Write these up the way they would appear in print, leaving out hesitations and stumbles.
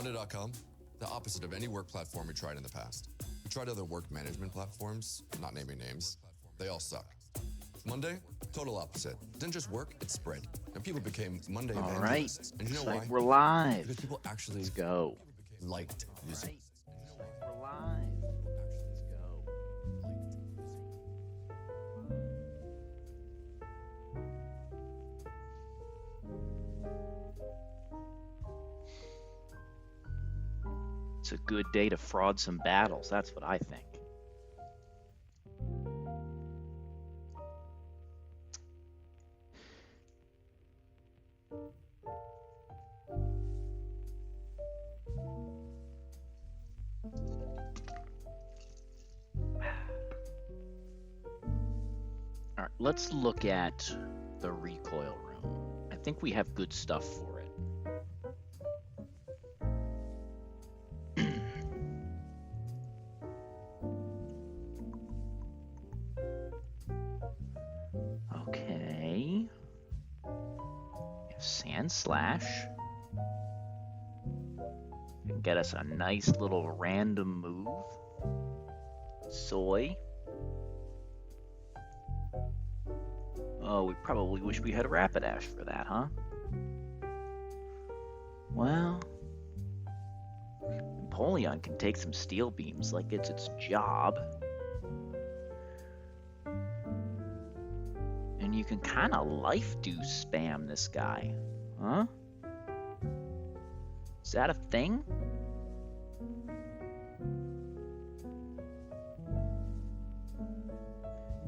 Monday.com, the opposite of any work platform we tried in the past. We tried other work management platforms, not naming names. They all suck. Monday, total opposite. Didn't just work, it spread. And people became Monday All right. evangelists. And you know Looks why? like we're live. Because people actually Let's go. liked using it. Looks like we're live. Let's go. It's a good day to fraud some battles. That's what I think. All right, let's look at the recoil room. I think we have good stuff for it. Okay. Sand slash. Can get us a nice little random move. Soy. Oh, we probably wish we had Rapidash for that, huh? Well, Napoleon can take some steel beams like it's its job. And you can kind of life do spam this guy, huh? Is that a thing?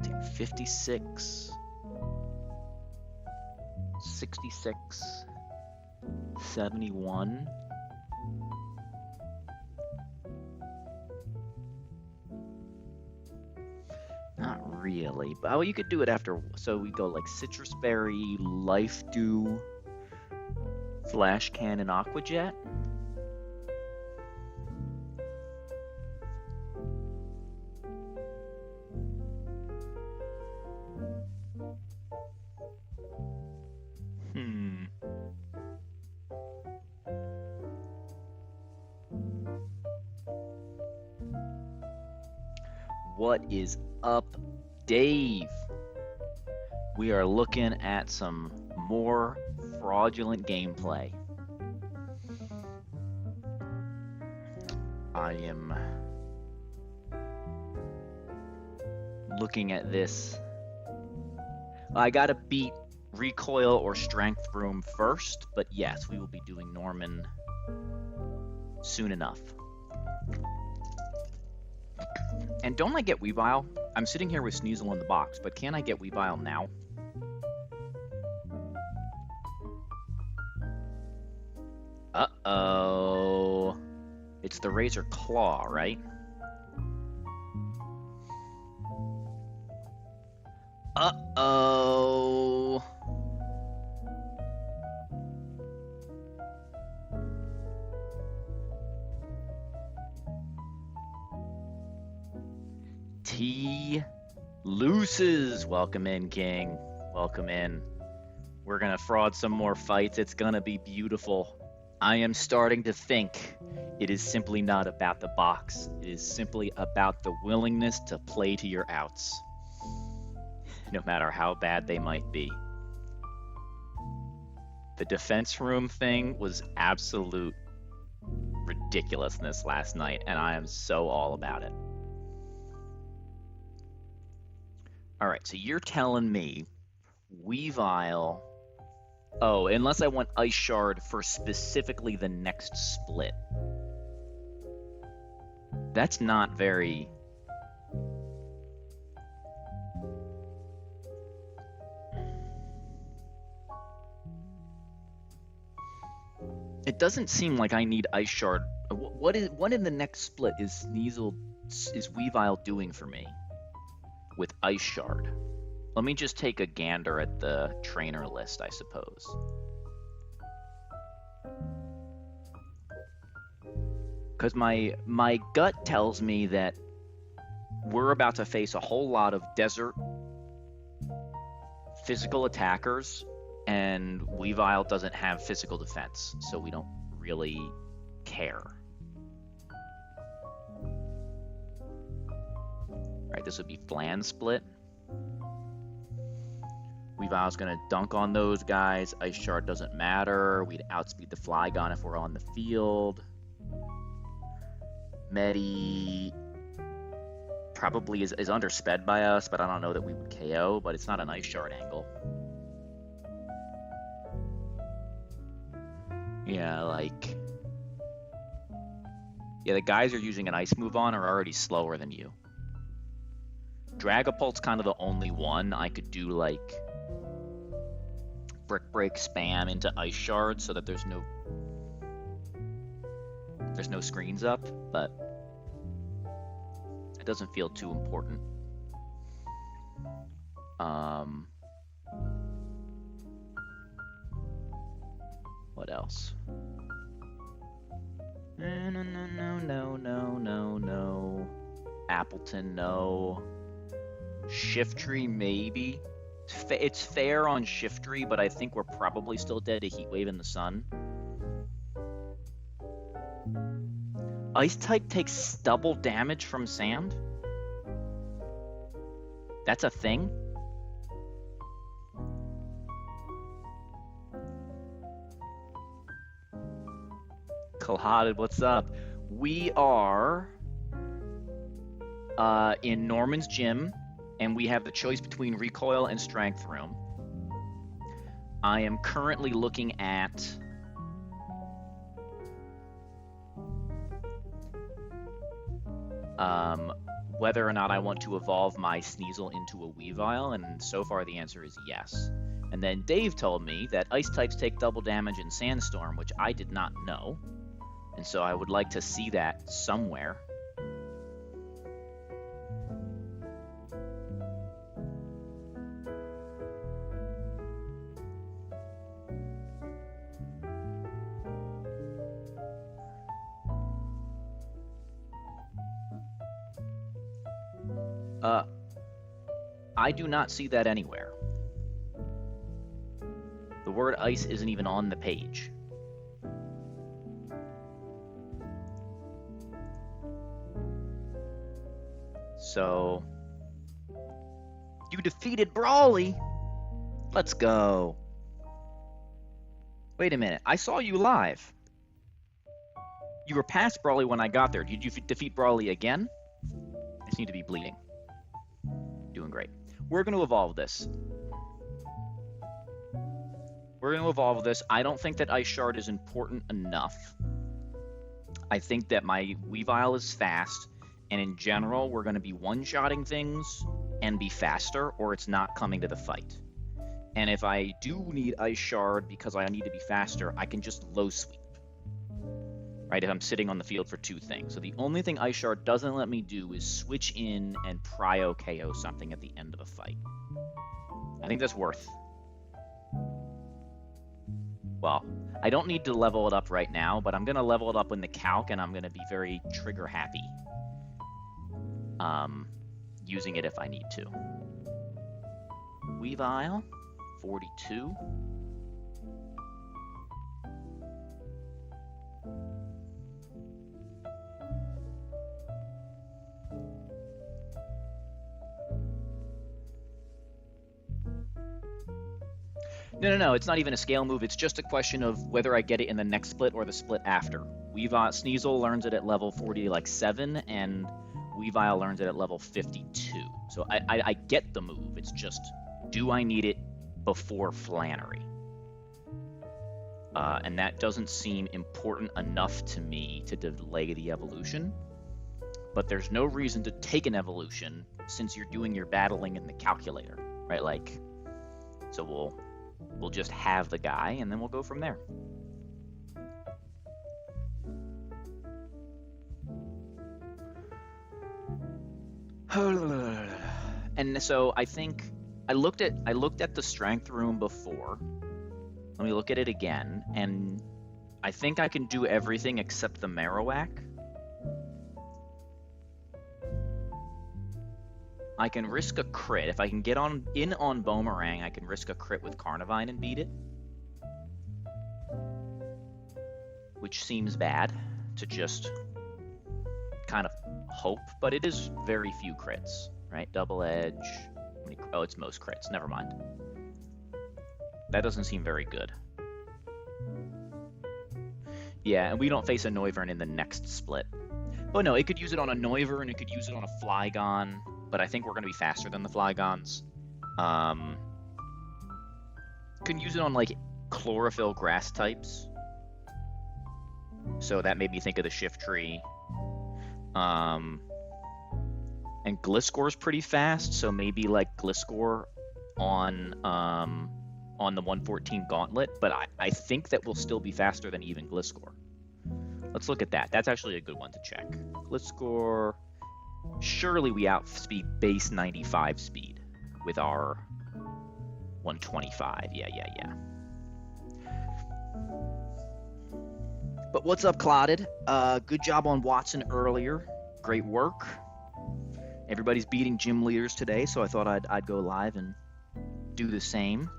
Take 56. 66, 71. Not really, but you could do it after. So we go like Citrus Berry, Life Dew, Flash Cannon, Aqua Jet. What is up, Dave? We are looking at some more fraudulent gameplay. I am looking at this. I gotta beat recoil or strength room first, but yes, we will be doing Norman soon enough. And don't I get Weavile? I'm sitting here with Sneasel in the box, but can I get Weavile now? Uh-oh. It's the Razor Claw, right? Uh-oh. T loses. Welcome in, King. Welcome in. We're gonna fraud some more fights. It's gonna be beautiful. I am starting to think it is simply not about the box. It is simply about the willingness to play to your outs, no matter how bad they might be. The defense room thing was absolute ridiculousness last night, and I am so all about it. All right, so you're telling me Weavile. Oh, unless I want Ice Shard for specifically the next split. That's not very. It doesn't seem like I need Ice Shard. What in the next split is Weavile doing for me with Ice Shard? Let me just take a gander at the trainer list, I suppose. Because my gut tells me that we're about to face a whole lot of desert physical attackers, and Weavile doesn't have physical defense, so we don't really care. Right, this would be flan split. Weavile's gonna dunk on those guys. Ice Shard doesn't matter. We'd outspeed the Flygon if we're on the field. Medi probably is undersped by us, but I don't know that we would KO, but it's not an Ice Shard angle. Yeah, like... Yeah, the guys you're using an Ice move on are already slower than you. Dragapult's kind of the only one I could do, like, Brick Break spam into Ice Shard so that there's no screens up, but it doesn't feel too important. What else? No. Appleton, no. Shiftry, maybe. It's fair on Shiftry, but I think we're probably still dead to Heat Wave in the sun. Ice type takes double damage from sand? That's a thing? Kalhadid, what's up? We are in Norman's gym, and we have the choice between Recoil and Strength Room. I am currently looking at whether or not I want to evolve my Sneasel into a Weavile, and so far the answer is yes. And then Dave told me that Ice types take double damage in Sandstorm, which I did not know. And so I would like to see that somewhere. I do not see that anywhere. The word ice isn't even on the page. So, you defeated Brawly? Let's go. Wait a minute, I saw you live. You were past Brawly when I got there. Did you defeat Brawly again? I just need to be bleeding. Doing great. We're going to evolve this. I don't think that Ice Shard is important enough. I think that my Weavile is fast, and in general, we're going to be one-shotting things and be faster, or it's not coming to the fight. And if I do need Ice Shard because I need to be faster, I can just low sweep. Right, if I'm sitting on the field for two things. So the only thing Ice Shard doesn't let me do is switch in and prio KO something at the end of a fight. I think that's worth. Well, I don't need to level it up right now, but I'm going to level it up in the calc, and I'm going to be very trigger happy using it if I need to. Weavile, 42. No, it's not even a scale move. It's just a question of whether I get it in the next split or the split after. Sneasel learns it at level 47, and Weavile learns it at level 52. So I get the move. It's just, do I need it before Flannery? And that doesn't seem important enough to me to delay the evolution. But there's no reason to take an evolution since you're doing your battling in the calculator, right? Like, so we'll just have the guy, and then we'll go from there. And so I think I looked at the strength room before. Let me look at it again, and I think I can do everything except the Marowak. I can risk a crit. If I can get on Boomerang, I can risk a crit with Carnivine and beat it. Which seems bad. to just kind of hope, but it is very few crits, right? Double edge. Oh, it's most crits. Never mind. That doesn't seem very good. Yeah, and we don't face a Noivern in the next split. But no, it could use it on a Noivern, it could use it on a Flygon, but I think we're going to be faster than the Flygons. Can use it on, like, chlorophyll grass types. So that made me think of the Shiftry. And Gliscor's pretty fast, so maybe, like, Gliscor on the 114 Gauntlet, but I think that will still be faster than even Gliscor. Let's look at that. That's actually a good one to check. Gliscor, surely we outspeed base 95 speed with our 125. Yeah. But what's up, Clotted? Good job on Watson earlier. Great work. Everybody's beating gym leaders today, so I thought I'd go live and do the same.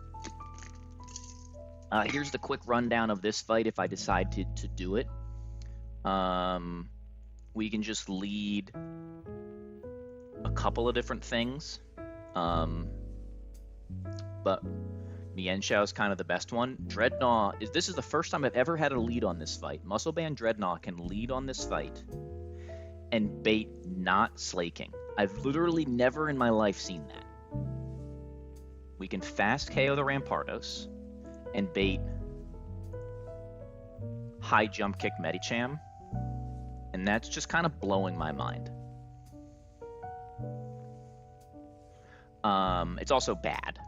Here's the quick rundown of this fight if I decide to do it. We can just lead a couple of different things. But Mienshao is kind of the best one. Dreadnought, this is the first time I've ever had a lead on this fight. Muscleband Dreadnought can lead on this fight and bait not slaking. I've literally never in my life seen that. We can fast KO the Rampardos and bait high jump kick Medicham, and that's just kind of blowing my mind. It's also bad.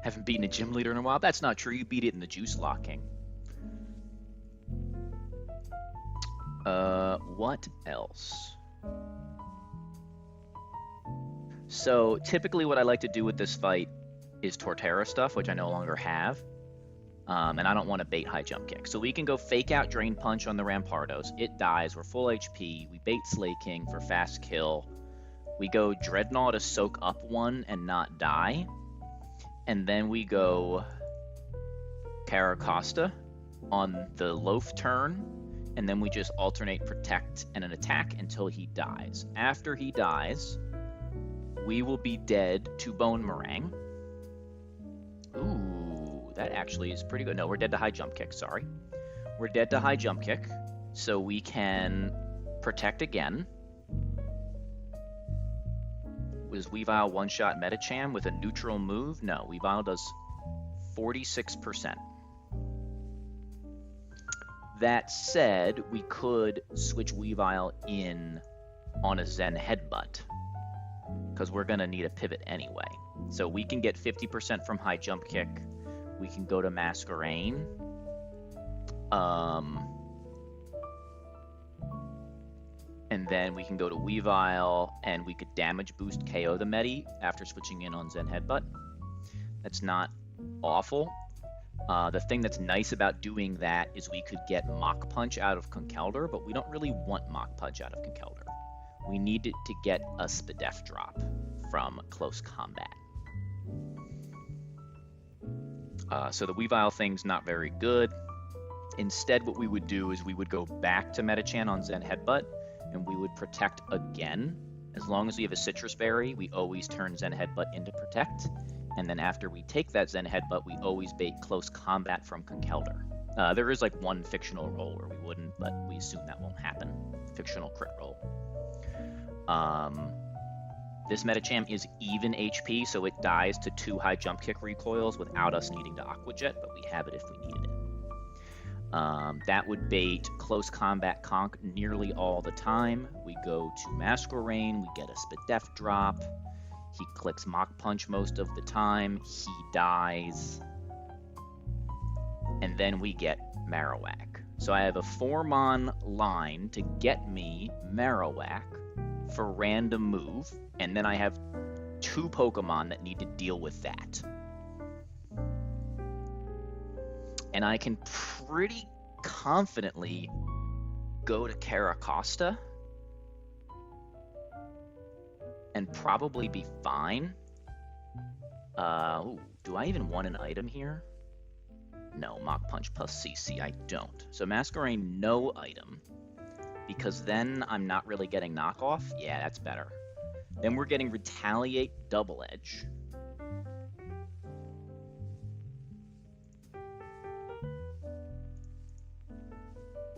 Haven't beaten a gym leader in a while. That's not true. You beat it in the juice locking. What else? So typically what I like to do with this fight is Torterra stuff, which I no longer have. And I don't want to bait high jump kick. So we can go fake out Drain Punch on the Rampardos. It dies. We're full HP. We bait Slaking for fast kill. We go Dreadnought to soak up one and not die. And then we go Caracosta on the Loaf turn. And then we just alternate Protect and an attack until he dies. After he dies, we will be dead to Bone Meringue. Ooh, that actually is pretty good. No, we're dead to High Jump Kick, sorry. We're dead to High Jump Kick, so we can Protect again. Was Weavile one-shot Medicham with a neutral move? No, Weavile does 46%. That said, we could switch Weavile in on a Zen Headbutt, because we're going to need a pivot anyway. So we can get 50% from High Jump Kick. We can go to Masquerain. And then we can go to Weavile, and we could damage boost KO the Medi after switching in on Zen Headbutt. That's not awful. The thing that's nice about doing that is we could get Mach Punch out of Conkeldurr, but we don't really want Mach Punch out of Conkeldurr. We need it to get a Spadef drop from close combat. So the Weavile thing's not very good. Instead, what we would do is we would go back to Medicham on Zen Headbutt, and we would Protect again. As long as we have a Citrus Berry, we always turn Zen Headbutt into Protect. And then after we take that Zen Headbutt, we always bait close combat from Conkeldurr. There is like one fictional roll where we wouldn't, but we assume that won't happen. Fictional crit roll. This Medicham is even HP, so it dies to 2 High Jump Kick recoils without us needing to Aqua Jet, but we have it if we needed it. That would bait close combat Conk nearly all the time. We go to Masquerain, we get a Spadef drop. He clicks Mach Punch most of the time. He dies. And then we get Marowak. So I have a 4-mon line to get me Marowak for random move. And then I have 2 Pokemon that need to deal with that. And I can pretty confidently go to Caracosta and probably be fine. Ooh, do I even want an item here? No, Mach Punch plus CC, I don't. So Masquerain, no item, because then I'm not really getting knockoff. Yeah, that's better. Then we're getting Retaliate, Double Edge.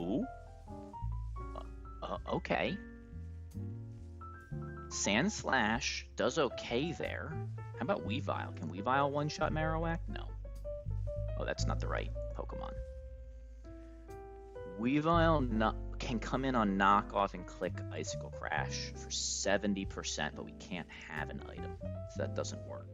Ooh. Okay. Sand Slash does okay there. How about Weavile? Can Weavile one-shot Marowak? No. Oh, that's not the right Pokemon. Weavile can come in on knockoff and click Icicle Crash for 70%, but we can't have an item, so that doesn't work.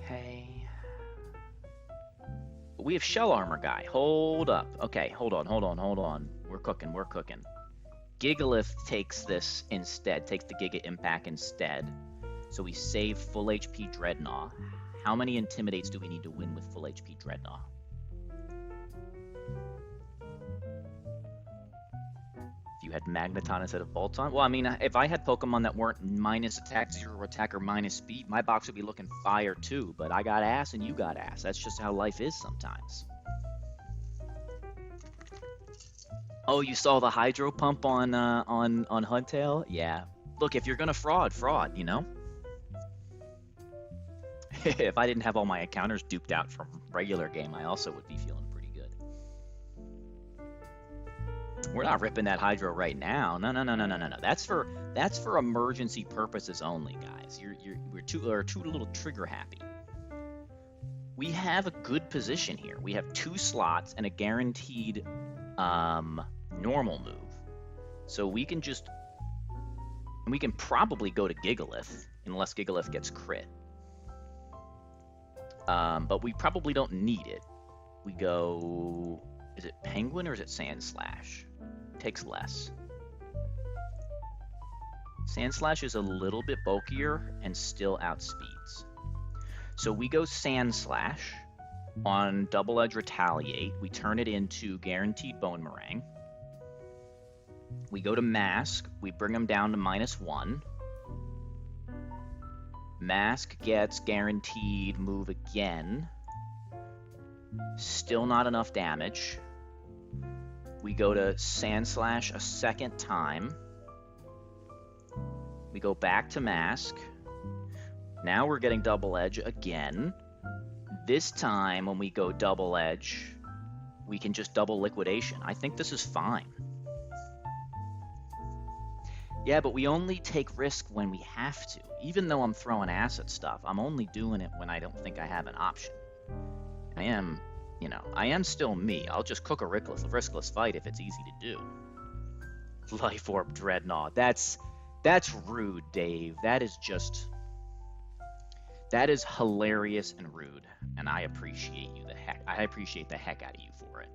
Okay. We have Shell Armor guy. Hold up. Okay, hold on. We're cooking. Gigalith takes this instead, takes the Giga Impact instead. So we save full HP Dreadnought. How many Intimidates do we need to win with full HP Dreadnought? If you had Magneton instead of Bolton? Well, I mean, if I had Pokemon that weren't minus attack, 0 attack, or minus speed, my box would be looking fire too, but I got ass and you got ass. That's just how life is sometimes. Oh, you saw the Hydro Pump on Huntail? Yeah. Look, if you're gonna fraud, you know? If I didn't have all my encounters duped out from regular game, I also would be feeling pretty good. We're not ripping that Hydro right now. No. That's for emergency purposes only, guys. We're too little trigger happy. We have a good position here. We have 2 slots and a guaranteed normal move. So we can probably go to Gigalith unless Gigalith gets crit. But we probably don't need it. We go, is it Penguin or is it Sand Slash? Takes less. Sand Slash is a little bit bulkier and still outspeeds. So we go Sand Slash on Double Edge Retaliate. We turn it into Guaranteed Bone Meringue. We go to Mask. We bring him down to -1. Mask gets Guaranteed Move again. Still not enough damage. We go to Sand Slash a second time. We go back to Mask. Now we're getting Double Edge again. This time when we go Double Edge, we can just double Liquidation. I think this is fine. Yeah, but we only take risk when we have to. Even though I'm throwing acid stuff, I'm only doing it when I don't think I have an option. I am still me. I'll just cook a riskless fight if it's easy to do. Life Orb Dreadnought. That's rude, Dave. That is hilarious and rude, and I appreciate the heck out of you for it.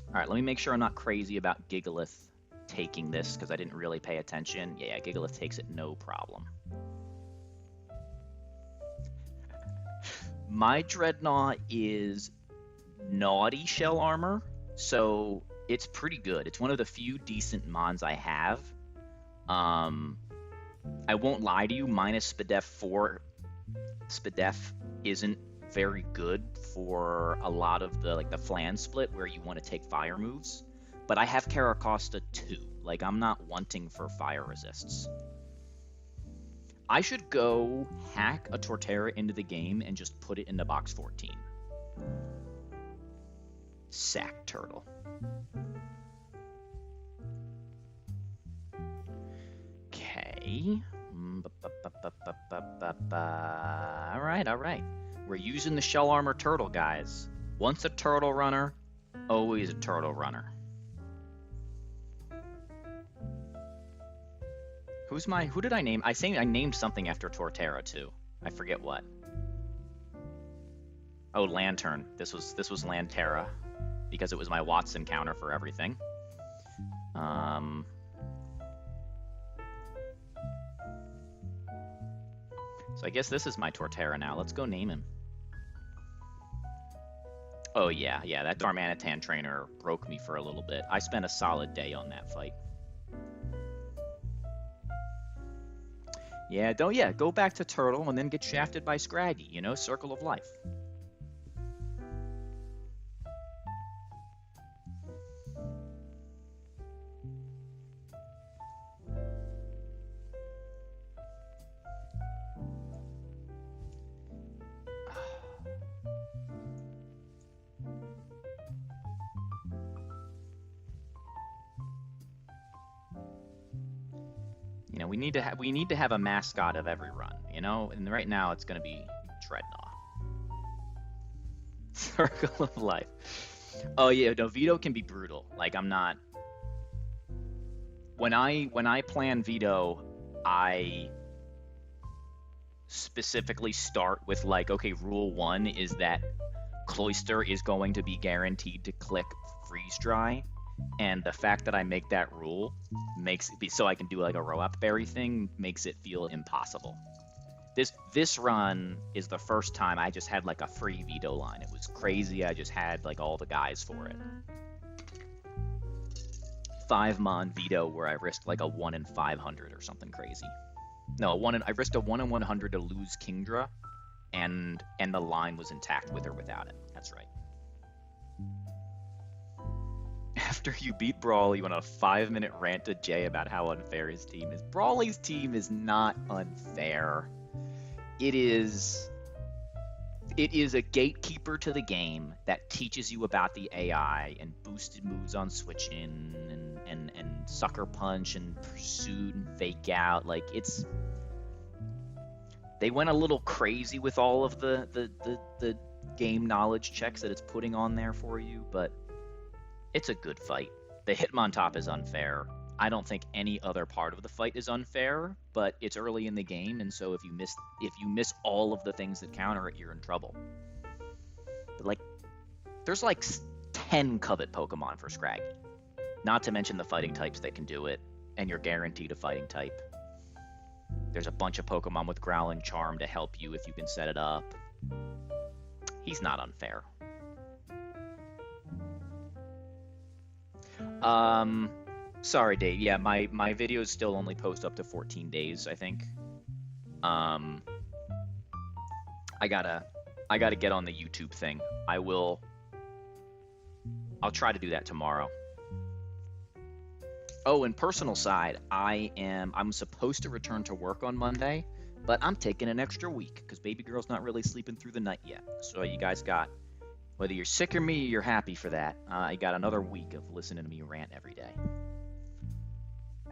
All right, let me make sure I'm not crazy about Gigalith taking this because I didn't really pay attention. Yeah, Gigalith takes it no problem. My Dreadnought is naughty Shell Armor, so it's pretty good. It's one of the few decent mons I have. I won't lie to you, minus Spadef 4, Spadef isn't very good for a lot of the flan split where you want to take fire moves. But I have Caracosta too. Like, I'm not wanting for fire resists. I should go hack a Torterra into the game and just put it into box 14. Sack Turtle. Okay. All right. We're using the Shell Armor Turtle, guys. Once a Turtle Runner, always a Turtle Runner. Who did I name? I named something after Torterra too. I forget what. Oh, Lantern. This was Lanterra. because it was my Watson counter for everything. So I guess this is my Torterra now. Let's go name him. Oh yeah, that Darmanitan trainer broke me for a little bit. I spent a solid day on that fight. Yeah, go back to Turtle and then get shafted by Scraggy, you know, circle of life. You know, we need to have a mascot of every run, you know? And right now it's going to be Dreadnought. Circle of life. Oh yeah, no, Veto can be brutal. Like I'm not when I plan Veto, I specifically start with like, okay, rule 1 is that Cloyster is going to be guaranteed to click freeze dry. And the fact that I make that rule makes it so I can do like a row-up berry thing makes it feel impossible. This run is the first time I just had like a free Veto line. It was crazy. I just had like all the guys for it. 5-mon Veto where I risked like a 1 in 500 or something crazy. No, I risked a 1 in 100 to lose Kingdra, and the line was intact with or without it. That's right. After you beat Brawly, you went on a 5-minute rant to Jay about how unfair his team is. Brawly's team is not unfair. It is a gatekeeper to the game that teaches you about the AI and boosted moves on switch in and sucker punch and pursuit and fake out. Like they went a little crazy with all of the game knowledge checks that it's putting on there for you, but it's a good fight. The Hitmontop is unfair. I don't think any other part of the fight is unfair, but it's early in the game, and so if you miss all of the things that counter it, you're in trouble. Like, there's like 10 covet Pokemon for Scraggy. Not to mention the fighting types that can do it, and you're guaranteed a fighting type. There's a bunch of Pokemon with Growl and Charm to help you if you can set it up. He's not unfair. Sorry, Dave. Yeah, my videos still only post up to 14 days, I think. I gotta get on the YouTube thing. I'll try to do that tomorrow. Oh, and personal side, I'm supposed to return to work on Monday, but I'm taking an extra week because baby girl's not really sleeping through the night yet. So you guys got, whether you're sick or me, you're happy for that. I got another week of listening to me rant every day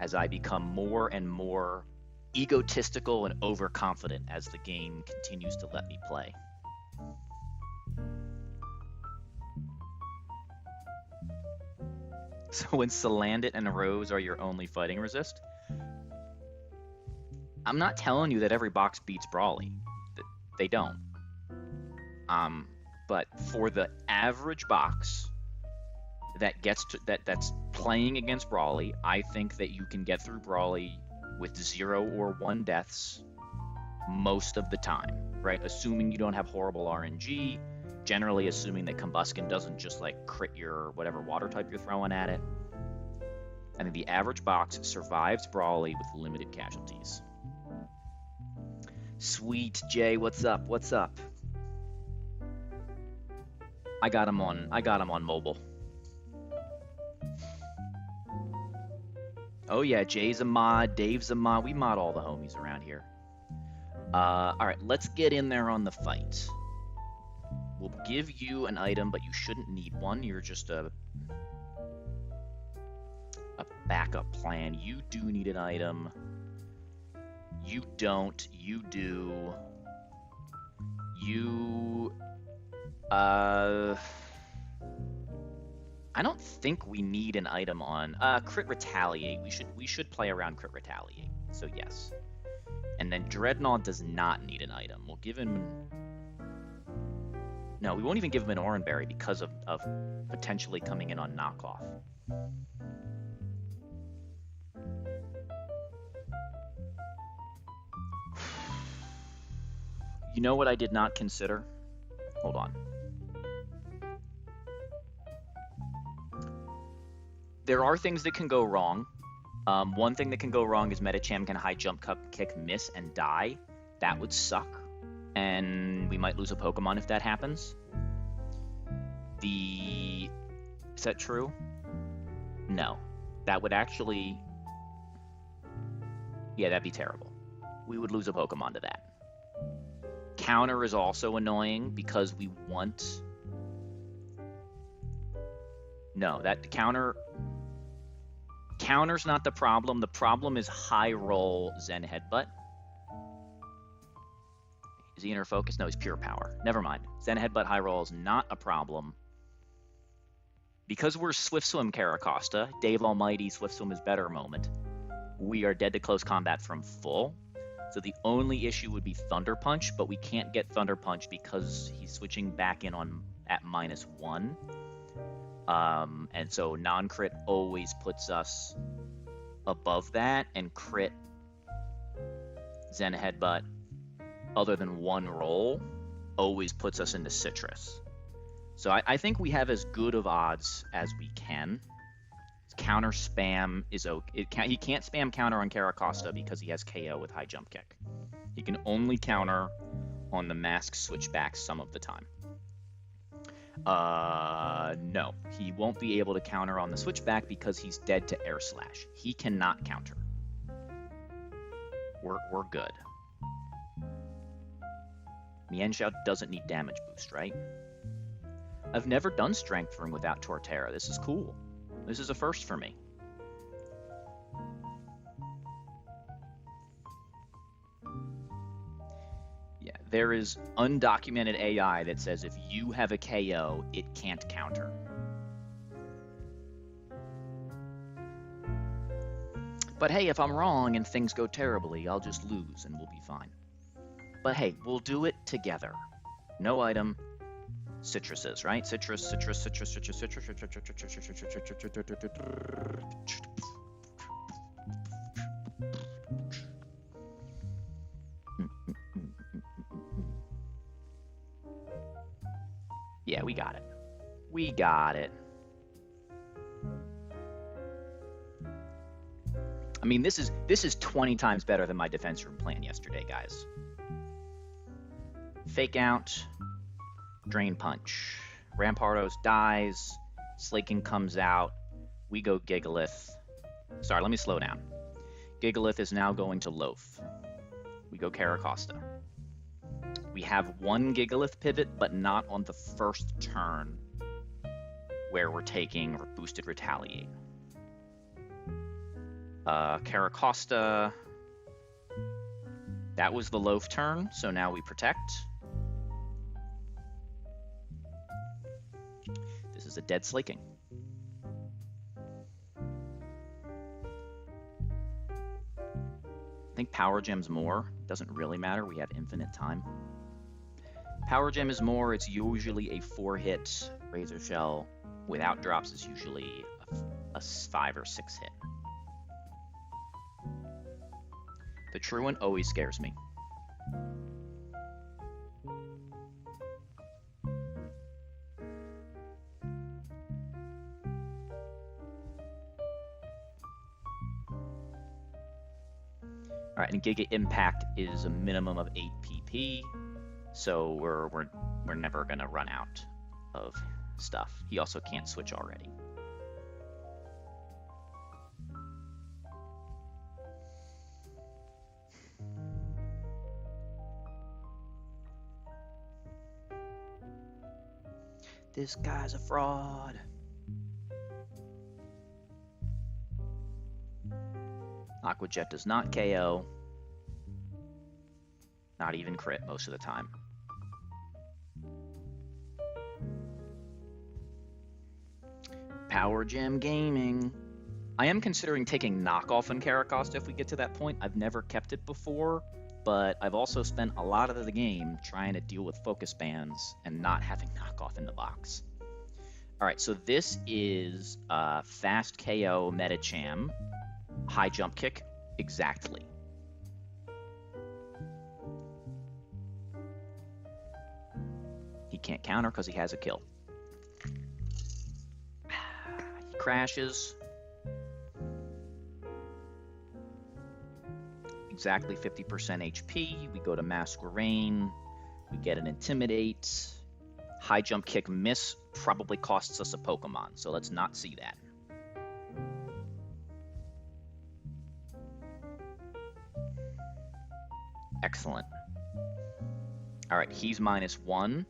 as I become more and more egotistical and overconfident as the game continues to let me play. So when Salandit and Rose are your only fighting resist, I'm not telling you that every box beats Brawly. They don't. But for the average box that's playing against Brawly, I think that you can get through Brawly with 0 or 1 deaths most of the time, right? Assuming you don't have horrible RNG, generally assuming that Combuskin doesn't just like crit your whatever water type you're throwing at it. I think the average box survives Brawly with limited casualties. Sweet Jay, what's up? What's up? I got him on mobile. Oh yeah, Jay's a mod, Dave's a mod. We mod all the homies around here. All right, let's get in there on the fight. We'll give you an item, but you shouldn't need one. You're just a backup plan. You do need an item. You don't. You do. You... I don't think we need an item on Crit Retaliate. We should play around Crit Retaliate. So yes. And then Dreadnought does not need an item. We'll give him No, we won't even give him an Oranberry because of potentially coming in on knockoff. You know what I did not consider? Hold on. There are things that can go wrong. One thing that can go wrong is Metacham can high jump kick, miss, and die. That would suck. And we might lose a Pokemon if that happens. Is that true? No. That would actually... Yeah, that'd be terrible. We would lose a Pokemon to that. Counter is also annoying because we want... No, that counter... Counter's not the problem. The problem is high roll Zen Headbutt. Is he inner focus? No, he's pure power. Never mind. Zen Headbutt high roll is not a problem. Because we're Swift Swim Caracosta, Dave Almighty Swift Swim is better moment, we are dead to close combat from full. So the only issue would be Thunder Punch, but we can't get Thunder Punch because he's switching back in at -1. And so non-crit always puts us above that, and crit Zen Headbutt, other than one roll, always puts us into Citrus. So I think we have as good of odds as we can. Counter spam is okay. He can't spam counter on Caracosta because he has KO with high jump kick. He can only counter on the mask switchback some of the time. No, he won't be able to counter on the switchback because he's dead to Air Slash. He cannot counter. We're good. Mienshao doesn't need damage boost, right? I've never done Strength Room without Torterra. This is cool. This is a first for me. Yeah, there is undocumented AI that says if you have a KO, it can't counter. But hey, if I'm wrong and things go terribly, I'll just lose and we'll be fine. But hey, we'll do it together. No item. Citruses, right? Citrus, citrus, citrus, citrus, citrus, citrus, citrus, citrus. Yeah, we got it. We got it. I mean, this is 20 times better than my defense room plan yesterday, guys. Fake out. Drain Punch. Rampardos dies. Slaking comes out. We go Gigalith. Sorry, let me slow down. Gigalith is now going to Loaf. We go Caracosta. We have one Gigalith pivot, but not on the first turn where we're taking boosted Retaliate. Caracosta. That was the Loaf turn, so now we protect. This is a dead Slaking. I think Power Gem's more. Doesn't really matter. We have infinite time. Power Gem is more. It's usually a 4-hit. Razor Shell without drops is usually a 5 or 6 hit. The Truant always scares me. All right, and Giga Impact is a minimum of 8 PP, so we're never gonna run out of stuff. He also can't switch already. This guy's a fraud. Aqua Jet does not KO. Not even crit most of the time. Power Gem Gaming. I am considering taking knockoff in Caracosta if we get to that point. I've never kept it before. but I've also spent a lot of the game trying to deal with focus bands and not having knockoff in the box. All right, so this is fast KO Metacham, high jump kick, exactly. He can't counter because he has a kill. He crashes. Exactly 50% HP. We go to Masquerain. We get an Intimidate. High jump kick miss probably costs us a Pokemon, so let's not see that. Excellent. All right, he's -1.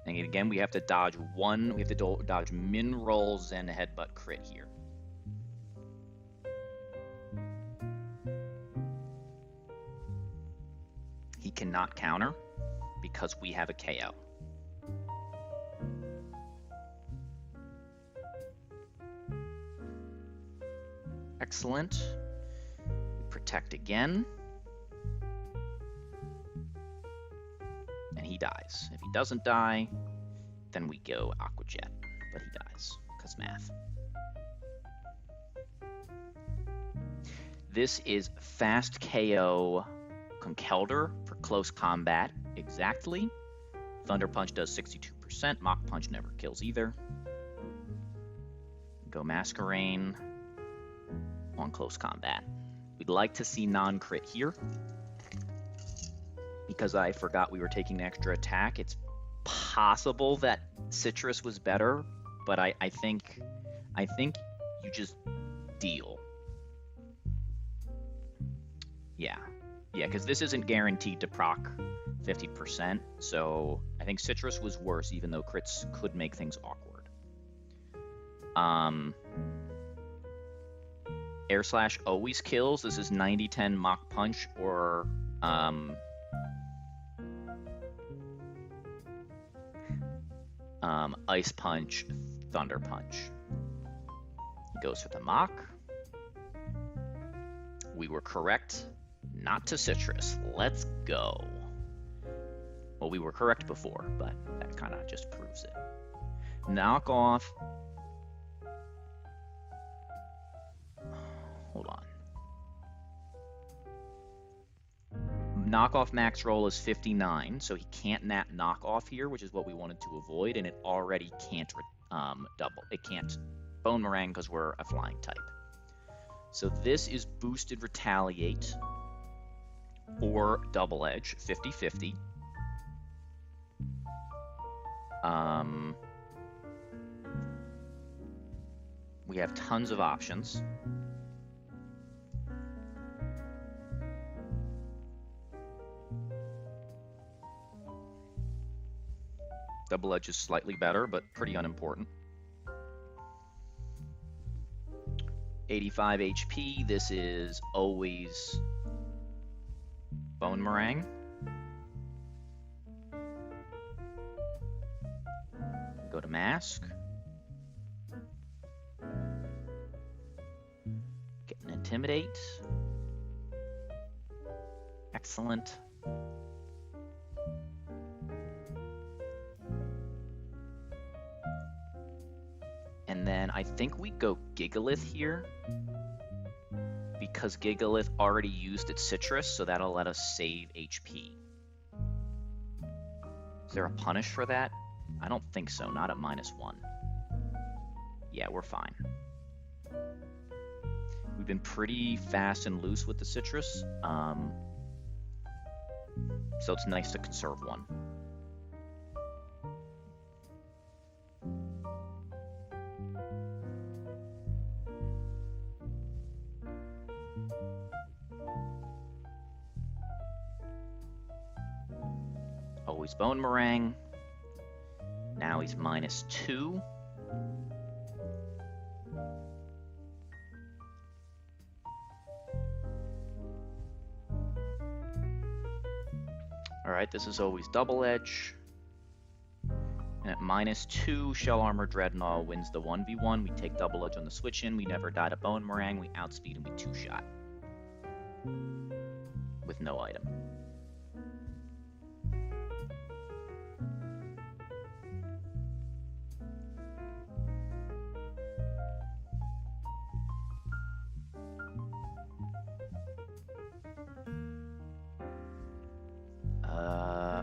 And again, we have to dodge one. We have to dodge min rolls and headbutt crit here. He cannot counter because we have a KO. Excellent. We protect again. And he dies. If he doesn't die, then we go Aqua Jet. But he dies, because math. This is fast KO Conkeldurr for close combat, exactly. Thunder Punch does 62%. Mach Punch never kills either. Go Masquerain on close combat. We'd like to see non-crit here. Because I forgot we were taking an extra attack, it's possible that Citrus was better, but I think you just deal. Yeah, because this isn't guaranteed to proc 50%, so I think Citrus was worse, even though crits could make things awkward. Air Slash always kills. This is 90-10 Mach Punch or Ice Punch, Thunder Punch. He goes for the Mach. We were correct not to Citrus. Let's go. Well, we were correct before, but that kind of just proves it. Knock off. Hold on. Knockoff max roll is 59, so he can't knock off here, which is what we wanted to avoid, and it already can't double. It can't Bone Meringue because we're a flying type. So this is boosted Retaliate or Double Edge, 50-50. We have tons of options. Double Edge is slightly better, but pretty unimportant. 85 HP. This is always Bone Meringue. Go to Mask. Get an Intimidate. Excellent. And then I think we go Gigalith here because Gigalith already used its Citrus, so that'll let us save HP. Is there a punish for that? I don't think so, not at -1. Yeah, we're fine. We've been pretty fast and loose with the Citrus, so it's nice to conserve one. Always Bone Meringue. Now he's -2. All right, this is always Double Edge. And at -2, Shell Armor Dreadnought wins the 1v1. We take double edge on the switch in. We never die to Bone Meringue. We outspeed and we 2-shot. With no item.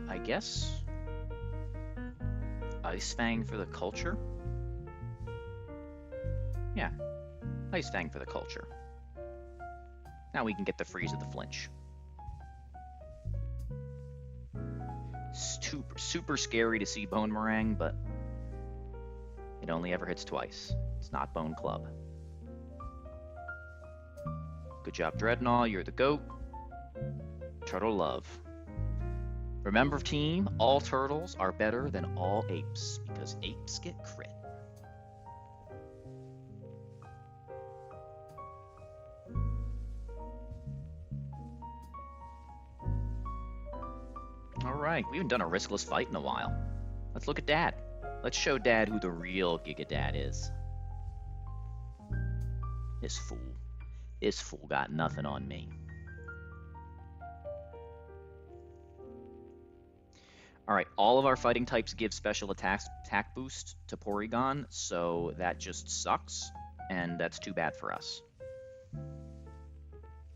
I guess Ice Fang for the culture? Yeah, Ice Fang for the culture. Now we can get the freeze of the flinch. Super scary to see Bone Meringue, but it only ever hits twice. It's not Bone Club. Good job, Dreadnought. You're the GOAT. Turtle love. Remember, team, all turtles are better than all apes, because apes get crit. Alright, we haven't done a riskless fight in a while. Let's look at Dad. Let's show Dad who the real Giga Dad is. This fool got nothing on me. Alright, all of our fighting types give special attack boost to Porygon, so that just sucks, and that's too bad for us.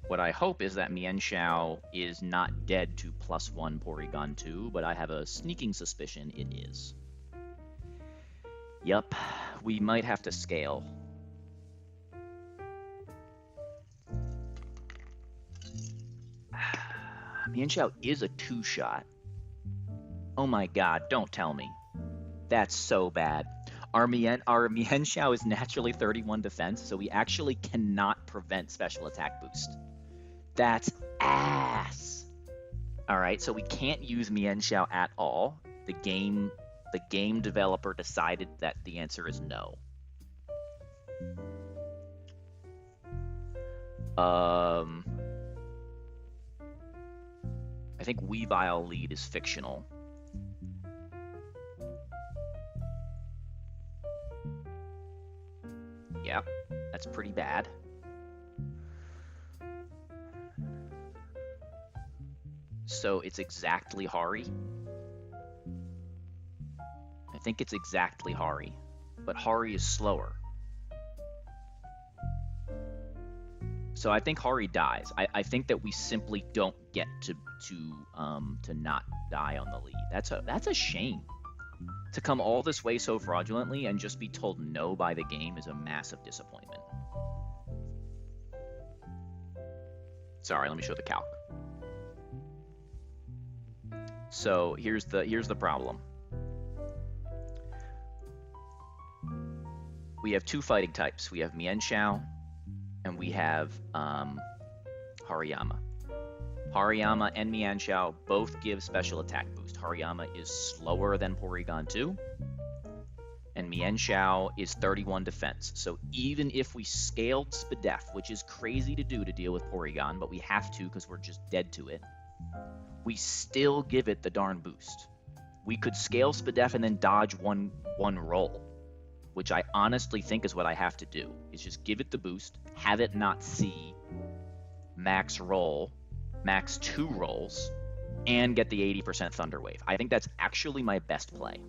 What I hope is that Mienshao is not dead to +1 Porygon 2, but I have a sneaking suspicion it is. Yup, we might have to scale. Mienshao is a 2-shot. Oh my god, don't tell me. That's so bad. Our Mienshao is naturally 31 defense, so we actually cannot prevent special attack boost. That's ass. Alright, so we can't use Mienshao at all. The game developer decided that the answer is no. I think Weavile lead is fictional. Yeah, that's pretty bad. So it's exactly Hari. I think it's exactly Hari, but Hari is slower. So I think Hari dies. I think that we simply don't get to not die on the lead. That's a shame. To come all this way so fraudulently and just be told no by the game is a massive disappointment. Sorry, let me show the calc. So here's the problem. We have two fighting types. We have Mienshao and we have Hariyama. Hariyama and Mienshao both give special attack boost. Hariyama is slower than Porygon 2, and Mienshao is 31 defense. So even if we scaled Spadef, which is crazy to do to deal with Porygon, but we have to because we're just dead to it, we still give it the darn boost. We could scale Spadef and then dodge one roll, which I honestly think is what I have to do, is just give it the boost, have it not see max 2 rolls, and get the 80% Thunder Wave. I think that's actually my best play.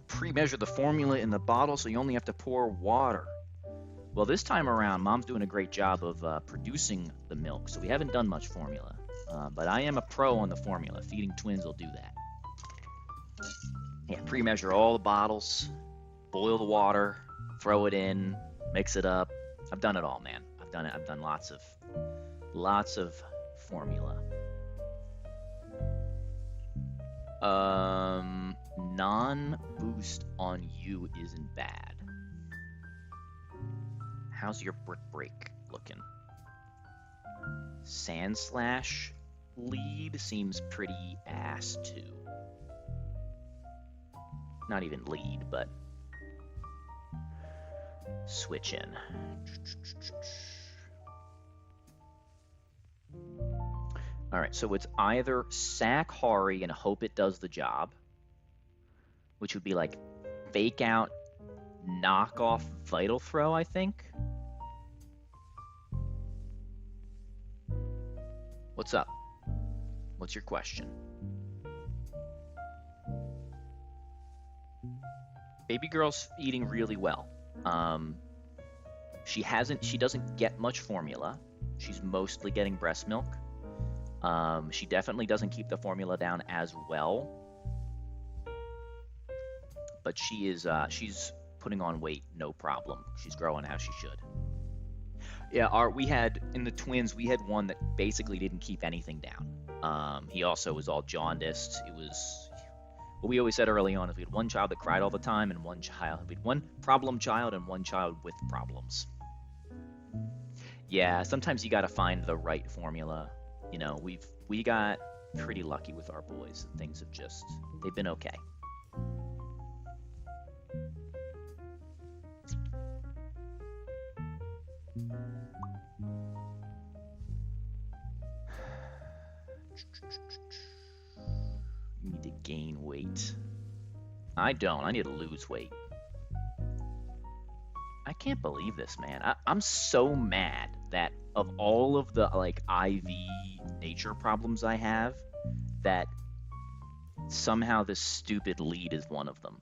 Pre-measure the formula in the bottle so you only have to pour water. Well, this time around, Mom's doing a great job of producing the milk, so we haven't done much formula. But I am a pro on the formula. Feeding twins will do that. Yeah, pre-measure all the bottles, boil the water, throw it in, mix it up. I've done it all, man. I've done it. I've done lots of formula. Non-boost on you isn't bad. How's your brick break looking? Sand Slash lead seems pretty ass too. Not even lead, but switch in. All right, so it's either sack Hari and hope it does the job, which would be like fake out, knock off vital throw, I think. What's up? What's your question? Baby girl's eating really well. She doesn't get much formula. She's mostly getting breast milk. She definitely doesn't keep the formula down as well, but she's putting on weight, no problem. She's growing how she should. Yeah, we had in the twins, we had one that basically didn't keep anything down. He also was all jaundiced. It was what we always said early on: is we had one child that cried all the time, and we had one problem child and one child with problems. Yeah, sometimes you got to find the right formula. You know, we got pretty lucky with our boys, and things have they've been okay. You need to gain weight. I don't. I need to lose weight. I can't believe this, man. I'm so mad that of all of the like IV nature problems I have, that somehow this stupid lead is one of them.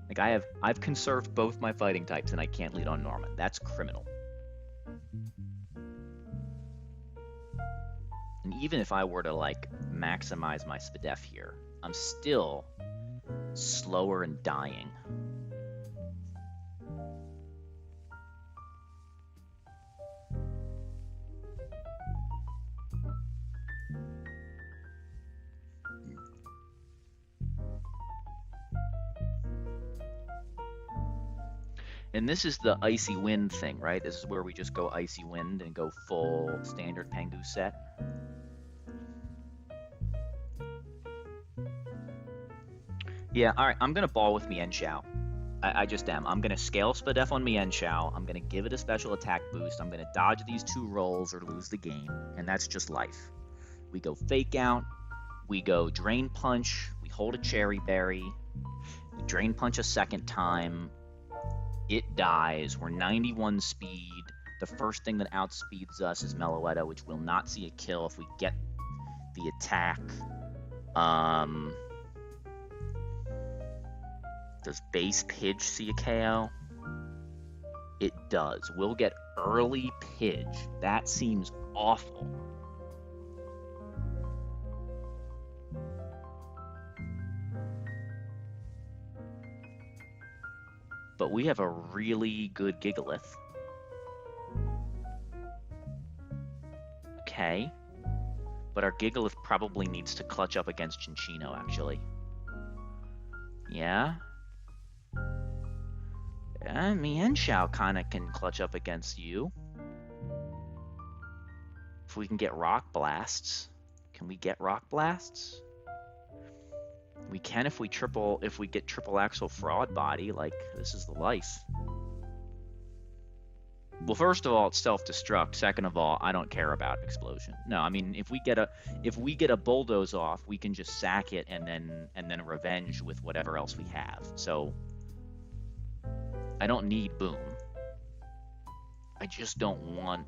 Like I've conserved both my fighting types and I can't lead on Norman. That's criminal. And even if I were to like maximize my SPDEF here, I'm still slower and dying. And this is the icy wind thing, right? This is where we just go icy wind and go full standard Pengu set. Yeah, all right, I'm going to ball with Mian Xiao. I just am. I'm going to scale SPDEF on Mian Xiao. I'm going to give it a special attack boost. I'm going to dodge these 2 rolls or lose the game, and that's just life. We go fake out. We go drain punch. We hold a cherry berry. We drain punch a second time. It dies. We're 91 speed. The first thing that outspeeds us is Meloetta, which will not see a kill if we get the attack. Does base Pidge see a KO? It does. We'll get early Pidge. That seems awful. But we have a really good Gigalith. Okay. But our Gigalith probably needs to clutch up against Cinccino, actually. Yeah? Yeah, Mian Xiao kind of can clutch up against you. If we can get Rock Blasts. Can we get Rock Blasts? We can if we get triple axle fraud body. Like, this is the life. Well, first of all, it's self-destruct. Second of all, I don't care about explosion. No, I mean, if we get a bulldoze off, we can just sack it and then revenge with whatever else we have. So I don't need boom. I just don't want.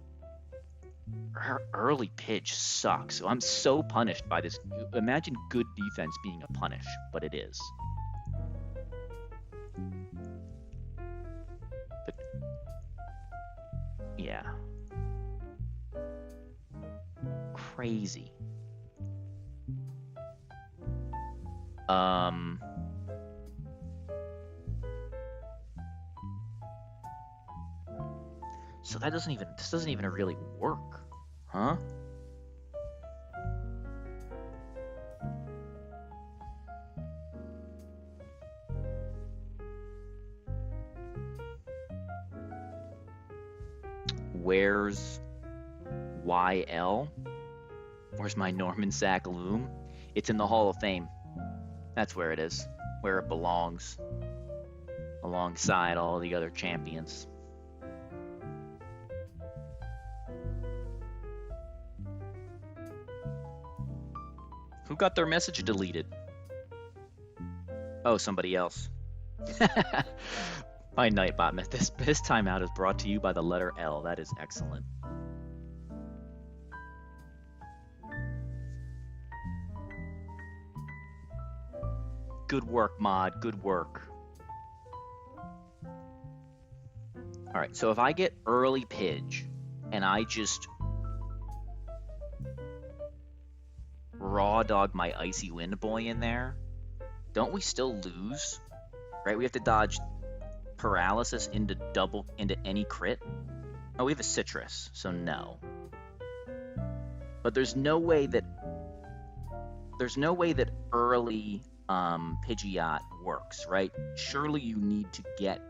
Her early pitch sucks. So I'm so punished by this. Imagine good defense being a punish, but it is. But, yeah. Crazy. So this doesn't even really work, huh? Where's YL? Where's my Norman Sack Loom? It's in the Hall of Fame. That's where it is, where it belongs, alongside all the other champions. Who got their message deleted? Oh, somebody else. My Nightbot. This timeout is brought to you by the letter L. That is excellent. Good work, Mod. Good work. All right, so if I get early Pidge and I just raw dog my Icy Wind Boy in there, don't we still lose? Right? We have to dodge paralysis into any crit. Oh, we have a citrus, so no. But there's no way that early Pidgeot works, right? Surely you need to get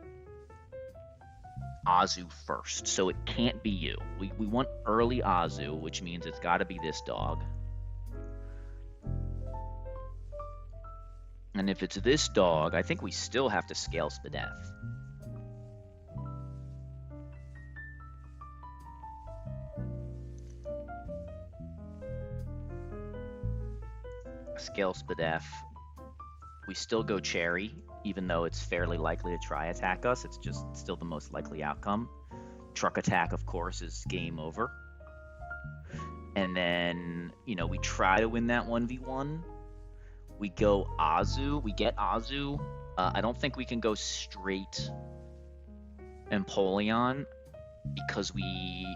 Azu first, so it can't be you. We want early Azu, which means it's got to be this dog. And if it's this dog, I think we still have to scale Spadef. Scale Spadef. We still go Cherry, even though it's fairly likely to try attack us. It's just still the most likely outcome. Truck attack, of course, is game over. And then, you know, we try to win that 1v1. We go Azu. We get Azu. I don't think we can go straight Empoleon because we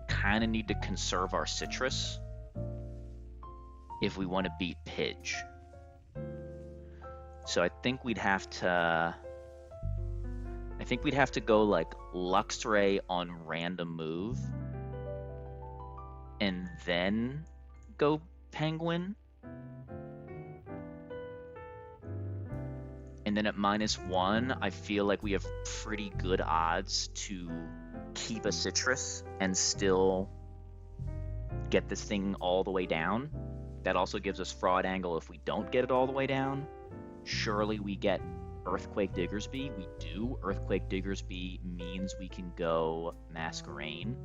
kind of need to conserve our citrus if we want to beat Pidge. So I think we'd have to go like Luxray on random move and then go Penguin. And then at -1, I feel like we have pretty good odds to keep a citrus and still get this thing all the way down. That also gives us fraud angle if we don't get it all the way down. Surely we get Earthquake Diggersby. We do. Earthquake Diggersby means we can go Masquerain.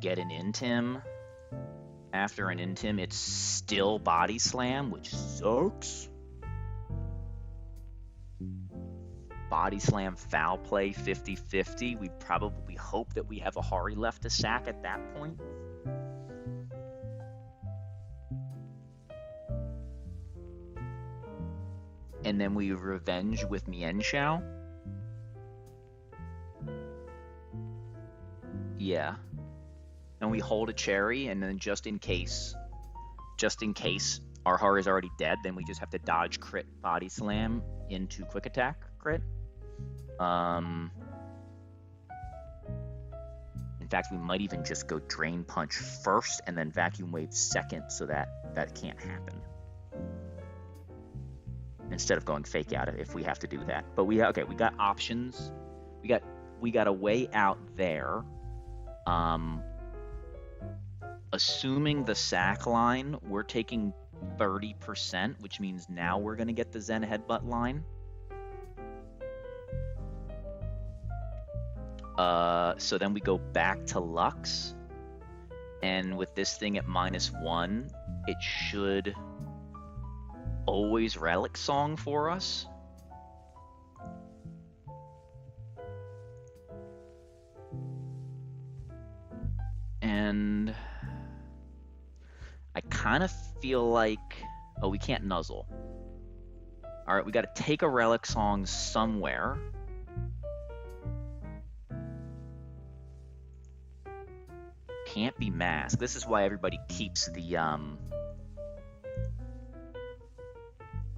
Get an Intim. After an Intim, it's still Body Slam, which sucks. Body Slam, Foul Play, 50-50. We probably hope that we have a Hari left to sack at that point. And then we revenge with Mienshao. Yeah. And we hold a Cherry, and then just in case our Hari is already dead, then we just have to dodge crit Body Slam into Quick Attack crit. In fact, we might even just go Drain Punch first and then Vacuum Wave second, so that can't happen. Instead of going Fake Out if we have to do that. But we got options. We got a way out there. Assuming the sack line, we're taking 30%, which means now we're going to get the Zen Headbutt line. So then we go back to Lux, and with this thing at -1, it should always Relic Song for us. And I kind of feel like, oh, we can't Nuzzle. All right, we got to take a Relic Song somewhere. Can't be Mask. This is why everybody keeps the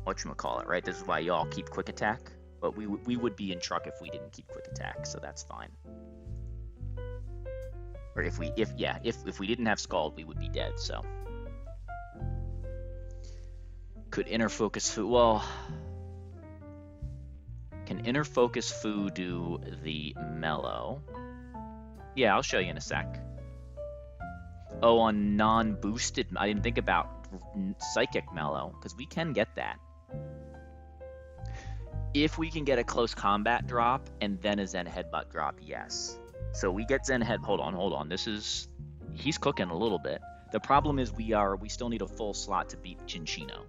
whatchamacallit, right? This is why y'all keep Quick Attack. But we would be in truck if we didn't keep Quick Attack, so that's fine. Or if we didn't have Scald, we would be dead, so. Could Inner Focus Fu, well, can Inner Focus Fu do the Mellow? Yeah, I'll show you in a sec. Oh, on non-boosted, I didn't think about Psychic Mellow, because we can get that. If we can get a close combat drop and then a Zen Headbutt drop, yes. So we get Zen Head, hold on. He's cooking a little bit. The problem is we still need a full slot to beat Cinccino.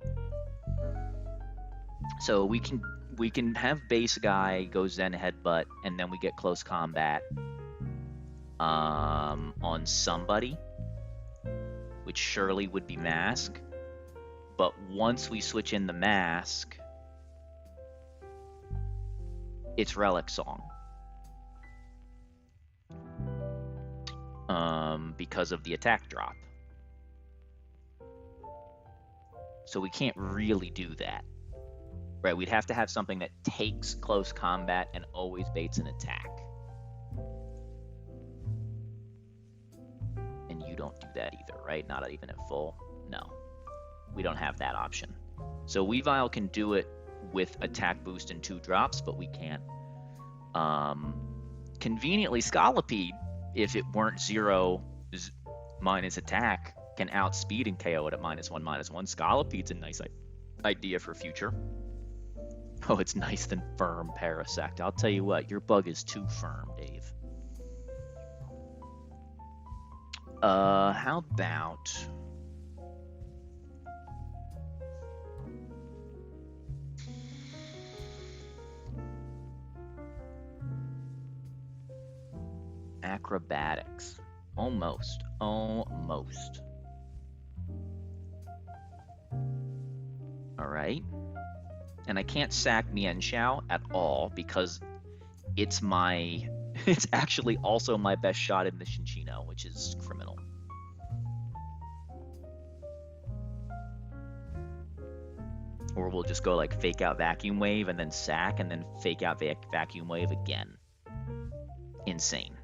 So we can have base guy go Zen Headbutt, and then we get close combat on somebody, which surely would be Mask. But once we switch in the Mask, it's Relic Song. Because of the attack drop. So we can't really do that. Right, we'd have to have something that takes close combat and always baits an attack. And you don't do that either, right? Not even at full? No. We don't have that option. So Weavile can do it with attack boost and 2 drops, but we can't. Conveniently, Scolipede, if it weren't 0 minus attack, can outspeed and KO it at -1/-1. Scolipede's a nice idea for future. Oh, it's nice than firm Parasect. I'll tell you what, your bug is too firm, Dave. How about... Acrobatics. Almost. Almost. Alright. And I can't sack Mienshao at all because it's actually also my best shot in the Cinccino, which is criminal. Or we'll just go like fake out Vacuum Wave and then sack and then fake out Vacuum Wave again. Insane.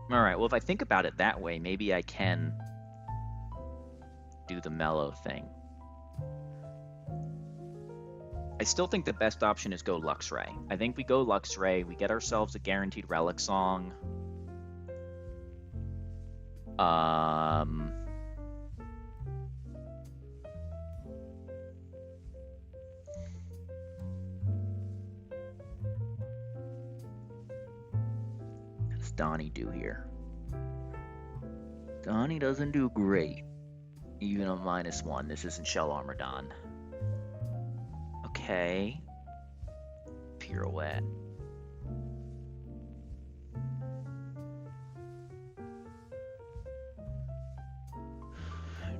Alright, well, if I think about it that way, maybe I can do the mellow thing. I still think the best option is go Luxray. I think we go Luxray, we get ourselves a guaranteed Relic Song. What does Donnie do here? Donnie doesn't do great. Even on -1. This isn't Shell Armadon. Okay. Pirouette.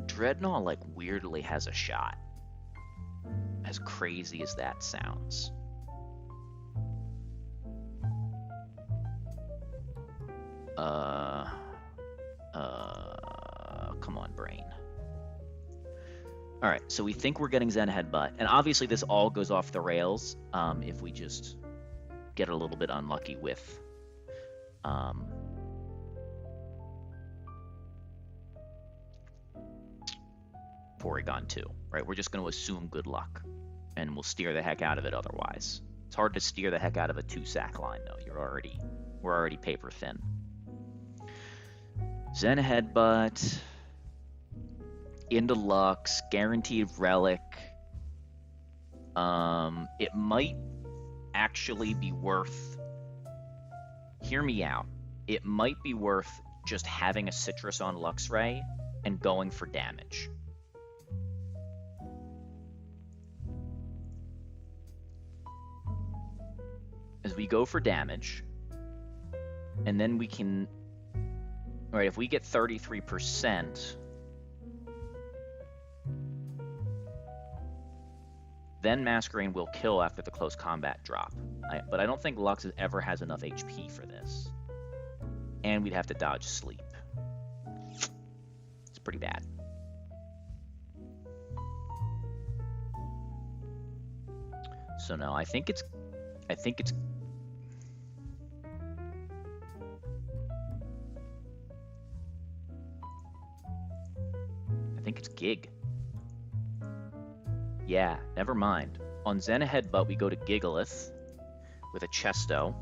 Dreadnought, like, weirdly has a shot. As crazy as that sounds. Come on, brain. All right, so we think we're getting Zen Headbutt, and obviously this all goes off the rails if we just get a little bit unlucky with Porygon 2, right? We're just going to assume good luck, and we'll steer the heck out of it otherwise. It's hard to steer the heck out of a 2-sack line, though. We're already paper thin. Zen Headbutt, into Lux, guaranteed Relic. It might actually be worth... Hear me out. It might be worth just having a Citrus on Luxray and going for damage. As we go for damage, and then we can... All right, if we get 33%, then Masquerain will kill after the close combat drop. But I don't think Lux ever has enough HP for this. And we'd have to dodge sleep. It's pretty bad. So no, I think it's Gig. Yeah, never mind. On Zen Headbutt, we go to Gigalith with a Chesto.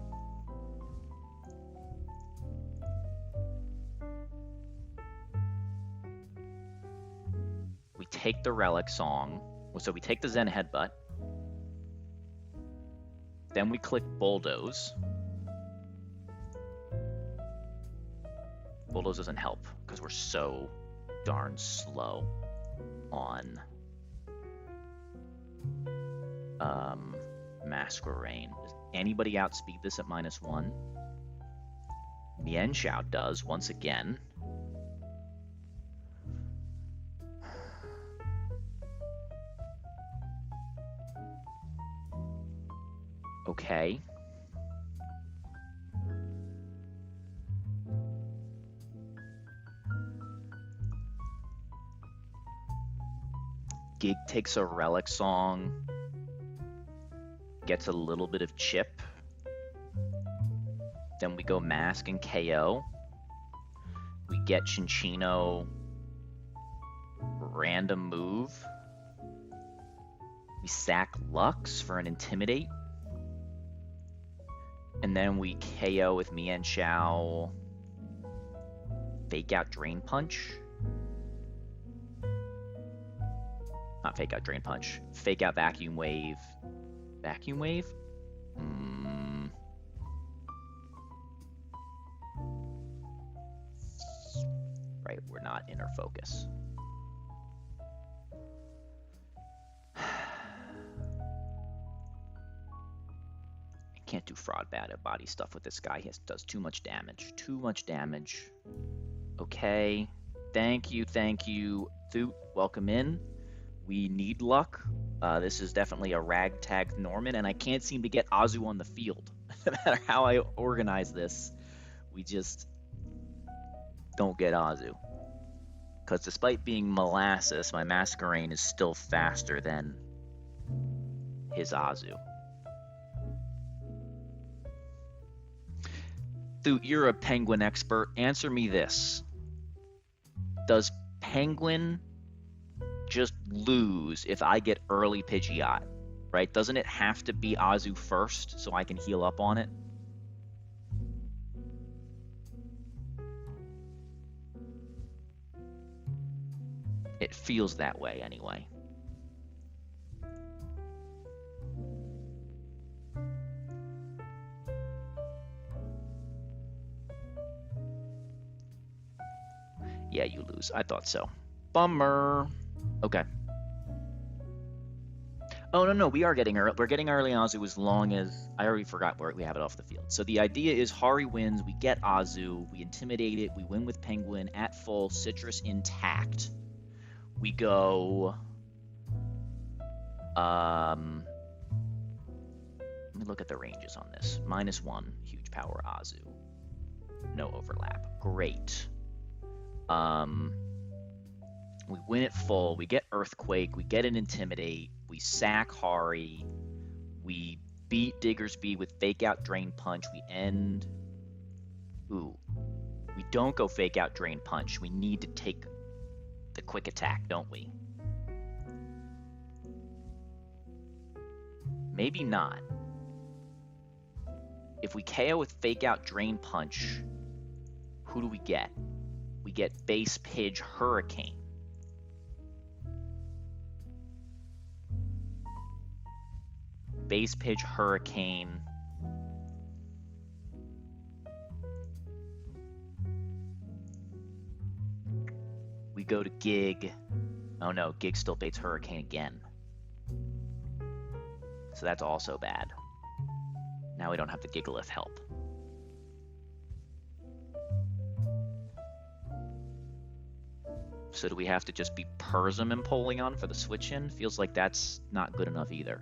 We take the Relic Song. So we take the Zen Headbutt. Then we click Bulldoze. Bulldoze doesn't help because we're so darn slow on Masquerain. Does anybody outspeed this at -1? Mienshao does once again. Okay. Gig takes a Relic Song, gets a little bit of chip. Then we go Mask and KO. We get Chinchino, random move. We sack Lux for an Intimidate. And then we KO with Mienshao, Fake Out Drain Punch. Not Fake Out Drain Punch. Fake Out Vacuum Wave. Vacuum Wave? Right, we're not inner focus. Can't do fraud body stuff with this guy. He does too much damage. Too much damage. Okay. Thank you. Thoot, welcome in. We need luck. This is definitely a ragtag Norman, and I can't seem to get Azu on the field. No matter how I organize this, we just don't get Azu. Because despite being molasses, my Masquerain is still faster than his Azu. Thoot, you're a Penguin expert. Answer me this. Does Penguin just lose if I get early Pidgeot? Right? Doesn't it have to be Azu first so I can heal up on it? It feels that way anyway. Yeah, you lose. I thought so. Bummer. Okay. Oh, no, we are getting early. We're getting early Azu as long as... I already forgot where we have it off the field. So the idea is Hari wins, we get Azu, we intimidate it, we win with Penguin at full, Citrus intact. We go... Let me look at the ranges on this. -1, huge power Azu. No overlap. Great. We win it full, we get Earthquake, we get an Intimidate, we sack Hari, we beat Diggersby with Fake Out Drain Punch, we end... Ooh. We don't go Fake Out Drain Punch, we need to take the Quick Attack, don't we? Maybe not. If we KO with Fake Out Drain Punch, who do we get? We get Base Pidge Hurricane. Base Pidge Hurricane. We go to Gig. Oh no, Gig still baits Hurricane again. So that's also bad. Now we don't have the Gigalith help. So do we have to just be Persim and Empoleon for the switch-in? Feels like that's not good enough either.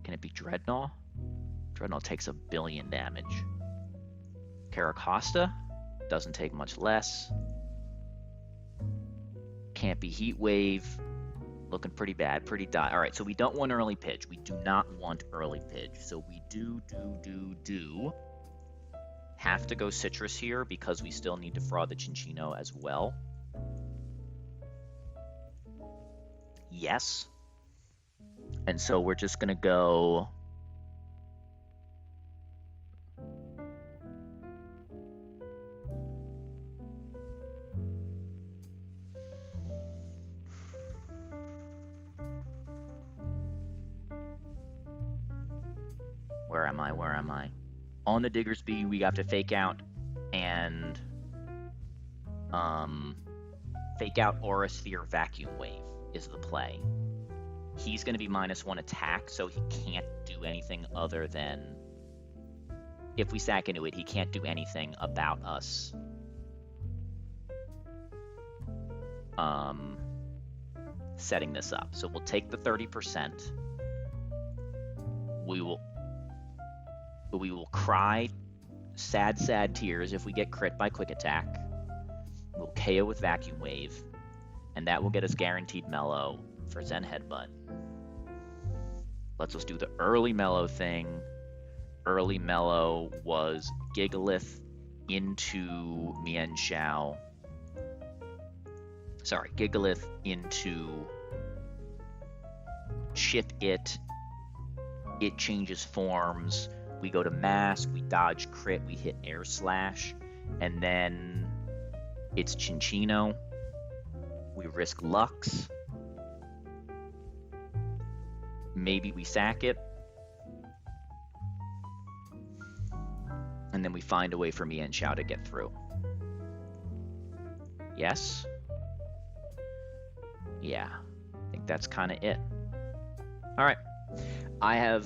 Can it be Dreadnought? Dreadnought takes 1 billion damage. Caracosta doesn't take much less. Can't be Heat Wave. Looking pretty bad, pretty die. All right, so we don't want early Pidge. We do not want early Pidge. So we do have to go Citrus here because we still need to fraud the Chinchino as well. Yes. And so we're just going to go... Where am I? On the Diggersby, we have to fake out and fake out Aura Sphere Vacuum Wave is the play. He's going to be -1 attack, so he can't do anything other than, if we sack into it, he can't do anything about us setting this up. So we'll take the 30%. We will cry sad tears if we get crit by quick attack. We'll KO with Vacuum Wave, and that will get us guaranteed mellow for Zen Headbutt. Let's just do the early mellow thing. Early mellow was Gigalith into Mian Xiao. Sorry, Gigalith into Chip It. It changes forms. We go to Mask, we dodge crit, we hit Air Slash, and then it's Chinchino. We risk Lux. Maybe we sack it. And then we find a way for Mian Xiao to get through. Yes? Yeah, I think that's kind of it. All right. I have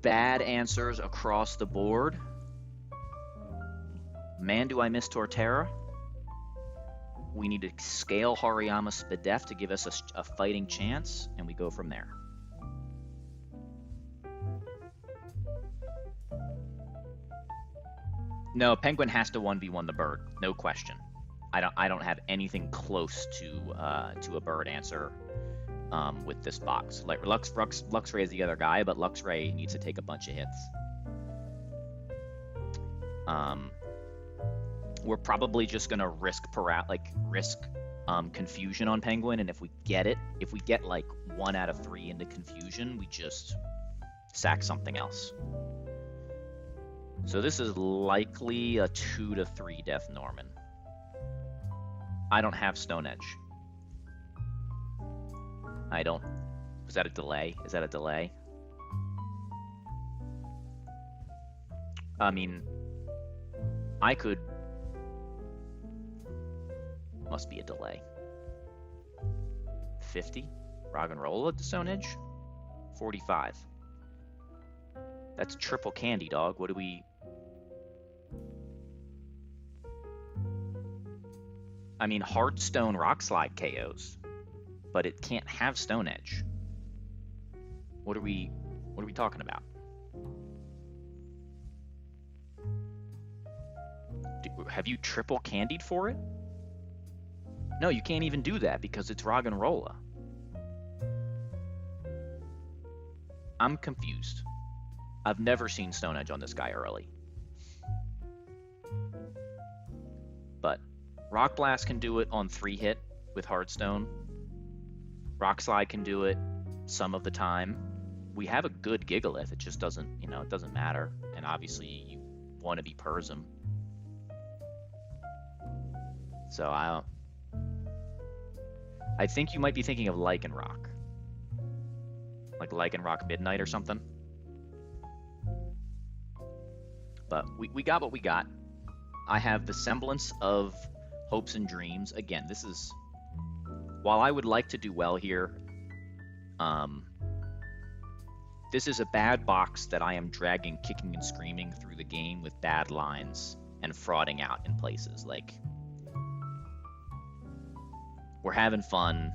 bad answers across the board. Man, do I miss Torterra. We need to scale Hariyama Spadef to give us a fighting chance, and we go from there. No, Penguin has to 1v1 the bird, no question. I don't have anything close to a bird answer with this box. Like Luxray is the other guy, but Luxray needs to take a bunch of hits. We're probably just gonna risk confusion on Penguin, and if we get like 1 out of 3 into confusion, we just sack something else. So this is likely a 2 to 3 Death Norman. I don't have Stone Edge. I don't. Was that a delay? Is that a delay? I mean, I could. Must be a delay. 50? Rock and roll at the Stone Edge? 45. That's triple candy, dog. What do we... I mean, Heartstone Rock Slide KOs, but it can't have Stone Edge. What are we talking about? Have you triple candied for it? No, you can't even do that because it's Roggenrola. I'm confused. I've never seen Stone Edge on this guy early. But Rock Blast can do it on 3-hit with Heartstone. Rock Slide can do it some of the time. We have a good Gigalith. It just doesn't, it doesn't matter. And obviously you want to be Persum. So I think you might be thinking of Lycanroc. Like Lycanroc Midnight or something. But we got what we got. I have the semblance of hopes and dreams. Again, this is... While I would like to do well here, this is a bad box that I am dragging kicking and screaming through the game with bad lines and frauding out in places. Like, we're having fun,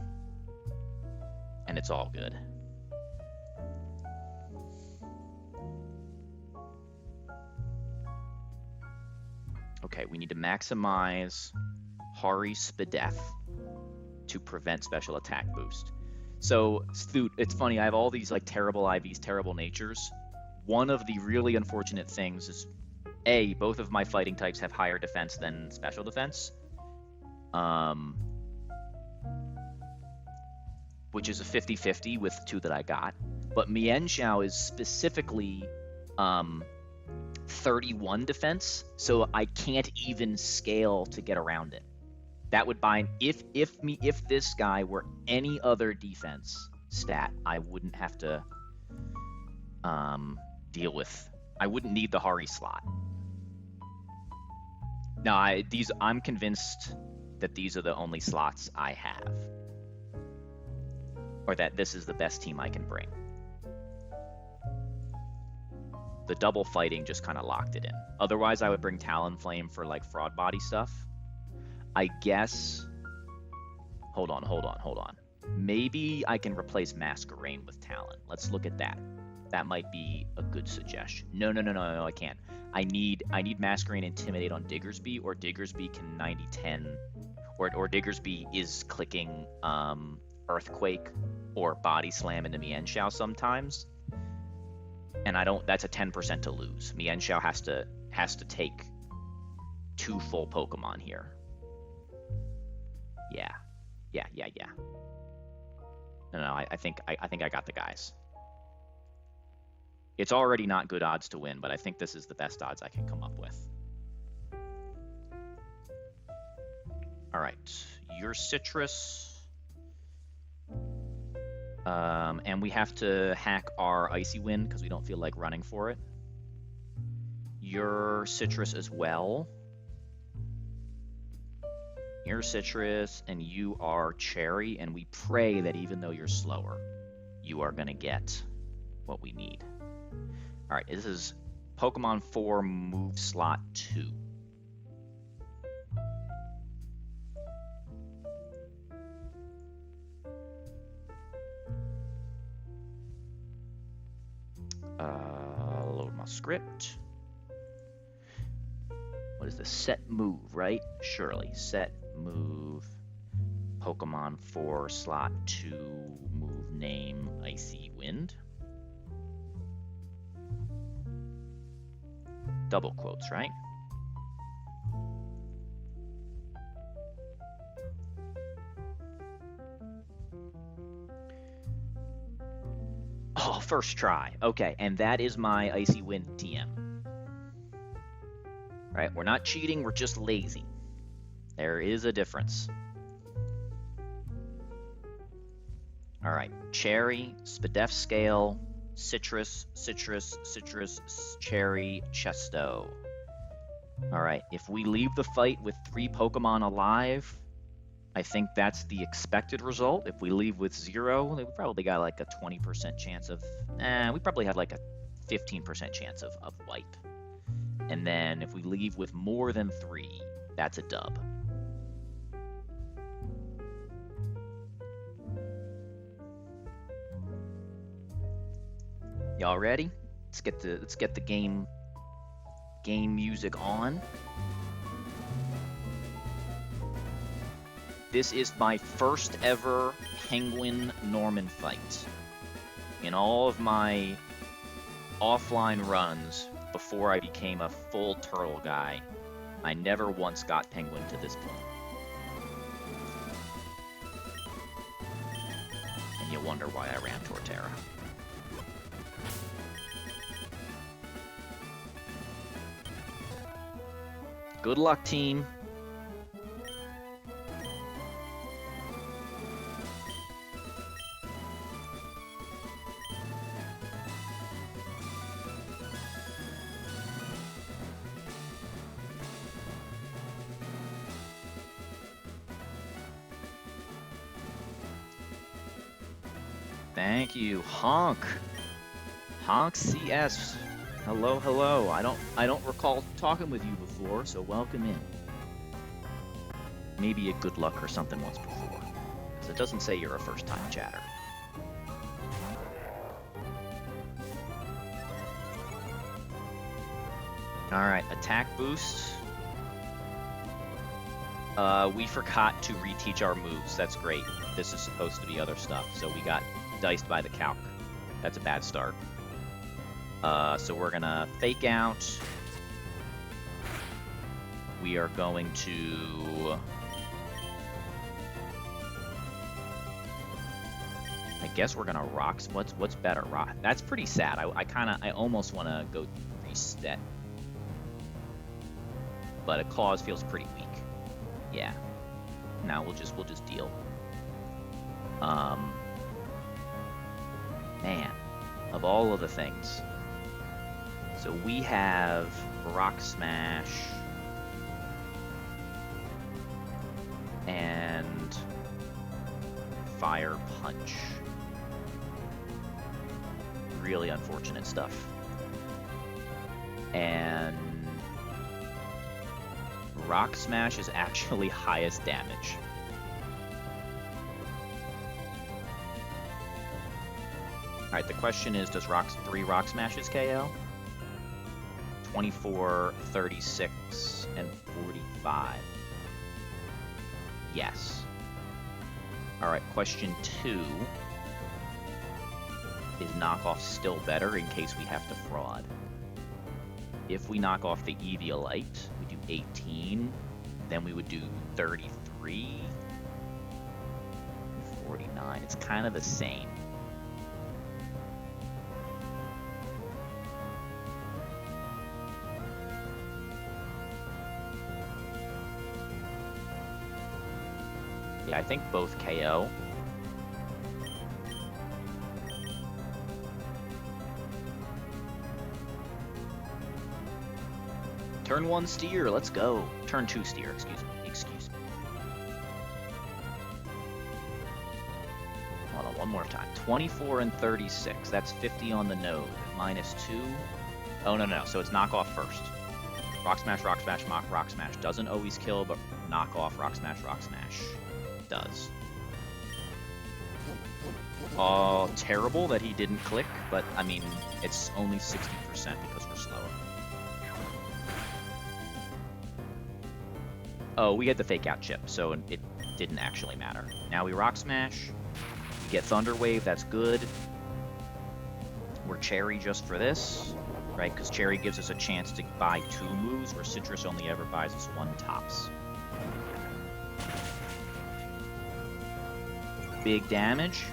and it's all good. Okay, we need to maximize Hari Spadef to prevent special attack boost. So, it's funny, I have all these like terrible IVs, terrible natures. One of the really unfortunate things is, A, both of my fighting types have higher defense than special defense. Which is a 50-50 with 2 that I got. But Mian Xiao is specifically 31 defense, so I can't even scale to get around it. That would bind if this guy were any other defense stat, I wouldn't have to deal with I wouldn't need the Hari slot. No, I'm convinced that these are the only slots I have. Or that this is the best team I can bring. The double fighting just kind of locked it in. Otherwise, I would bring Talonflame for like fraud body stuff. I guess... Hold on. Maybe I can replace Masquerain with Talon. Let's look at that. That might be a good suggestion. No, I can't. I need Masquerain Intimidate on Diggersby, or Diggersby can 90-10, or Diggersby is clicking Earthquake or Body Slam into Mienshao sometimes. And that's a 10% to lose. Mienshao has to take 2 full Pokemon here. Yeah. No, I think I got the guys. It's already not good odds to win, but I think this is the best odds I can come up with. All right, your Citrus. And we have to hack our Icy Wind because we don't feel like running for it. Your Citrus as well. You're Citrus, and you are Cherry, and we pray that even though you're slower, you are going to get what we need. All right, this is Pokemon 4 move slot 2. Load my script. What is the set move, right? Surely. Set move. Pokemon 4 slot 2 move name Icy Wind. Double quotes, right? Oh, first try. Okay, and that is my Icy Wind TM. Right, we're not cheating, we're just lazy. There is a difference. All right, Cherry, Spadef Scale, Citrus, Cherry, Chesto. All right, if we leave the fight with 3 Pokemon alive, I think that's the expected result. If we leave with 0, we probably got like a 20% chance of... we probably have like a 15% chance of wipe. And then if we leave with more than 3, that's a dub. Y'all ready? Let's get the game music on. This is my first ever Penguin Norman fight. In all of my offline runs before I became a full turtle guy, I never once got Penguin to this point. And you wonder why I ran Torterra. Good luck, team. Thank you, Honk. Honk CS. Hello, hello. I don't recall talking with you before, so welcome in. Maybe a good luck or something once before, because it doesn't say you're a first-time chatter. All right, attack boost. We forgot to reteach our moves. That's great. This is supposed to be other stuff, so we got diced by the calc. That's a bad start. So we're gonna fake out. We are going to... I guess we're gonna rock. What's better? Rock. That's pretty sad. I almost want to go reset, but a clause feels pretty weak. Yeah. Now we'll just deal. Man, of all of the things. So we have Rock Smash and Fire Punch. Really unfortunate stuff. And Rock Smash is actually highest damage. Alright, the question is, does 3 Rock Smashes KO? 24, 36, and 45. Yes. Alright, question 2. Is knockoff still better in case we have to fraud? If we knock off the Eviolite, we do 18, then we would do 33, 49. It's kind of the same. Yeah, I think both KO. Turn 1 steer, let's go. Turn 2 steer, excuse me. Hold on, one more time. 24 and 36, that's 50 on the node. Minus 2. Oh, no, so it's knockoff first. Rock Smash, Rock Smash, Rock Smash. Doesn't always kill, but knockoff, Rock Smash does. Oh, terrible that he didn't click, but I mean, it's only 60% because we're slower. Oh, we had the fake out chip, so it didn't actually matter. Now we Rock Smash, we get Thunder Wave, that's good. We're Cherry just for this, right? Because Cherry gives us a chance to buy 2 moves, where Citrus only ever buys us 1 tops. Big damage.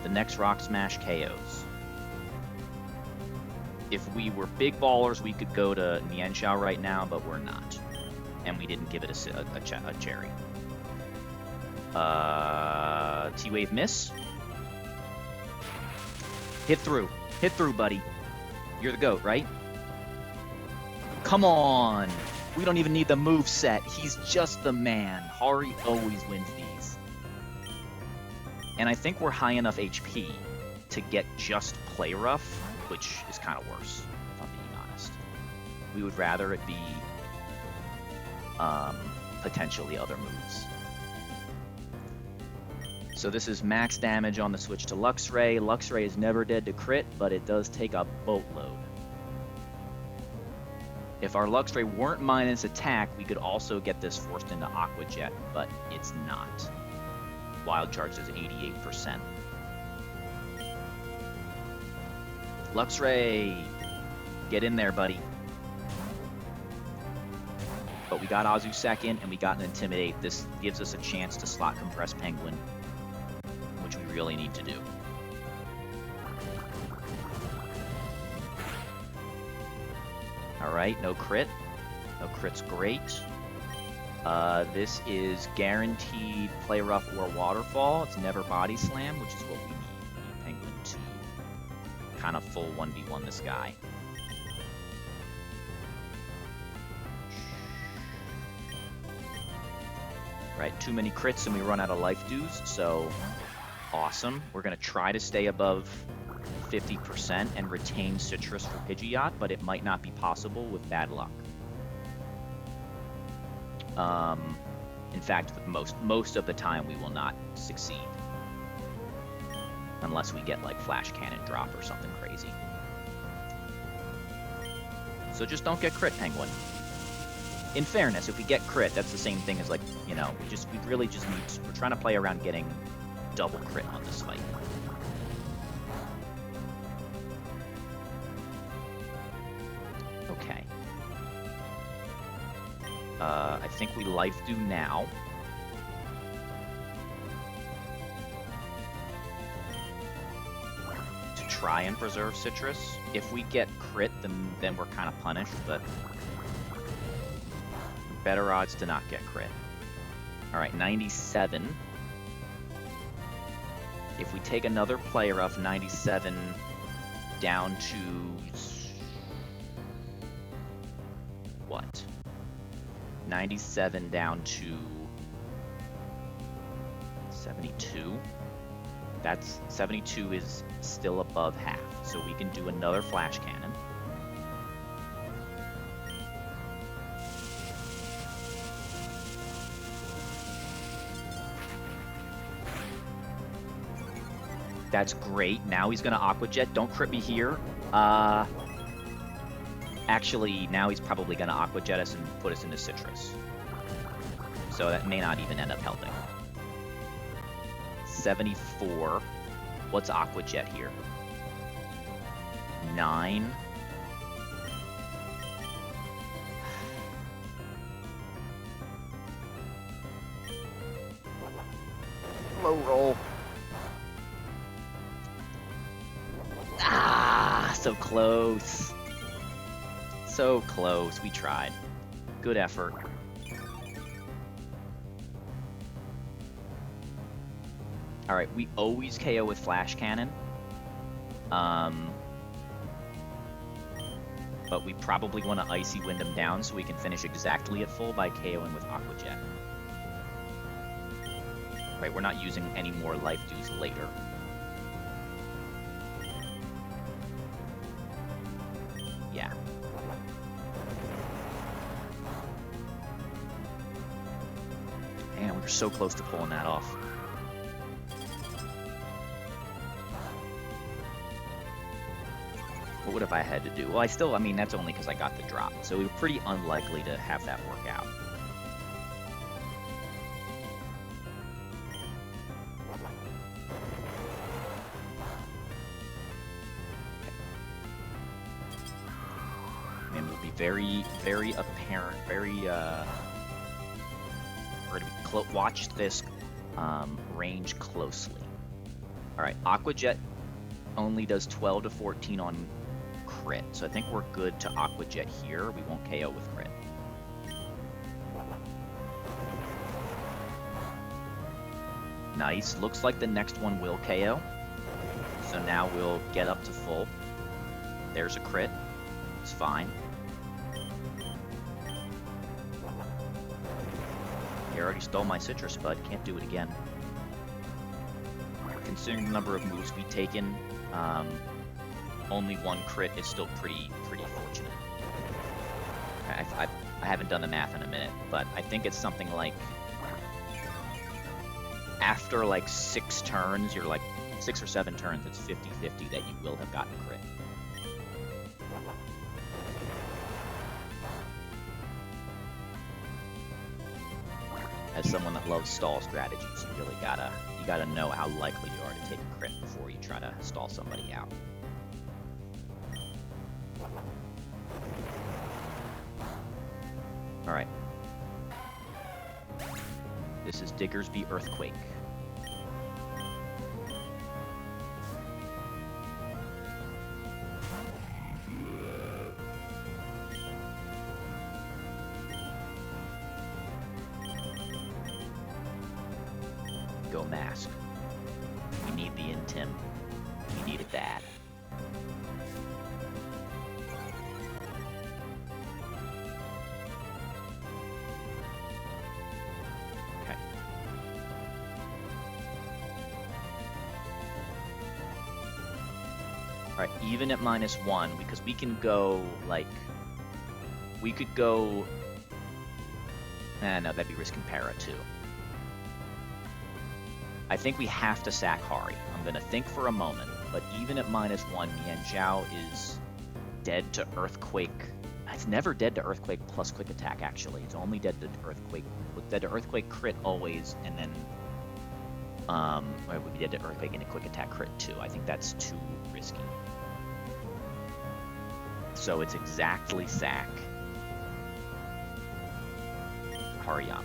The next Rock Smash KOs. If we were big ballers, we could go to Nianshao right now, but we're not. And we didn't give it a cherry. T-Wave miss. Hit through. Hit through, buddy. You're the GOAT, right? Come on. We don't even need the move set. He's just the man. Hari always wins these. And I think we're high enough HP to get just Play Rough, which is kind of worse, if I'm being honest. We would rather it be potentially other moves. So this is max damage on the switch to Luxray. Luxray is never dead to crit, but it does take a boatload. If our Luxray weren't minus attack, we could also get this forced into Aqua Jet, but it's not. Wild Charge is 88%. Luxray! Get in there, buddy. But we got Azu second, and we got an Intimidate. This gives us a chance to slot Compress Penguin, which we really need to do. Alright, no crit. No crit's great. This is guaranteed Play Rough or Waterfall. It's never Body Slam, which is what we need. We need Penguin to kind of full 1v1 this guy. Right, too many crits and we run out of life dues, so awesome. We're going to try to stay above 50% and retain Citrus for Pidgeot, but it might not be possible with bad luck. In fact, most of the time we will not succeed. Unless we get like Flash Cannon drop or something crazy. So just don't get crit, Penguin. In fairness, if we get crit, that's the same thing as like, you know, we really just need to, we're trying to play around getting double crit on this fight. Okay. I think we life do now. To try and preserve Citrus. If we get crit, then we're kind of punished, but better odds to not get crit. Alright, 97. If we take another Play Rough, 97 down to what? 97 down to 72. That's 72 is still above half, so we can do another flash cannon. That's great. Now he's gonna Aqua Jet. Don't crit me here. Actually, now he's probably gonna Aqua Jet us and put us into Citrus. So that may not even end up helping. 74. What's Aqua Jet here? 9. Low roll. Ah, so close. So close. We tried. Good effort. All right, we always KO with Flash Cannon. But we probably want to Icy Wind him down so we can finish exactly at full by KOing with Aqua Jet. Right, we're not using any more life dews later. Yeah. Man, we were so close to pulling that off. What would have I had to do? Well, I mean, that's only because I got the drop. So we were pretty unlikely to have that work out. And it'll be very, very apparent, very, we're going to be watch this range closely. All right, Aqua Jet only does 12 to 14 on crit, so I think we're good to Aqua Jet here. We won't KO with crit. Nice. Looks like the next one will KO. So now we'll get up to full. There's a crit. It's fine. You already stole my Citrus Bud. Can't do it again. Considering the number of moves we've taken, only one crit is still pretty fortunate. I haven't done the math in a minute, but I think it's something like after like 6 turns, you're like 6 or 7 turns, it's 50-50 that you will have gotten crit. As someone that loves stall strategies, you really gotta know how likely you are to take a crit before you try to stall somebody out. All right. This is Diggersby Earthquake. Go Mask. We need the Intim. We need it bad. Okay. Alright, even at -1, because we can go, like, we could go... no, that'd be risking Para, too. I think we have to sack Hari. I'm going to think for a moment, but even at -1, Mian Zhao is dead to Earthquake. It's never dead to Earthquake plus Quick Attack, actually. It's only dead to Earthquake. Dead to Earthquake crit always, and then it would be dead to Earthquake and a Quick Attack crit too. I think that's too risky. So it's exactly sack Hariyama.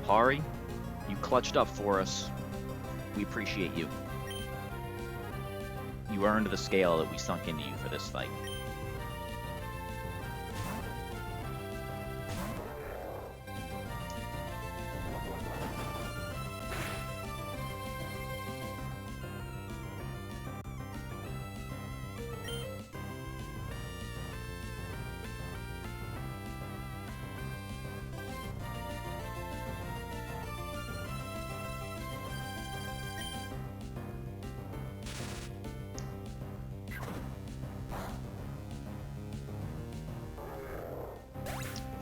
Hari, you clutched up for us. We appreciate you. You earned the scale that we sunk into you for this fight.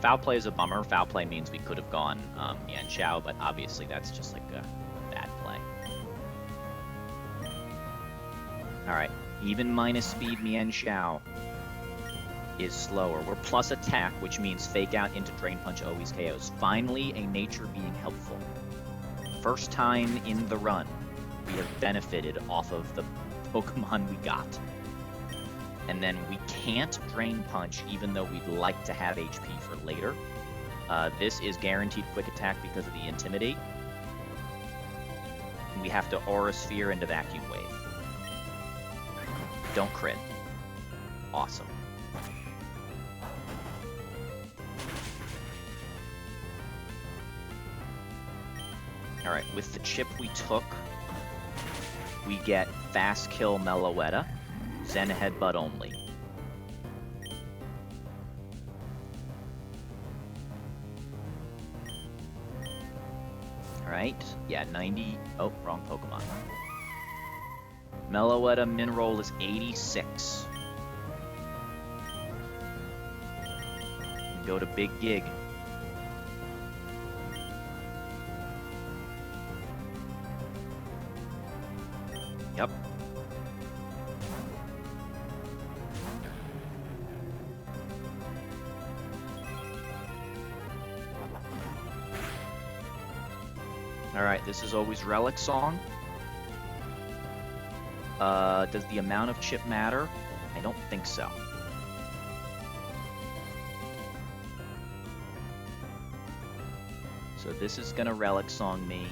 Foul play is a bummer. Foul play means we could have gone Yan Xiao, but obviously that's just like a bad play. Alright, even minus speed Mian Xiao is slower. We're plus attack, which means fake out into Drain Punch always KOs. Finally, a nature being helpful. First time in the run, we have benefited off of the Pokemon we got. And then we can't Drain Punch, even though we'd like to have HP for later. This is guaranteed quick attack because of the Intimidate. We have to Aura Sphere into Vacuum Wave. Don't crit. Awesome. Alright, with the chip we took, we get Fast Kill Meloetta, Zen Headbutt only. Alright, yeah, 90... Oh, wrong Pokemon. Meloetta min roll is 86. We go to Big Gig. Yep. Alright, this is always Relic Song. Does the amount of chip matter? I don't think so. So this is gonna Relic Song me.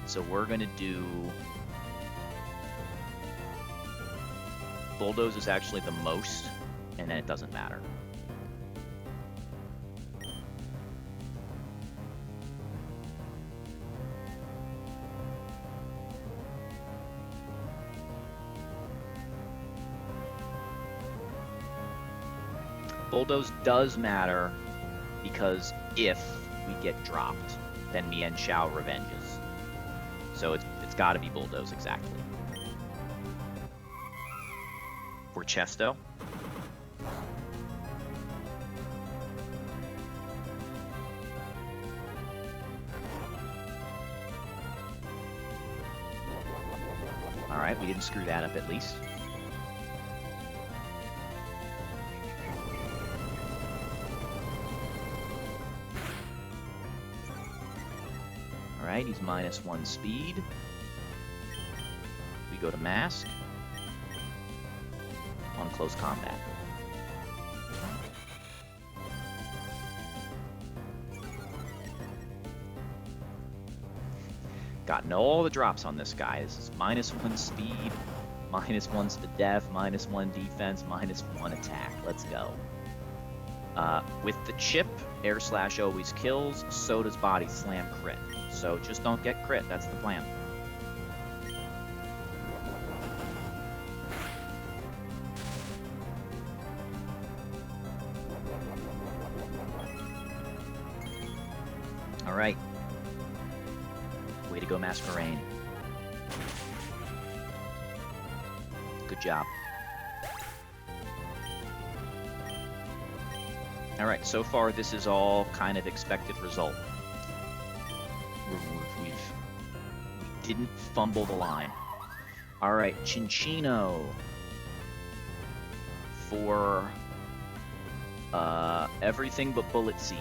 So we're gonna do... Bulldoze is actually the most, and then it doesn't matter. Bulldoze does matter because if we get dropped, then Mian Xiao revenges. So it's got to be Bulldoze exactly. For Chesto. Alright, we didn't screw that up at least. Alright, he's -1 speed. We go to Mask. On close combat. Gotten all the drops on this guy. This is -1 speed, -1 def, -1 defense, -1 attack. Let's go. With the chip, Air Slash always kills, so does Body Slam crit. So just don't get crit, that's the plan. Alright. Way to go, Masquerain. Good job. Alright, so far this is all kind of expected result. We didn't fumble the line. Alright, Cinccino for everything but Bullet Seed.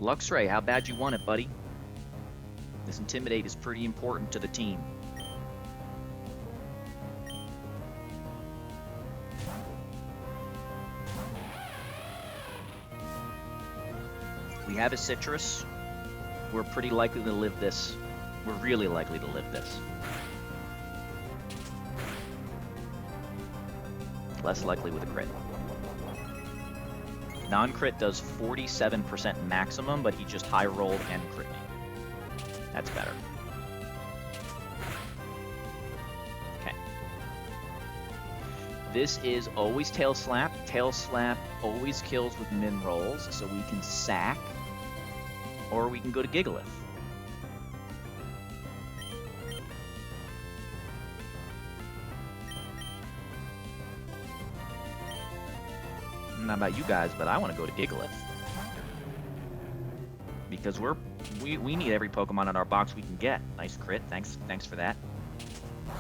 Luxray, how bad you want it, buddy? This Intimidate is pretty important to the team. We have a Citrus. We're pretty likely to live this. We're really likely to live this. Less likely with a crit. Non-crit does 47% maximum, but he just high rolled and crit me. That's better. Okay. This is always Tail Slap. Tail Slap always kills with min rolls, so we can sack, or we can go to Gigalith. don't know about you guys, but I want to go to Gigalith. Because we need every Pokemon in our box we can get. Nice crit. Thanks for that.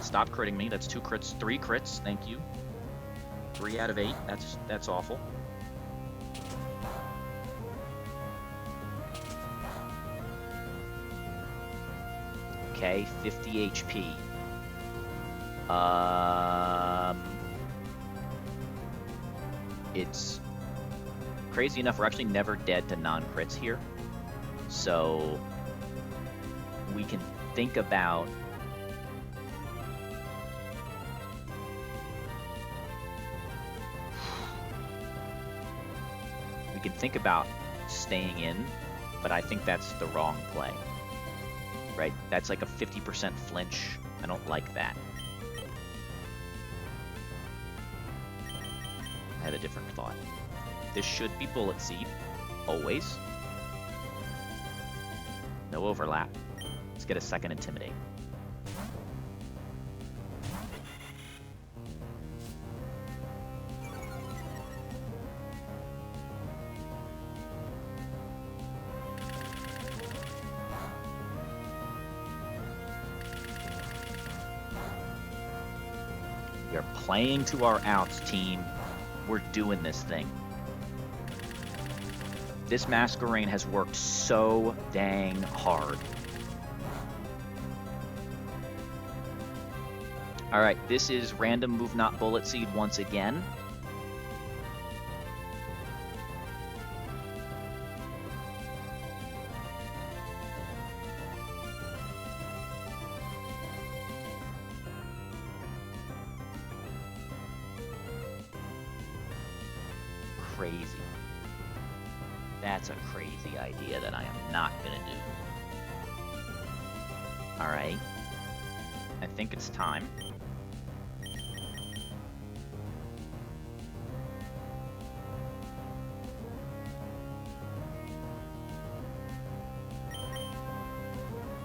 Stop critting me. That's 2 crits, 3 crits. Thank you. 3 out of 8. That's awful. Okay, 50 HP. It's crazy enough, we're actually never dead to non-crits here. So we can think about staying in, but I think that's the wrong play. Right? That's like a 50% flinch. I don't like that. I had a different thought. This should be Bullet Seed. Always. No overlap. Let's get a second Intimidate. We are playing to our outs, team. We're doing this thing. This Masquerain has worked so dang hard. Alright, this is random move not Bullet Seed once again. Crazy. That's a crazy idea that I am not gonna do. Alright. I think it's time.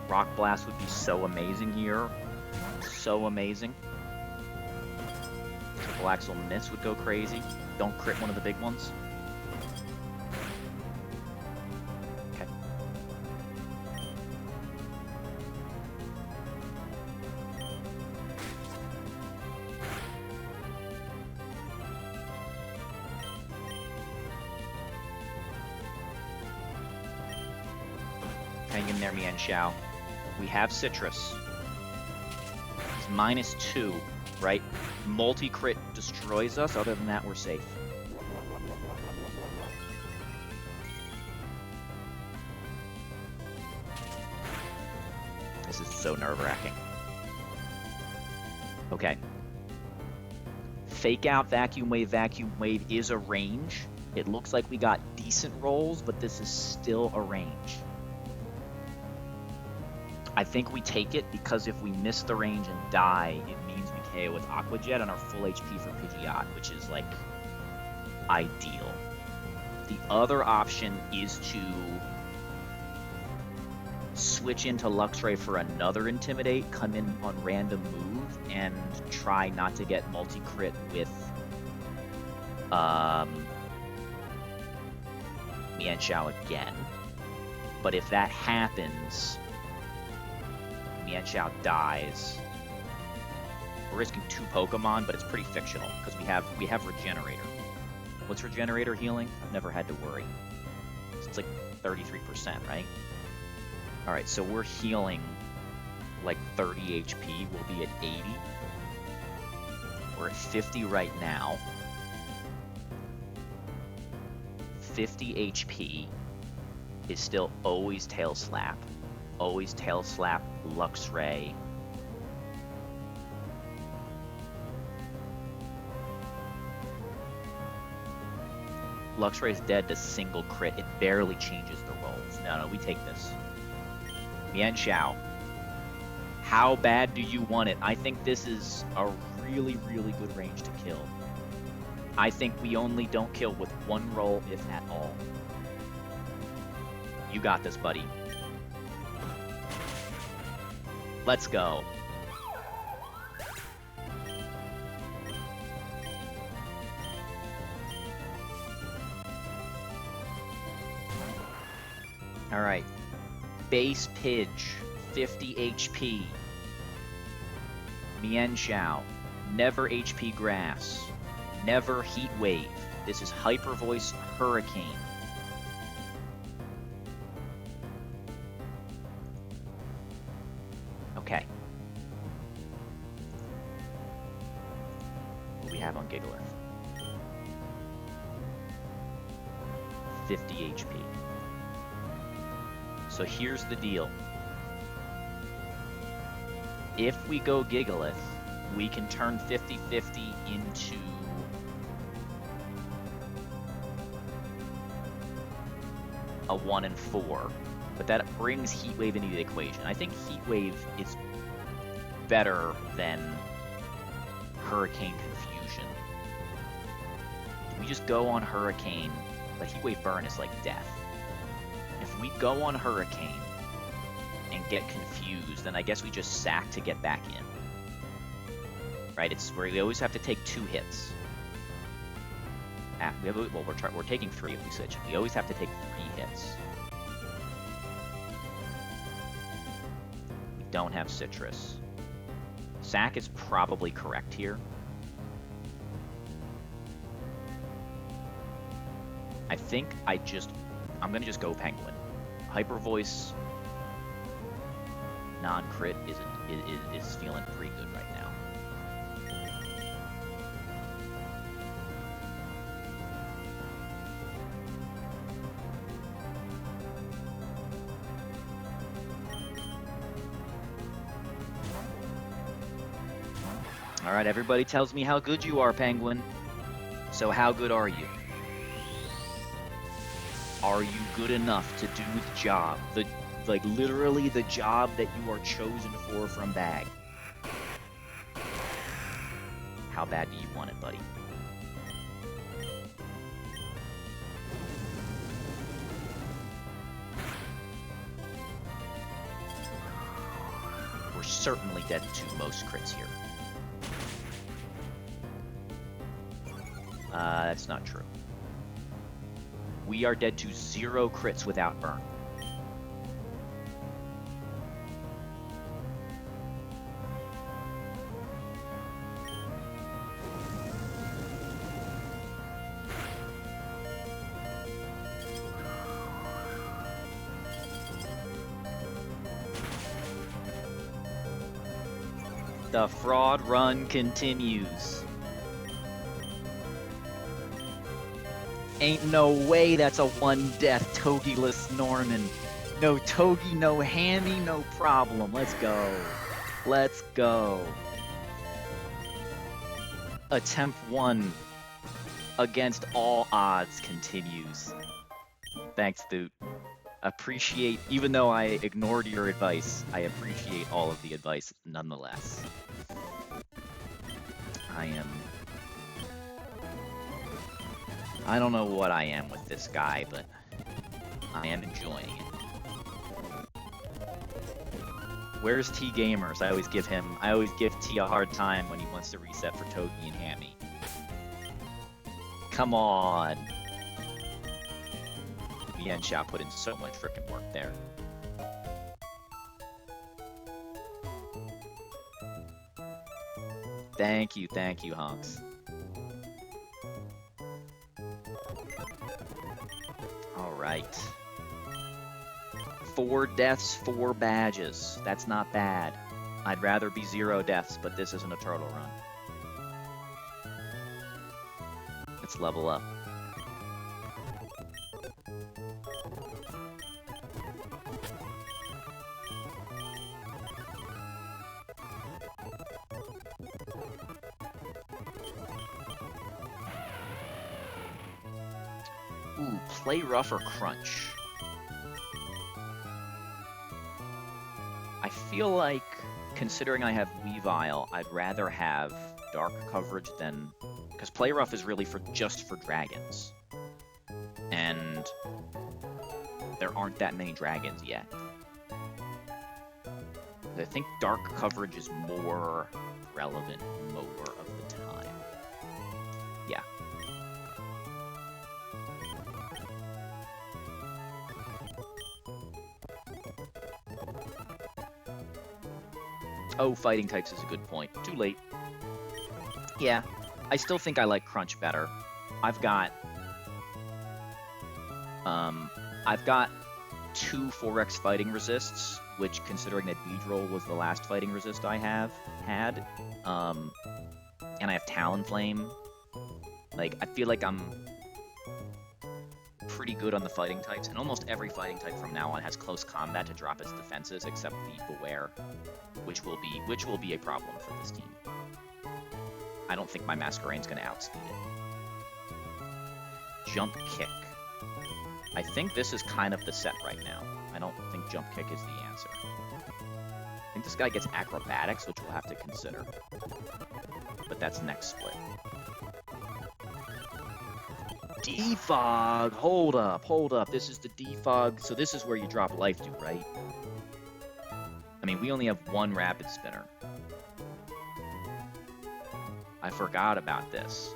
Rock Blast would be so amazing here. So amazing. Triple Axle Miss would go crazy. Don't crit one of the big ones. Okay. Hang in there, Mian Xiao. We have Citrus. It's -2, right? Multi-crit destroys us. Other than that, we're safe. This is so nerve-wracking. Okay. Fake Out, Vacuum Wave is a range. It looks like we got decent rolls, but this is still a range. I think we take it because if we miss the range and die, it means we KO with Aqua Jet on our full HP for Pidgeot, which is like ideal. The other option is to switch into Luxray for another Intimidate, come in on random move, and try not to get multi-crit with Mian Xiao again. But if that happens, Mian Xiao dies. We're risking 2 Pokemon, but it's pretty fictional because we have Regenerator. What's Regenerator healing? I've never had to worry. It's like 33%, right? All right, so we're healing like 30 HP. We'll be at 80. We're at 50 right now. 50 HP is still always Tail Slap. Always Tail Slap Luxray. Luxray is dead to single crit. It barely changes the rolls. No, we take this. Mian Xiao. How bad do you want it? I think this is a really, really good range to kill. I think we only don't kill with 1 roll, if at all. You got this, buddy. Let's go. Alright. Base Pidge, 50 HP. Mienshao, never HP Grass. Never Heat Wave. This is Hyper Voice Hurricane. Okay. What do we have on Gigalith? 50 HP. So here's the deal. If we go Gigalith, we can turn 50-50 into a 1 and 4, but that brings Heat Wave into the equation. I think Heat Wave is better than Hurricane Confusion. Do we just go on Hurricane? But Heat Wave Burn is like death. If we go on Hurricane and get confused, then I guess we just sack to get back in. Right? It's where we always have to take 2 hits. We're taking 3 if we switch. We always have to take 3 hits. We don't have Citrus. Sack is probably correct here. I think I'm gonna just go Penguin. Hyper Voice non-crit is feeling pretty good right now. All right, everybody tells me how good you are, Penguin. So how good are you? Are you good enough to do the job? Like literally the job that you are chosen for from Bag. How bad do you want it, buddy? We're certainly dead to most crits here. That's not true. We are dead to 0 crits without burn. The fraud run continues. Ain't no way that's a 1-death Togeyless Norman. No Togi, no Hammy, no problem. Let's go. Let's go. Attempt 1 against all odds continues. Thanks, dude. Appreciate, even though I ignored your advice, I appreciate all of the advice nonetheless. I don't know what I am with this guy, but I am enjoying it. Where's T Gamers? I always give T a hard time when he wants to reset for Togi and Hammy. Come on. Mienshao put in so much frickin' work there. Thank you, Honks. Alright. 4 deaths, 4 badges. That's not bad. I'd rather be 0 deaths, but this isn't a turtle run. Let's level up. Ooh, play rough or crunch. I feel like, considering I have Weavile, I'd rather have dark coverage than... Because play rough is really just for dragons. And there aren't that many dragons yet. I think dark coverage is more relevant more of the time. Yeah. Oh, fighting types is a good point. Too late. Yeah, I still think I like Crunch better. I've got I've got 2 4x fighting resists, which, considering that Beedrill was the last fighting resist I had, and I have Talonflame. Like, I feel like I'm pretty good on the fighting types, and almost every fighting type from now on has close combat to drop its defenses, except the Beware, which will be a problem for this team. I don't think my Masquerade's going to outspeed it. Jump Kick. I think this is kind of the set right now. I don't think Jump Kick is the answer. I think this guy gets Acrobatics, which we'll have to consider. But that's next split. Defog! Hold up. This is the Defog. So this is where you drop Life Dew, right? I mean, we only have 1 Rapid Spinner. I forgot about this.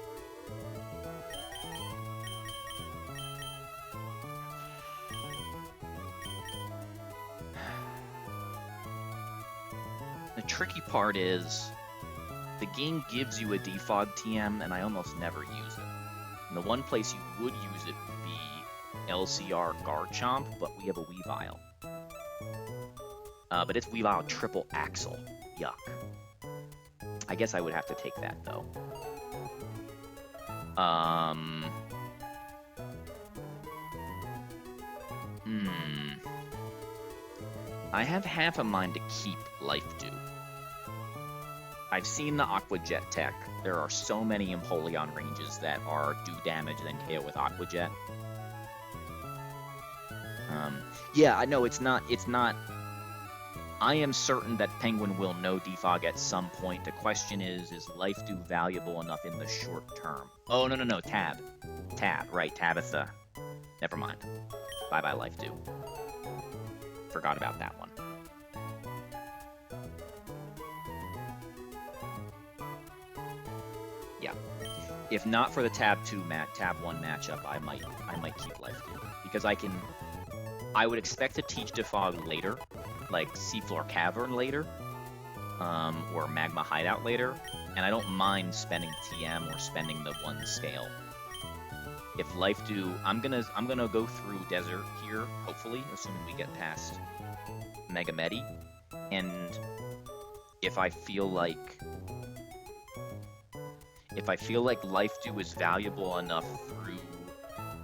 The tricky part is, the game gives you a Defog TM, and I almost never use it. And the one place you would use it would be LCR Garchomp, but we have a Weavile. But it's Weavile Triple Axle. Yuck. I guess I would have to take that, though. I have half a mind to keep Life Dew. I've seen the Aqua Jet tech. There are so many Empoleon ranges that are do damage and then KO with Aqua Jet. Yeah, I know it's not. I am certain that Penguin will know Defog at some point. The question is Life Dew valuable enough in the short term? Oh, no, Tab. Right, Tabitha. Never mind. Bye-bye, Life Dew. Forgot about that one. Yeah. If not for the Tab 1 matchup, I might keep Life Dew. Because I would expect to teach Defog later, like Seafloor Cavern later, or Magma Hideout later, and I don't mind spending TM or spending the 1 scale. If Life Dew, I'm gonna go through Desert here, hopefully, assuming we get past Mega Medi, and if I feel like Life Dew is valuable enough through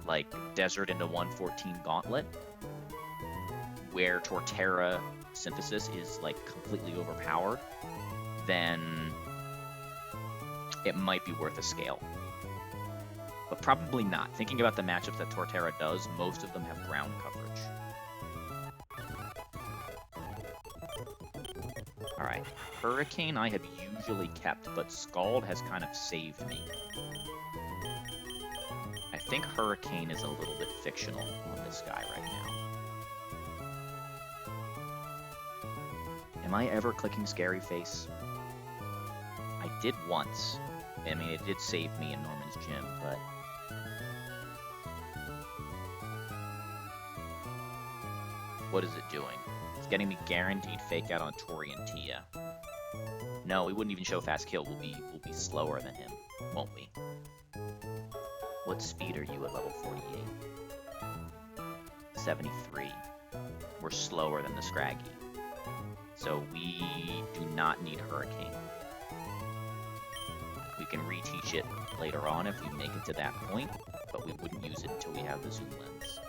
like Desert into 114 Gauntlet, where Torterra Synthesis is like completely overpowered, then it might be worth a scale. But probably not. Thinking about the matchups that Torterra does, most of them have ground coverage. Alright, Hurricane I have usually kept, but Scald has kind of saved me. I think Hurricane is a little bit fictional on this guy right now. Am I ever clicking Scary Face? I did once. I mean, it did save me in Norman's gym, but... what is it doing? It's getting me guaranteed fake out on Tori and Tia. No, we wouldn't even show fast kill. We'll be slower than him, won't we? What speed are you at level 48? 73. We're slower than the Scraggy. So we do not need Hurricane. We can reteach it later on if we make it to that point, but we wouldn't use it until we have the zoom lens.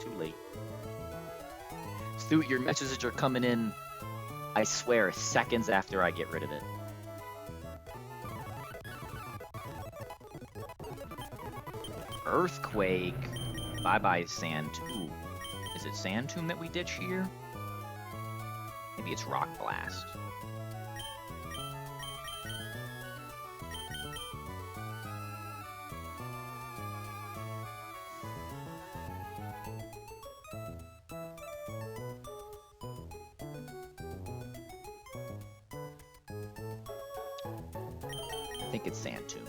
Too late. Stu, your messages are coming in, I swear, seconds after I get rid of it. Earthquake. Bye-bye, Sand Tomb. Is it Sand Tomb that we ditch here? Maybe it's Rock Blast. I think it's Sand Tomb.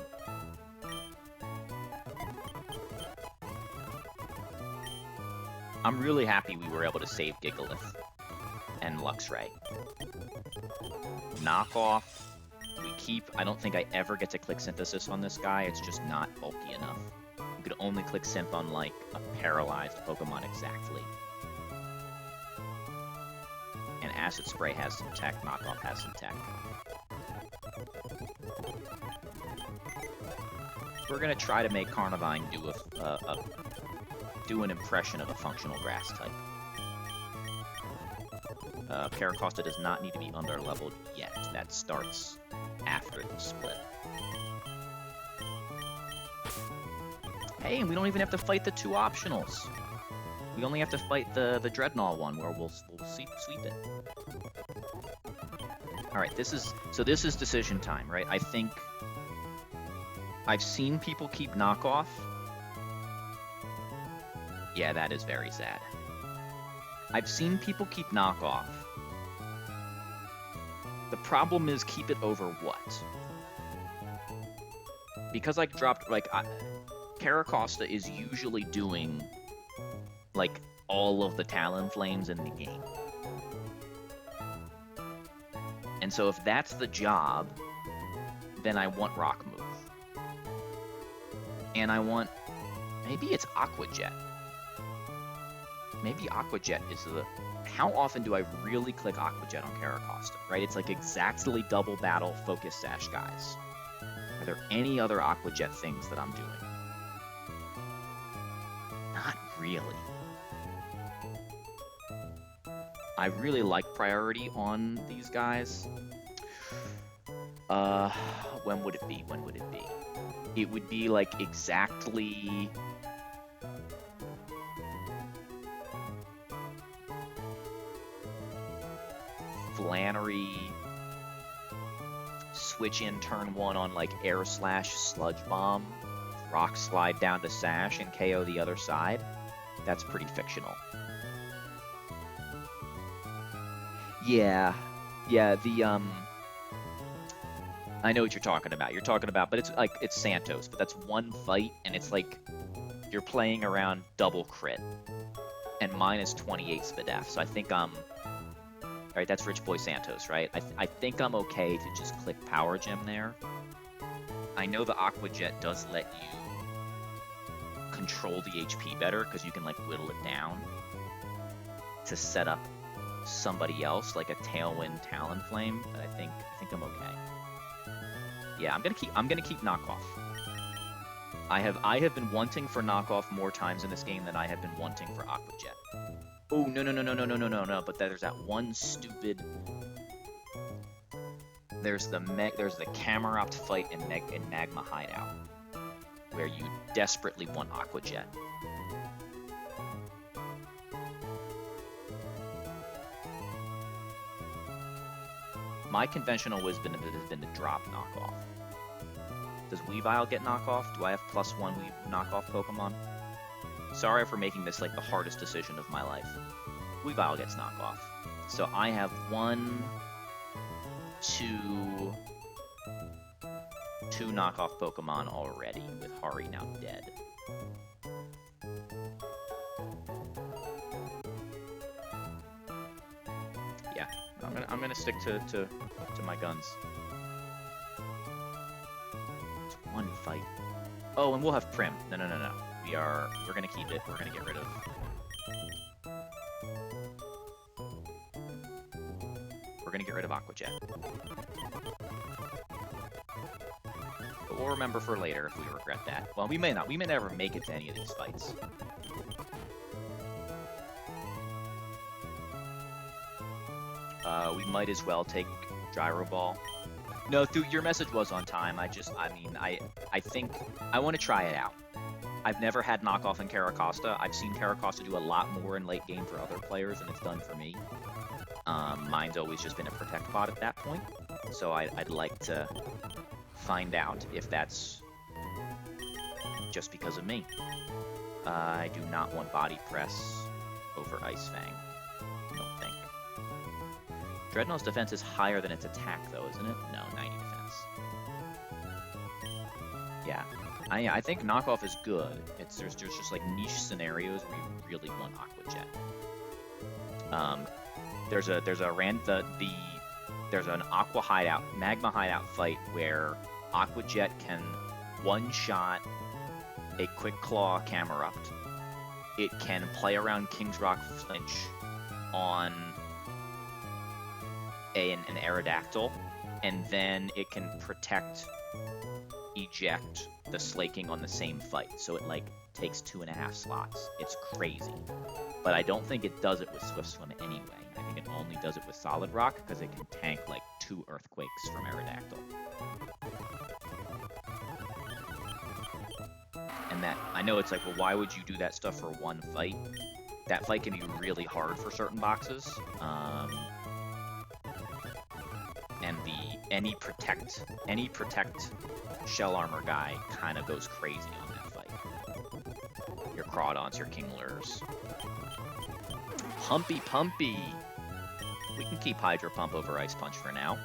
I'm really happy we were able to save Gigalith and Luxray. Knockoff. We keep... I don't think I ever get to click Synthesis on this guy. It's just not bulky enough. You could only click Synth on, like, a paralyzed Pokemon exactly. And Acid Spray has some tech. Knockoff has some tech. We're going to try to make Carnivine do an impression of a functional grass type. Caracosta does not need to be under-leveled yet. That starts after the split. Hey, and we don't even have to fight the 2 optionals. We only have to fight the Dreadnought one, where we'll sweep it. Alright, this is decision time, right? I think... I've seen people keep Knockoff. Yeah, that is very sad. I've seen people keep Knockoff. The problem is keep it over what? Because I dropped, like, Caracosta is usually doing, like, all of the Talonflames in the game. And so if that's the job, then I want Rock Move. And I want... Maybe it's Aqua Jet. Maybe Aqua Jet is the... How often do I really click Aqua Jet on Caracosta, right? It's like exactly double battle Focus Sash guys. Are there any other Aqua Jet things that I'm doing? Not really. I really like priority on these guys. When would it be? When would it be? It would be like exactly... Flannery switch in turn 1 on like Air Slash Sludge Bomb, Rock Slide down to Sash and KO the other side. That's pretty fictional. Yeah, the I know what you're talking about. But it's like, it's Santos, but that's one fight, and it's like, you're playing around double crit, and mine is 28 SPDF, so I think alright, that's Rich Boy Santos, right? I think I'm okay to just click Power Gem there. I know the Aqua Jet does let you control the HP better, because you can, like, whittle it down to set up somebody else, like a Tailwind Talonflame, but I think I'm okay. Yeah, I'm gonna keep Knockoff. I have been wanting for Knockoff more times in this game than I have been wanting for Aqua Jet. Oh, no, but there's that one stupid... There's the Camerupt fight in Magma Hideout, where you desperately want Aqua Jet. My conventional wisdom has been to drop Knockoff. Does Weavile get Knockoff? Do I have +1 Knockoff Pokemon? Sorry for making this like the hardest decision of my life. Weavile gets Knockoff. So I have 1, 2 Knockoff Pokemon already, with Hari now dead. Yeah, I'm gonna stick to my guns. It's one fight. Oh, and we'll have Prim. No. We're gonna keep it. We're gonna get rid of. We're gonna get rid of Aqua Jet. But we'll remember for later if we regret that. Well, we may not. We may never make it to any of these fights. We might as well take Gyro Ball. No, your message was on time. I think I want to try it out. I've never had Knockoff in Caracosta. I've seen Caracosta do a lot more in late game for other players than it's done for me. Mine's always just been a Protect Pod at that point. So I'd like to find out if that's just because of me. I do not want Body Press over Ice Fang. I don't think. Dreadnought's defense is higher than its attack, though, isn't it? No, 90 defense. Yeah. I think knockoff is good. There's just like niche scenarios where you really want Aqua Jet. There's an Aqua hideout, Magma hideout fight where Aqua Jet can one-shot a Quick Claw Camerupt. It can play around King's Rock Flinch on an Aerodactyl, and then it can protect, eject the Slaking on the same fight. So it like takes 2.5 slots. It's crazy. But I don't think it does it with Swift Swim anyway. I think it only does it with Solid Rock because it can tank like 2 Earthquakes from Aerodactyl. And that, I know it's like, well, why would you do that stuff for one fight? That fight can be really hard for certain boxes. And any protect shell armor guy kind of goes crazy on that fight. Your Crawdons, your Kinglers. Pumpy. We can keep Hydro Pump over Ice Punch for now.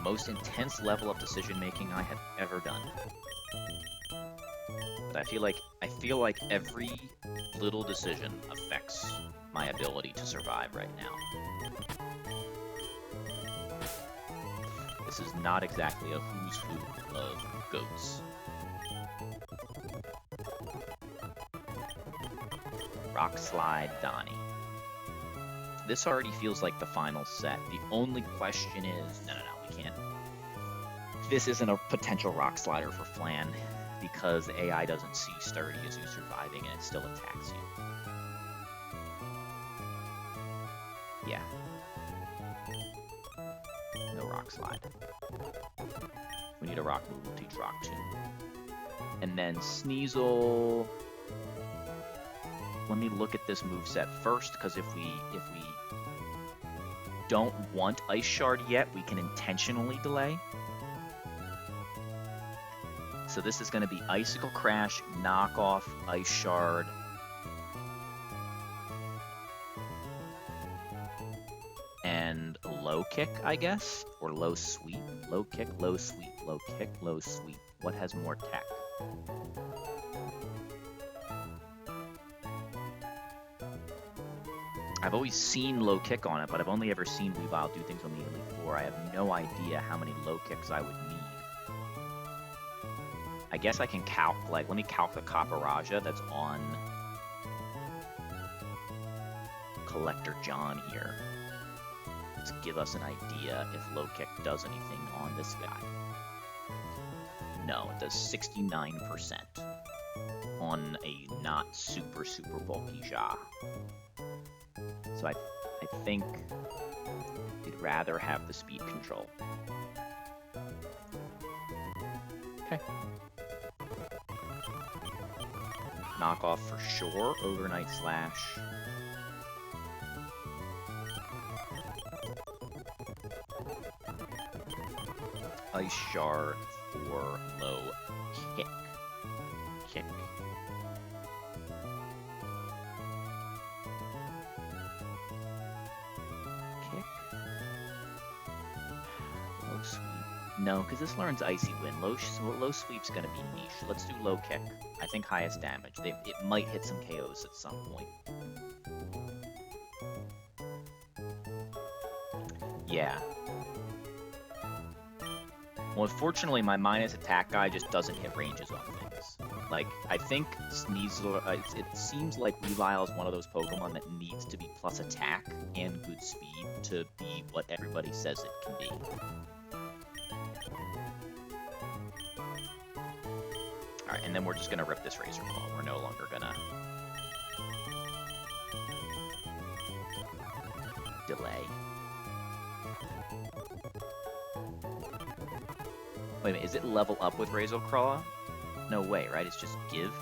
Most intense level of decision making I have ever done. But I feel like every little decision affects my ability to survive right now. This is not exactly a who's who of goats. Rock Slide Donnie. This already feels like the final set. The only question is, no, we can't. This isn't a potential Rock Slider for Flan because the AI doesn't see Sturdy as you surviving and it still attacks you. Yeah. No Rock Slide. We need a Rock move, we'll teach Rock Tomb. And then Sneasel. Let me look at this moveset first, because if we don't want Ice Shard yet, we can intentionally delay. So this is going to be Icicle Crash, Knockoff, Ice Shard. And Low Kick, I guess? Or Low Sweep? Low Kick, Low Sweep, Low Kick, Low Sweep. What has more tech? I've always seen Low Kick on it, but I've only ever seen Weavile do things on the Elite Four. I have no idea how many Low Kicks I would need. I guess I can calc, like, let me calc the Copper-Raja that's on Collector John here. Let's give us an idea if Low Kick does anything on this guy. No, it does 69% on a not super bulky Ja. So I think we'd rather have the speed control. Okay. Knockoff for sure. Overnight Slash. Ice Shard for Low Kick. Kick. Low Sweep. No, because this learns Icy Wind. Low Sweep's going to be niche. Let's do Low Kick. I think highest damage. It might hit some KOs at some point. Yeah. Well, unfortunately, my minus attack guy just doesn't hit ranges on things. Like, I think Sneasel, it seems like Weavile is one of those Pokemon that needs to be plus attack and good speed to be what everybody says it can be. Alright, and then we're just gonna rip this Razor Claw. We're no longer gonna delay. Wait a minute, is it level up with Razor Claw? No way, right? It's just give.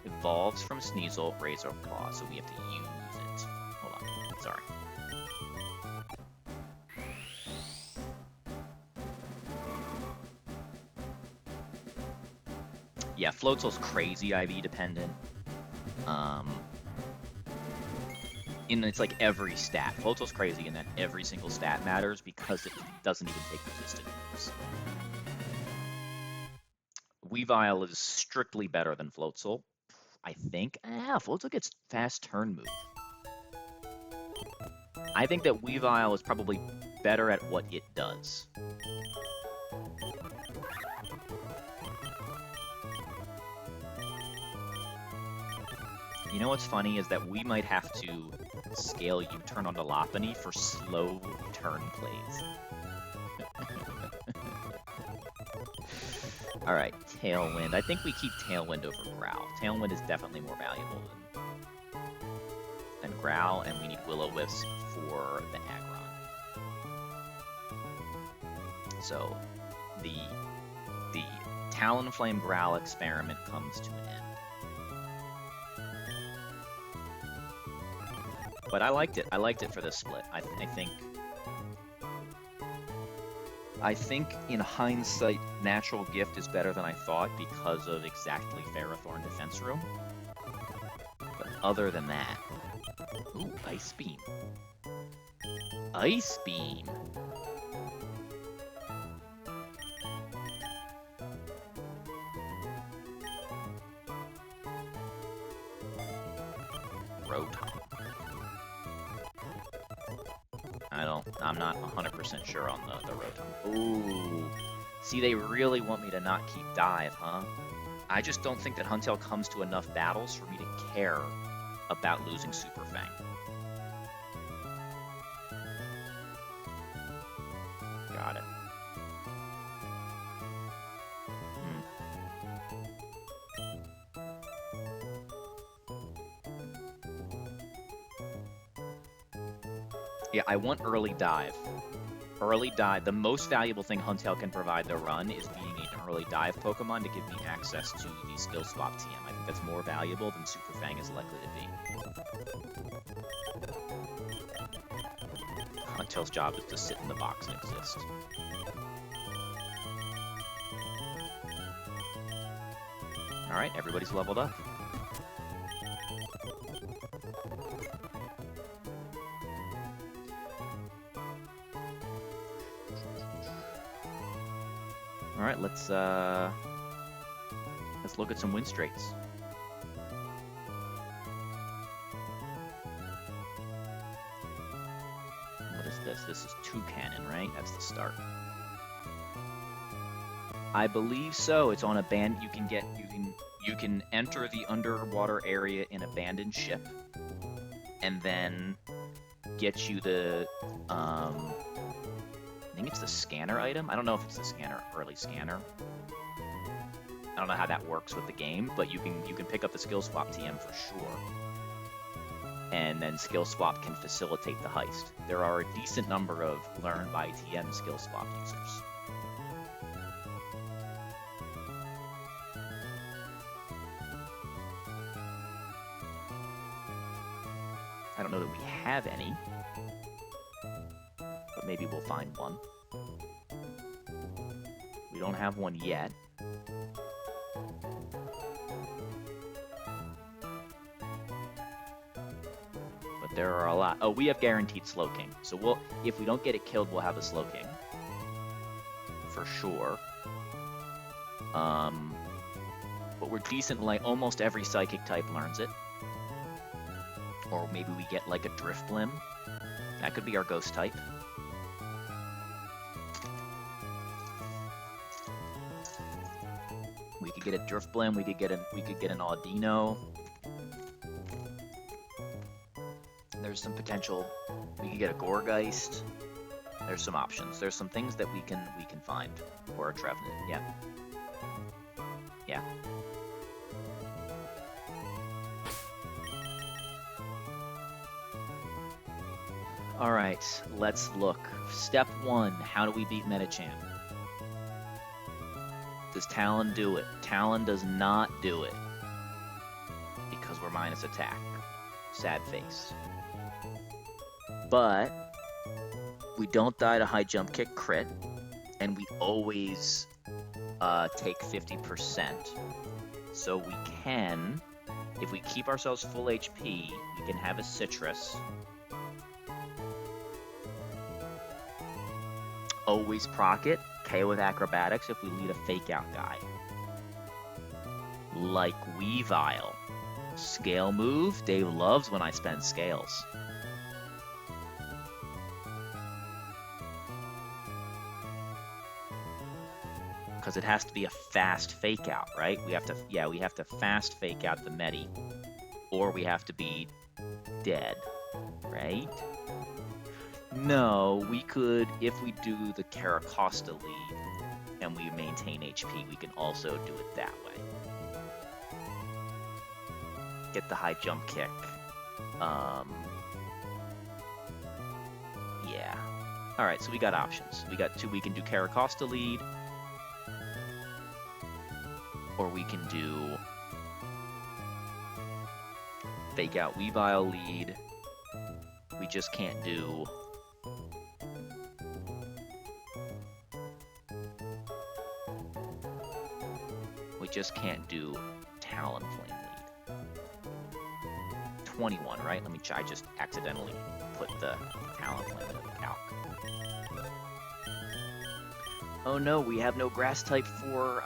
Evolves from Sneasel, Razor Claw, so we have to use it. Hold on, sorry. Yeah, Floatzel's crazy IV dependent. it's like every stat. Floatzel's crazy in that every single stat matters because it doesn't even take resistant moves. Weavile is strictly better than Floatzel, I think. Floatzel gets fast turn move. I think that Weavile is probably better at what it does. You know what's funny is that we might have to scale U-turn onto Lopunny for slow turn plays. Alright, Tailwind. I think we keep Tailwind over Growl. Tailwind is definitely more valuable than Growl, and we need Will-O-Wisp for the Aggron. So, the Talonflame Growl experiment comes to an end. But I liked it. I liked it for this split. I think in hindsight, Natural Gift is better than I thought because of exactly Ferrothorn Defense Room. But other than that... Ooh, Ice Beam. Ice Beam! Rotom. I'm not 100% sure on the Rotom. Ooh. See, they really want me to not keep Dive, huh? I just don't think that Huntail comes to enough battles for me to care about losing Super Fang. Got it. Yeah, I want early dive. Early dive. The most valuable thing Huntail can provide the run is being an early dive Pokemon to give me access to the Skill Swap TM. I think that's more valuable than Super Fang is likely to be. Huntail's job is to sit in the box and exist. Alright, everybody's leveled up. All right, let's look at some Winstrates. What is this? This is Toucannon, right? That's the start. I believe so. It's on a band. You can enter the underwater area in abandoned ship, and then get you the I think it's the scanner item. I don't know if it's the early scanner. I don't know how that works with the game, but you can pick up the Skill Swap TM for sure. And then Skill Swap can facilitate the heist. There are a decent number of Learn by TM Skill Swap users. I don't know that we have any. But maybe we'll find one. We don't have one yet. But there are a lot. Oh, we have guaranteed Slowking. So if we don't get it killed, we'll have a Slowking. For sure. But we're decent, like almost every Psychic type learns it. Or maybe we get like a Drifblim. That could be our Ghost type. We could get a Drifblim, we could get an Audino. There's some potential. We could get a Gourgeist. There's some options. There's some things that we can find. Or a Trevenant, yeah. Yeah. Alright, let's look. Step 1, how do we beat Medicham? Does Talon do it? Talon does not do it. Because we're minus attack. Sad face. But we don't die to high jump kick crit. And we always take 50%. So we can, if we keep ourselves full HP, we can have a Citrus. Always proc it. KO with acrobatics if we lead a fake out guy. Like Weavile. Scale move. Dave loves when I spend scales. Because it has to be a fast fake out, right? We have to fast fake out the Medi. Or we have to be dead, right? No, we could, if we do the Caracosta lead and we maintain HP, we can also do it that way. Get the high jump kick. Yeah. Alright, so we got options. We got two. We can do Caracosta lead. Or we can do fake out Weavile lead. We just can't do Talonflame lead. 21, right? Let me try. I just accidentally put the Talonflame into the calc. Oh no, we have no grass type for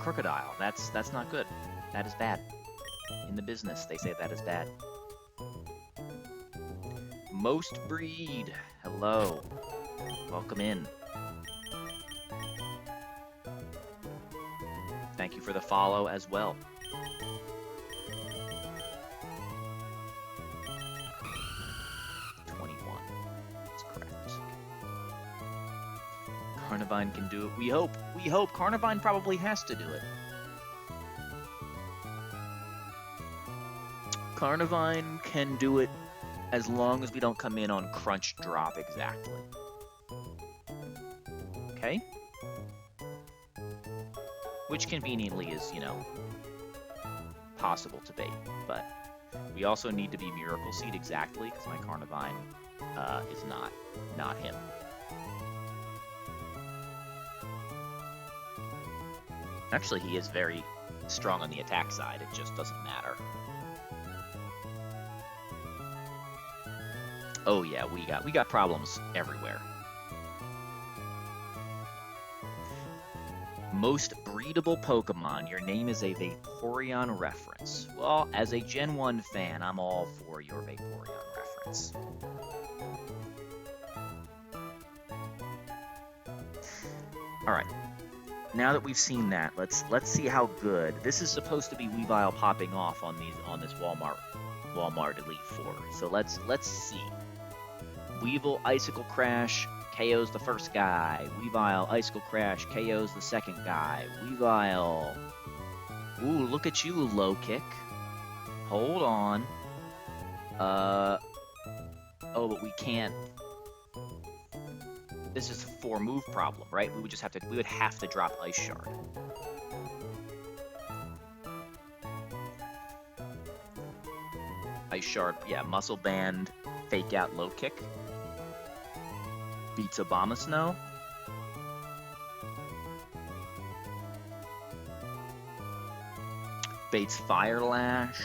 Crocodile. That's not good. That is bad. In the business, they say that is bad. Most Breed. Hello. Welcome in. Thank you for the follow as well. Carnivine can do it. We hope. Carnivine probably has to do it. Carnivine can do it as long as we don't come in on crunch drop exactly. Okay? Which conveniently is, possible to bait. But we also need to be Miracle Seed exactly, because my Carnivine is not him. Actually, he is very strong on the attack side. It just doesn't matter. Oh yeah, we got problems everywhere. Most breedable Pokemon. Your name is a Vaporeon reference. Well, as a Gen 1 fan, I'm all for your Vaporeon reference. All right. Now that we've seen that, let's see how good. This is supposed to be Weavile popping off on this Walmart Elite Four. So let's see. Weevil Icicle Crash KOs the first guy. Weavile Icicle Crash KOs the second guy. Weavile. Ooh, look at you, low kick. Hold on. Oh, but we can't. This is a 4-move problem, right? We would have to drop Ice Shard. Ice Shard, yeah, Muscle Band, Fake Out, Low Kick. Beats Abomasnow. Baits Fire Lash.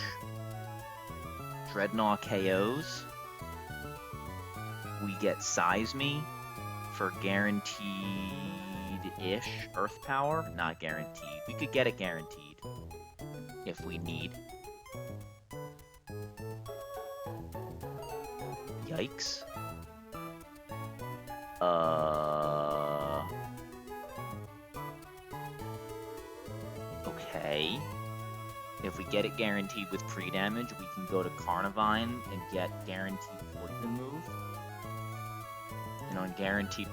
Dreadnought KOs. We get Size Me for guaranteed-ish Earth Power. Not guaranteed. We could get it guaranteed if we need. Yikes. Okay. If we get it guaranteed with pre-damage, we can go to Carnivine and get guaranteed Poison move. And on guaranteed...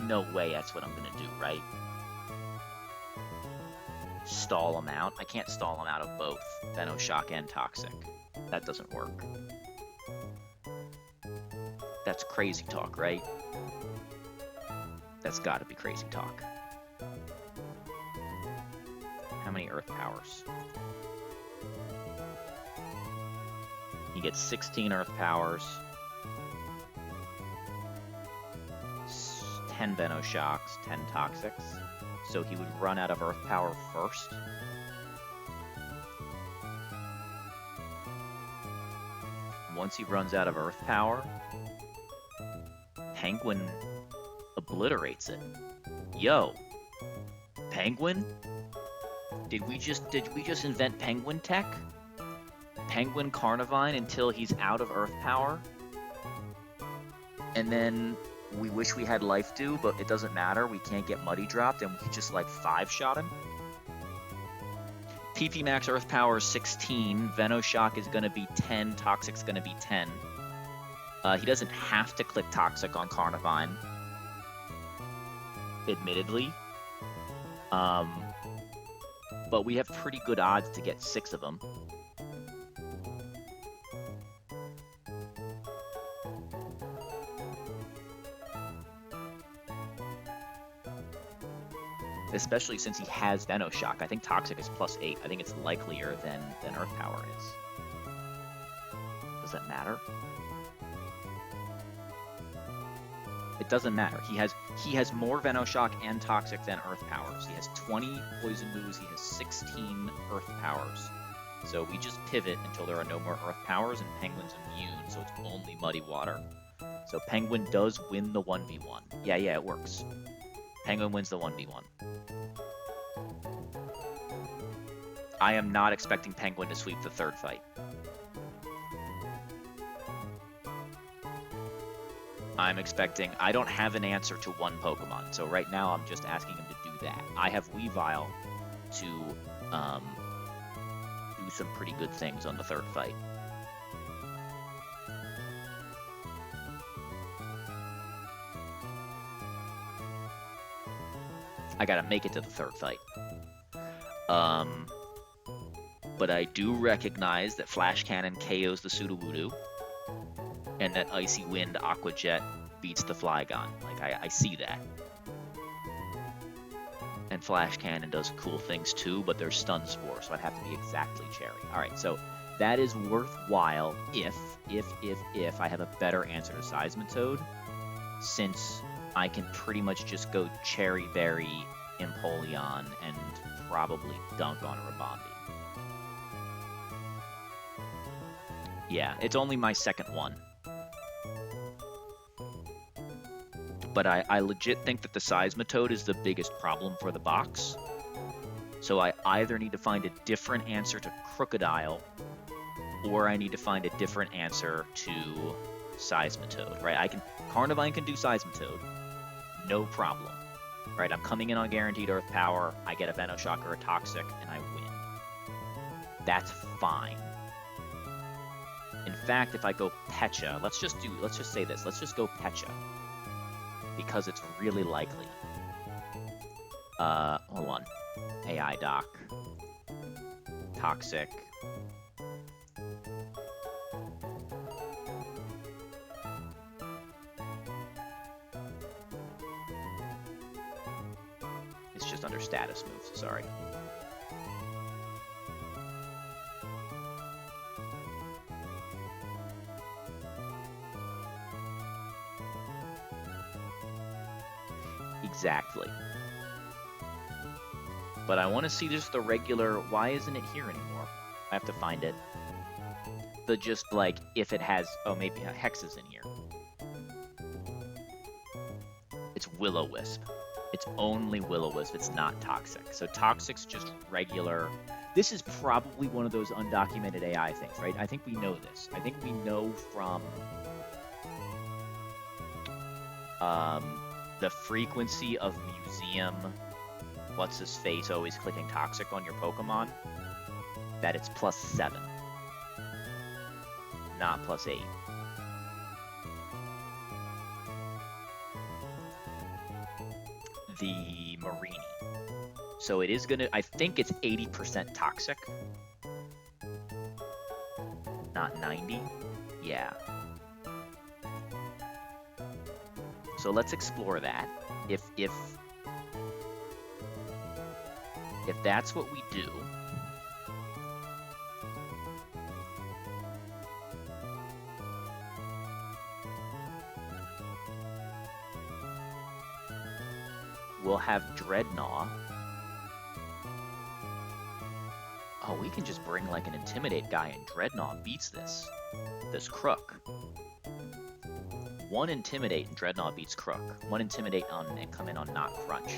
No way that's what I'm gonna do, right? Stall him out. I can't stall him out of both Venoshock and Toxic. That doesn't work. That's crazy talk, right? That's gotta be crazy talk. How many Earth Powers? He gets 16 Earth Powers. 10 Venoshocks, 10 Toxics. So he would run out of Earth Power first. once he runs out of Earth Power, Penguin obliterates it. Yo, Penguin? Did we just invent Penguin tech? Penguin Carnivine until he's out of Earth Power? And then we wish we had Life Dew, but it doesn't matter. We can't get Muddy dropped, and we just like 5-shot him. PP Max Earth Power is 16. Venoshock is going to be 10. Toxic's going to be 10. He doesn't have to click Toxic on Carnivine, admittedly. But we have pretty good odds to get 6 of them. Especially since he has Venoshock. I think Toxic is +8. I think it's likelier than Earth Power is. Does that matter? It doesn't matter. He has more Venoshock and Toxic than Earth Powers. He has 20 Poison Moves. He has 16 Earth Powers. So we just pivot until there are no more Earth Powers, and Penguin's immune, so it's only Muddy Water. So Penguin does win the 1v1. Yeah, it works. Penguin wins the 1v1. I am not expecting Penguin to sweep the third fight. I don't have an answer to one Pokemon, so right now I'm just asking him to do that. I have Weavile to do some pretty good things on the third fight. I gotta make it to the third fight. But I do recognize that Flash Cannon KOs the Sudowoodo, and that Icy Wind Aqua Jet beats the Flygon. Like, I see that. And Flash Cannon does cool things too, but there's Stun Spore, so I'd have to be exactly Cherry. Alright, so that is worthwhile if I have a better answer to Seismitoad, since I can pretty much just go Cherry Berry, Empoleon, and probably dunk on Rabombi. Yeah, it's only my second one. But I legit think that the Seismitoad is the biggest problem for the box. So I either need to find a different answer to Crocodile, or I need to find a different answer to Seismitoad, right? Carnivine can do Seismitoad, no problem, right? I'm coming in on guaranteed Earth Power, I get a Venoshock or a Toxic, and I win. That's fine. In fact, if I go Pecha, let's just say this, let's just go Pecha, because it's really likely. Hold on. AI Doc. Toxic. It's just under status moves, sorry. Exactly. But I want to see just the regular, why isn't it here anymore? I have to find it. The just like, if it has, oh maybe Hex is in here. It's Will-O-Wisp. It's only Will-O-Wisp, it's not Toxic. So Toxic's just regular. This is probably one of those undocumented AI things, right? I think we know this. I think we know from the frequency of Museum, what's-his-face always clicking Toxic on your Pokemon, that it's +7, not +8. The Marini. So it is gonna, I think it's 80% Toxic, not 90. Yeah. So let's explore that. If that's what we do, we'll have Dreadnought. Oh, we can just bring like an Intimidate guy, and Dreadnought beats this Crook. 1 Intimidate and Dreadnought beats Crook. 1 Intimidate on and come in on not Crunch.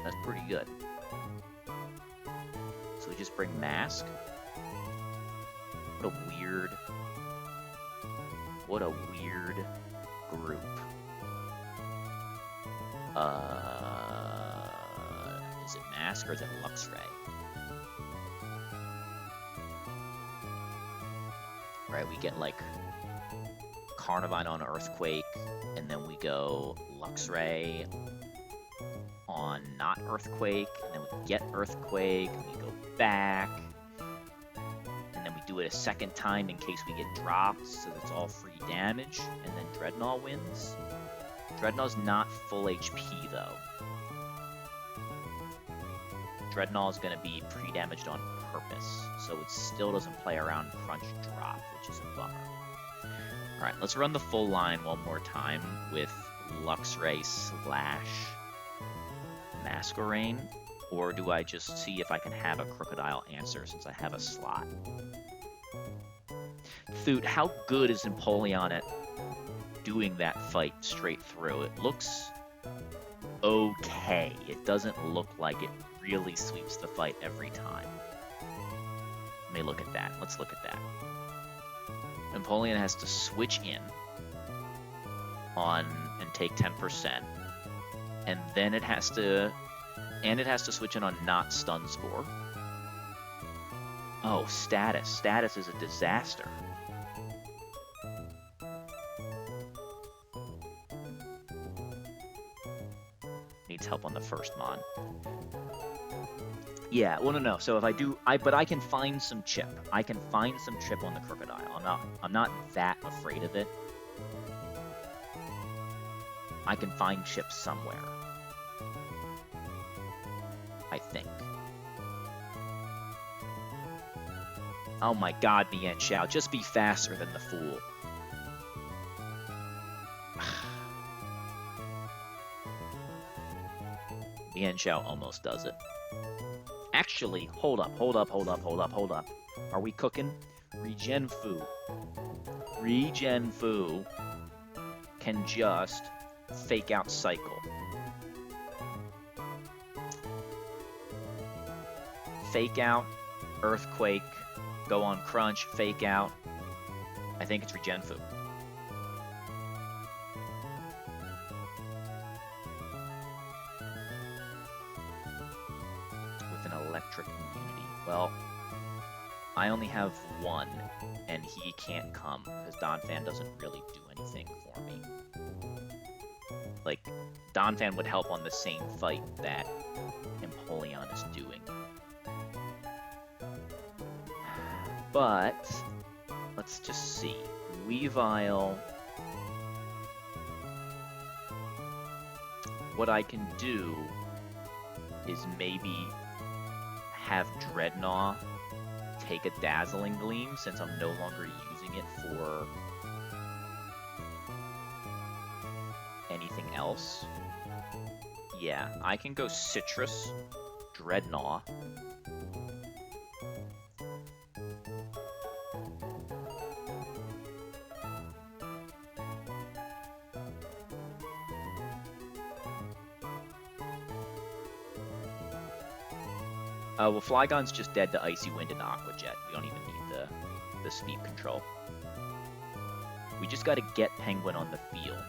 That's pretty good. So we just bring Mask. What a weird group. Is it Mask or is it Luxray? Right, we get like Carnivine on Earthquake, and then we go Luxray on not Earthquake, and then we get Earthquake, and we go back, and then we do it a second time in case we get dropped, so it's all free damage, and then Dreadnought wins. Dreadnought's not full HP though. Dreadnought is going to be pre-damaged on purpose, so it still doesn't play around Crunch Drop, which is a bummer. Alright, let's run the full line one more time with Luxray / Masquerain, or do I just see if I can have a Crocodile answer since I have a slot? Thoot, how good is Empoleon at doing that fight straight through? It looks okay. It doesn't look like it really sweeps the fight every time. Let me look at that. Let's look at that. Empoleon has to switch in on and take 10%, and then it has to switch in on not Stun Spore. Oh, status. Status is a disaster. Needs help on the first mon. Yeah, well, no. So if I do, but I can find some chip. I can find some chip on the Crocodile. I'm not that afraid of it. I can find chip somewhere. I think. Oh my God, Mian Xiao, just be faster than the fool. Mian Xiao almost does it. Actually, hold up. Are we cooking? Regen Fu can just fake out Cycle. Fake out, Earthquake, go on Crunch, fake out. I think it's Regen Fu. Electric immunity. Well, I only have 1, and he can't come because Donphan doesn't really do anything for me. Like, Donphan would help on the same fight that Empoleon is doing. But let's just see. Weavile. What I can do is maybe have Dreadnought take a Dazzling Gleam since I'm no longer using it for anything else. Yeah, I can go Citrus, Dreadnought. Well, Flygon's just dead to Icy Wind and Aqua Jet. We don't even need the speed control. We just gotta get Penguin on the field.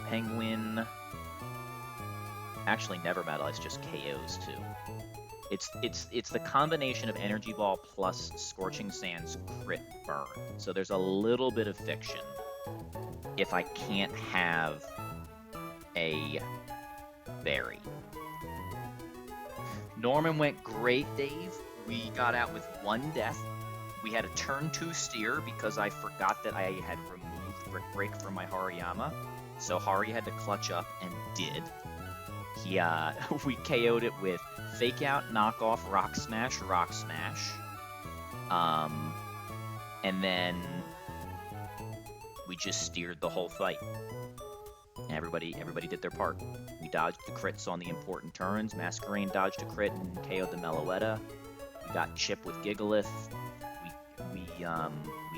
Penguin... Actually, Never Metal, it's just KOs too. It's the combination of Energy Ball plus Scorching Sands crit burn. So there's a little bit of fiction if I can't have a Berry. Norman went great, Dave. We got out with 1 death. We had a turn 2 steer because I forgot that I had removed Brick Break from my Hariyama. So Hari had to clutch up and did. He, we KO'd it with Fake Out, Knockoff, Rock Smash. And then we just steered the whole fight. Everybody did their part. We dodged the crits on the important turns. Masquerain dodged a crit and KO'd the Meloetta. We got Chip with Gigalith. We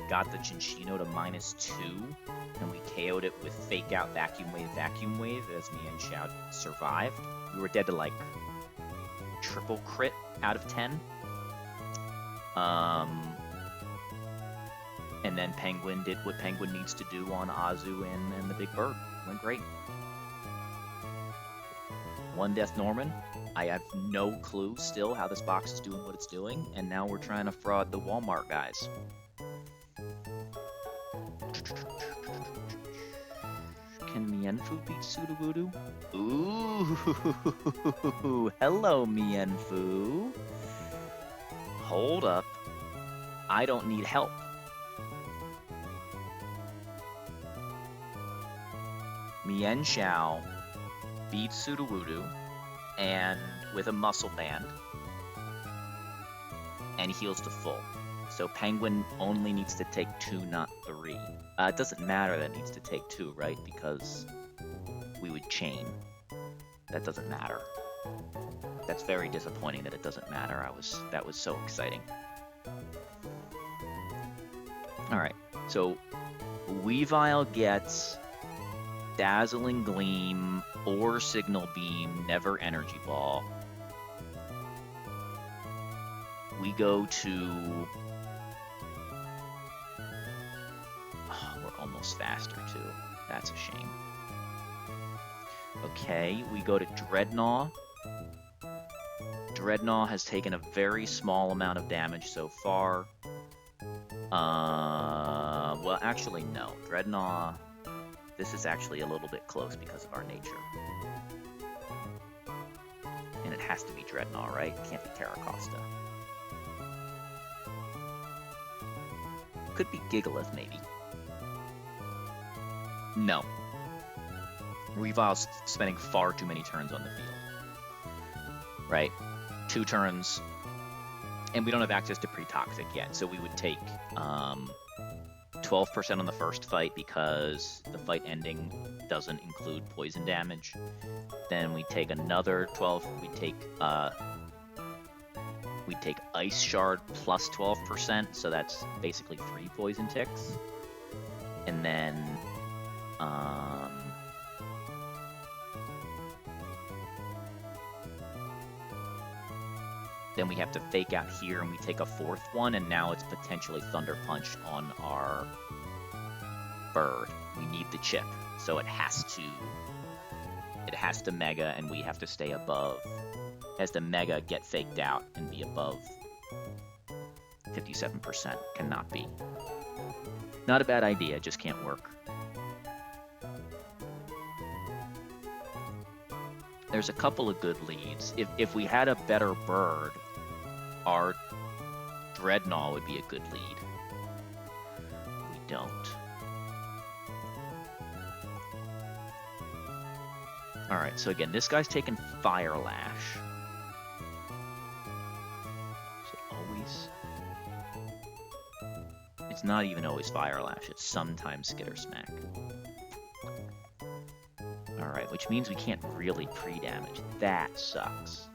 got the Cinccino to -2, and we KO'd it with Fake Out Vacuum Wave as Mienshao survived. We were dead to like triple crit out of 10. And then Penguin did what Penguin needs to do on Azu and the Big Bird. Went great. One Death Norman. I have no clue still how this box is doing what it's doing, and now we're trying to fraud the Walmart guys. Can Mienfu beat Sudowoodo? Ooh, hello Mienfu. Hold up. I don't need help. Mienshao beats Sudowoodo and with a muscle band and heals to full. So Penguin only needs to take 2, not 3. It doesn't matter that it needs to take 2, right? Because we would chain. That doesn't matter. That's very disappointing that it doesn't matter. That was so exciting. Alright, so Weavile gets Dazzling Gleam or Signal Beam, never Energy Ball. We go to... Oh, we're almost faster too. That's a shame. Okay, we go to Dreadnought. Dreadnought has taken a very small amount of damage so far. Well, actually, no. Dreadnought... This is actually a little bit close because of our nature. And it has to be Dreadnought, right? It can't be Terracosta. Could be Gigalith, maybe. No. Weavile's spending far too many turns on the field. Right? 2 turns. And we don't have access to pre-toxic yet, so we would take 12% on the first fight because the fight ending doesn't include poison damage. Then we take another 12. We take Ice Shard plus 12%, so that's basically 3 poison ticks. And then then we have to fake out here, and we take a 4th one, and now it's potentially Thunder Punch on our bird. We need the chip, so it has to Mega, and we have to stay above. It has to Mega, get faked out, and be above 57%. Cannot be. Not a bad idea, just can't work. There's a couple of good leads. If we had a better bird, our Dreadnought would be a good lead. We don't. Alright, so again, this guy's taking Fire Lash. Is it always? It's not even always Fire Lash, it's sometimes Skitter Smack. Alright, which means we can't really pre-damage. That sucks.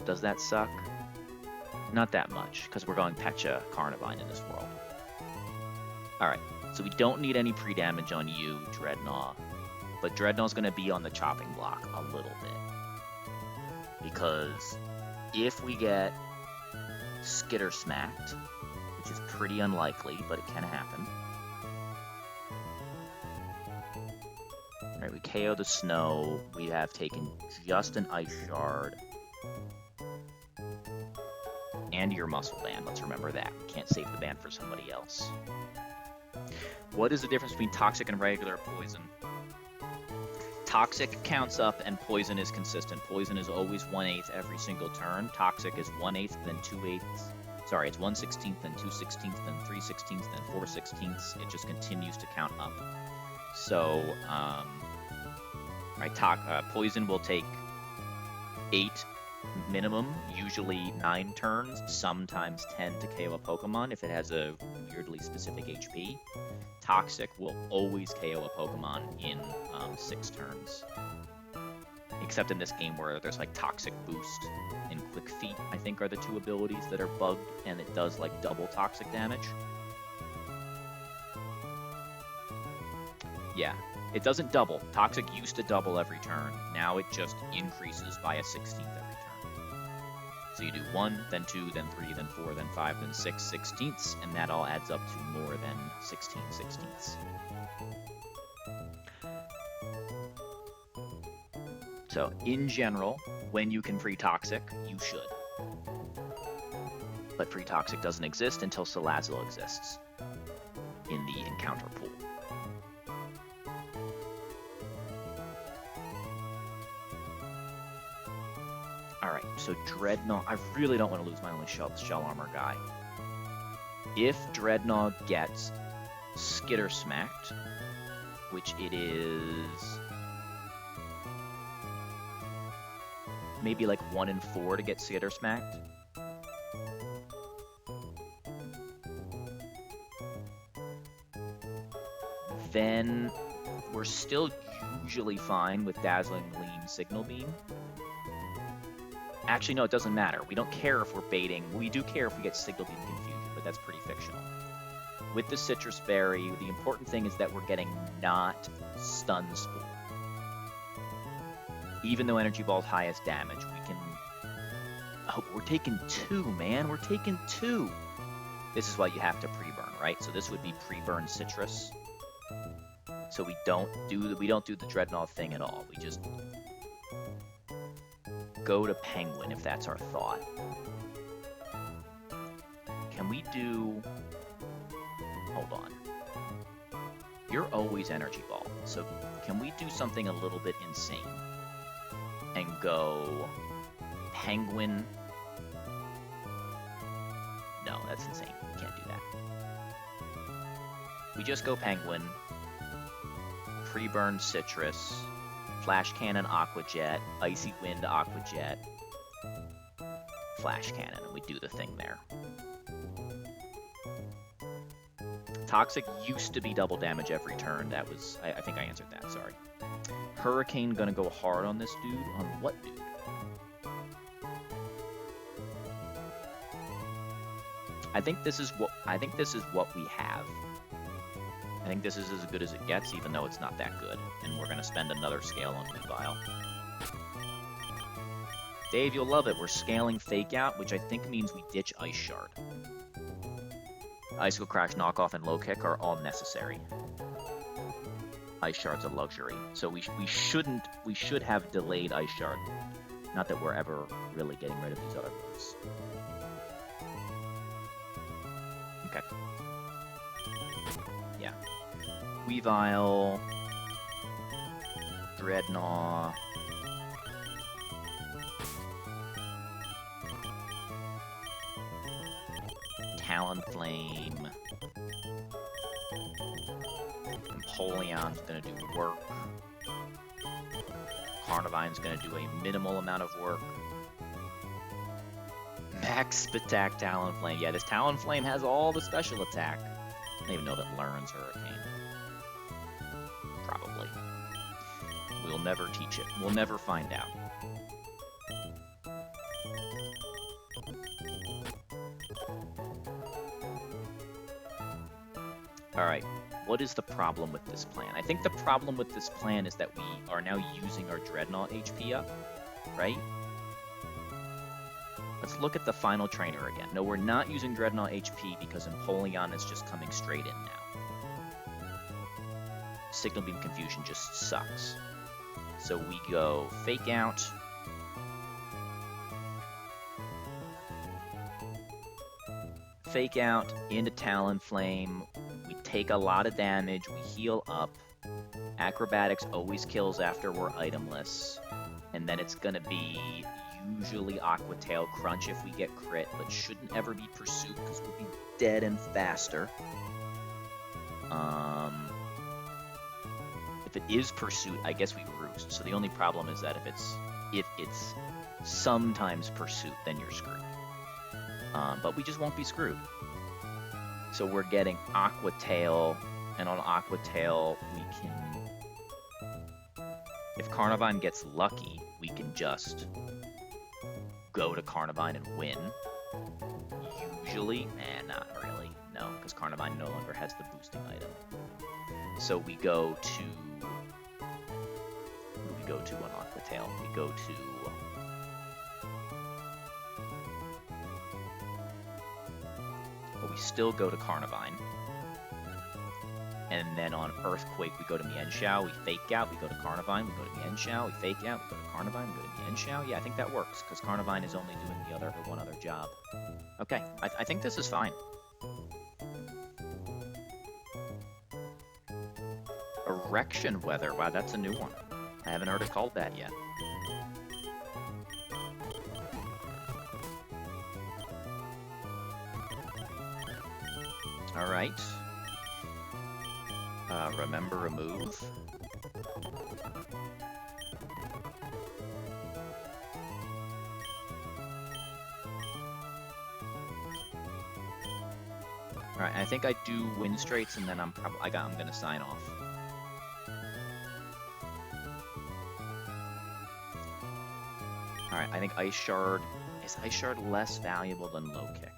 Does that suck? Not that much, because we're going Pecha Carnivine in this world. Alright, so we don't need any pre-damage on you, Dreadnought. But Dreadnought's going to be on the chopping block a little bit. Because if we get Skitter Smacked, which is pretty unlikely, but it can happen. Alright, we KO the Snow. We have taken just an Ice Shard. And your Muscle Band, let's remember that. We can't save the band for somebody else. What is the difference between Toxic and regular Poison? Toxic counts up and Poison is consistent. Poison is always 1/8 every single turn. Toxic is 1/8, then 2/8. Sorry, it's 1/16, then 2/16, then 3/16, then 4/16. It just continues to count up. So, right, Poison will take 8 minimum, usually 9 turns, sometimes 10 to KO a Pokemon if it has a weirdly specific HP. Toxic will always KO a Pokemon in 6 turns. Except in this game where there's like Toxic Boost and Quick Feet, I think are the 2 abilities that are bugged, and it does like double toxic damage. Yeah, it doesn't double. Toxic used to double every turn. Now it just increases by a 16th every turn. So you do 1, then 2, then 3, then 4, then 5, then 6 16ths, and that all adds up to more than 16 16ths. So, in general, when you can free Toxic, you should. But free Toxic doesn't exist until Salazzle exists in the encounter pool. Alright, so Dreadnought, I really don't want to lose my only shell armor guy. If Dreadnought gets Skitter Smacked, which it is maybe like 1 in 4 to get Skitter Smacked. Then we're still usually fine with Dazzling Gleam Signal Beam. Actually, no, it doesn't matter. We don't care if we're baiting. We do care if we get Signal Beam Confusion, but that's pretty fictional. With the Citrus Berry, the important thing is that we're getting not Stun Spore. Even though Energy Ball's highest damage, we can... Oh, we're taking 2, man. We're taking 2. This is why you have to pre-burn, right? So this would be pre-burn Citrus. So we don't do the Dreadnought thing at all. We just go to Penguin if that's our thought. Can we do... Hold on. You're always Energy Ball, so can we do something a little bit insane? And go Penguin. No, that's insane. We can't do that. We just go Penguin, pre-burn Citrus, Flash Cannon Aqua Jet, Icy Wind Aqua Jet, Flash Cannon, and we do the thing there. Toxic used to be double damage every turn. That was, I think I answered that, sorry. Hurricane gonna go hard on this dude. On what dude? I think this is what we have. I think this is as good as it gets, even though it's not that good. And we're gonna spend another scale on Weavile. Dave, you'll love it. We're scaling Fake Out, which I think means we ditch Ice Shard. Icicle Crash, Knockoff, and Low Kick are all necessary. Ice Shard's a luxury, so we should have delayed Ice Shard. Not that we're ever really getting rid of these other moves. Okay. Yeah. Weavile, Dreadnought. Talonflame. Empoleon's gonna do work. Carnivine's gonna do a minimal amount of work. Max attack Talonflame. Yeah, this Talonflame has all the special attack. I don't even know that learns Hurricane. Probably. We'll never teach it. We'll never find out. Alright, what is the problem with this plan? I think the problem with this plan is that we are now using our Dreadnought HP up, right? Let's look at the final trainer again. No, we're not using Dreadnought HP because Empoleon is just coming straight in now. Signal Beam Confusion just sucks. So we go Fake Out. Fake Out into Talonflame. We take a lot of damage. We heal up. Acrobatics always kills after we're itemless. And then it's gonna be usually Aqua Tail Crunch if we get crit, but shouldn't ever be Pursuit because we'll be dead and faster. If it is Pursuit, I guess we Roost. So the only problem is that if it's sometimes Pursuit, then you're screwed. But we just won't be screwed. So we're getting Aqua Tail, and on Aqua Tail, we can... If Carnivine gets lucky, we can just go to Carnivine and win. Usually, not really. No, because Carnivine no longer has the boosting item. So we go to... What do we go to on Aqua Tail? We go to... Well, we still go to Carnivine. And then on Earthquake, we go to Mienshao, we fake out, we go to Carnivine, we go to Mienshao, we fake out, we go to Carnivine, we go to Mienshao. Yeah, I think that works, because Carnivine is only doing the one other job. Okay, I think this is fine. Erection Weather, wow, that's a new one. I haven't heard it called that yet. Alright. Remember a move. Alright, I think I do Winstrates and then I'm gonna sign off. Alright, I think Ice Shard is Ice Shard less valuable than Low Kick?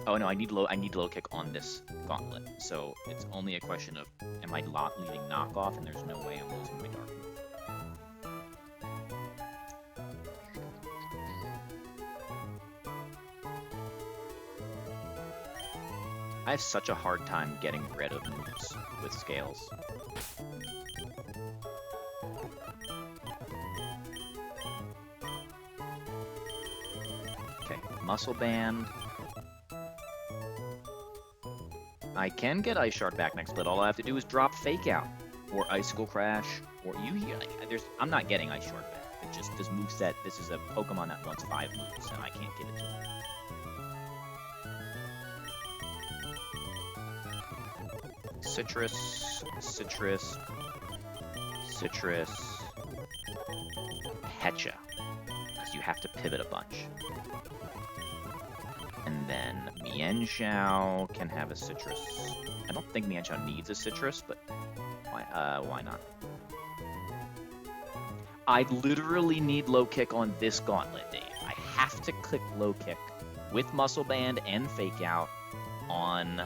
Oh no, I need low kick on this gauntlet. So it's only a question of am I leaving knockoff, and there's no way I'm losing my dark move. I have such a hard time getting rid of moves with scales. Okay, Muscle Band. I can get Ice Shard back next split. All I have to do is drop Fake Out, or Icicle Crash, or I'm not getting Ice Shard back. It's just this moveset. This is a Pokemon that wants 5 moves, and I can't give it to him. Citrus, Citrus, Citrus, Pecha, because you have to pivot a bunch. And then Mienshao can have a Citrus. I don't think Mienshao needs a Citrus, but why not? I literally need Low Kick on this gauntlet, Dave. I have to click Low Kick with Muscle Band and Fake Out on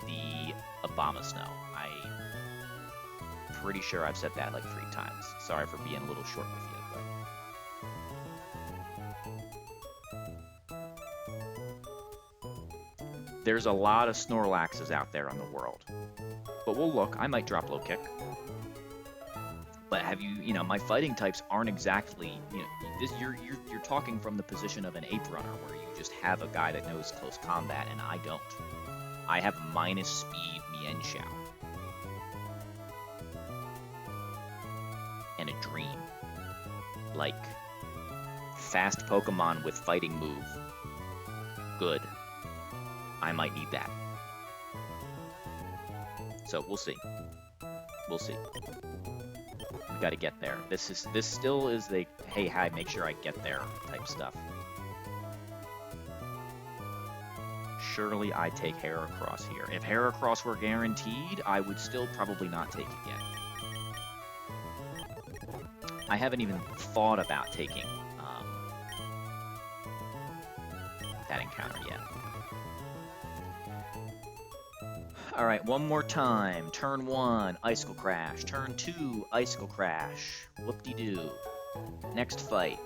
the Abomasnow. I'm pretty sure I've said that like 3 times. Sorry for being a little short with you. There's a lot of Snorlaxes out there on the world. But we'll look. I might drop Low Kick. But my fighting types aren't exactly, you're talking from the position of an Ape Runner, where you just have a guy that knows close combat, and I don't. I have minus speed Mienshao. And a Dream. Like, fast Pokemon with fighting move. Good. I might need that. So we'll see. We'll see. We got to get there. This still is the hey hi, make sure I get there type stuff. Surely I take Heracross here. If Heracross were guaranteed, I would still probably not take it yet. I haven't even thought about taking that encounter yet. Alright, one more time. Turn 1, Icicle Crash. Turn 2, Icicle Crash. Whoop-de-doo. Next fight,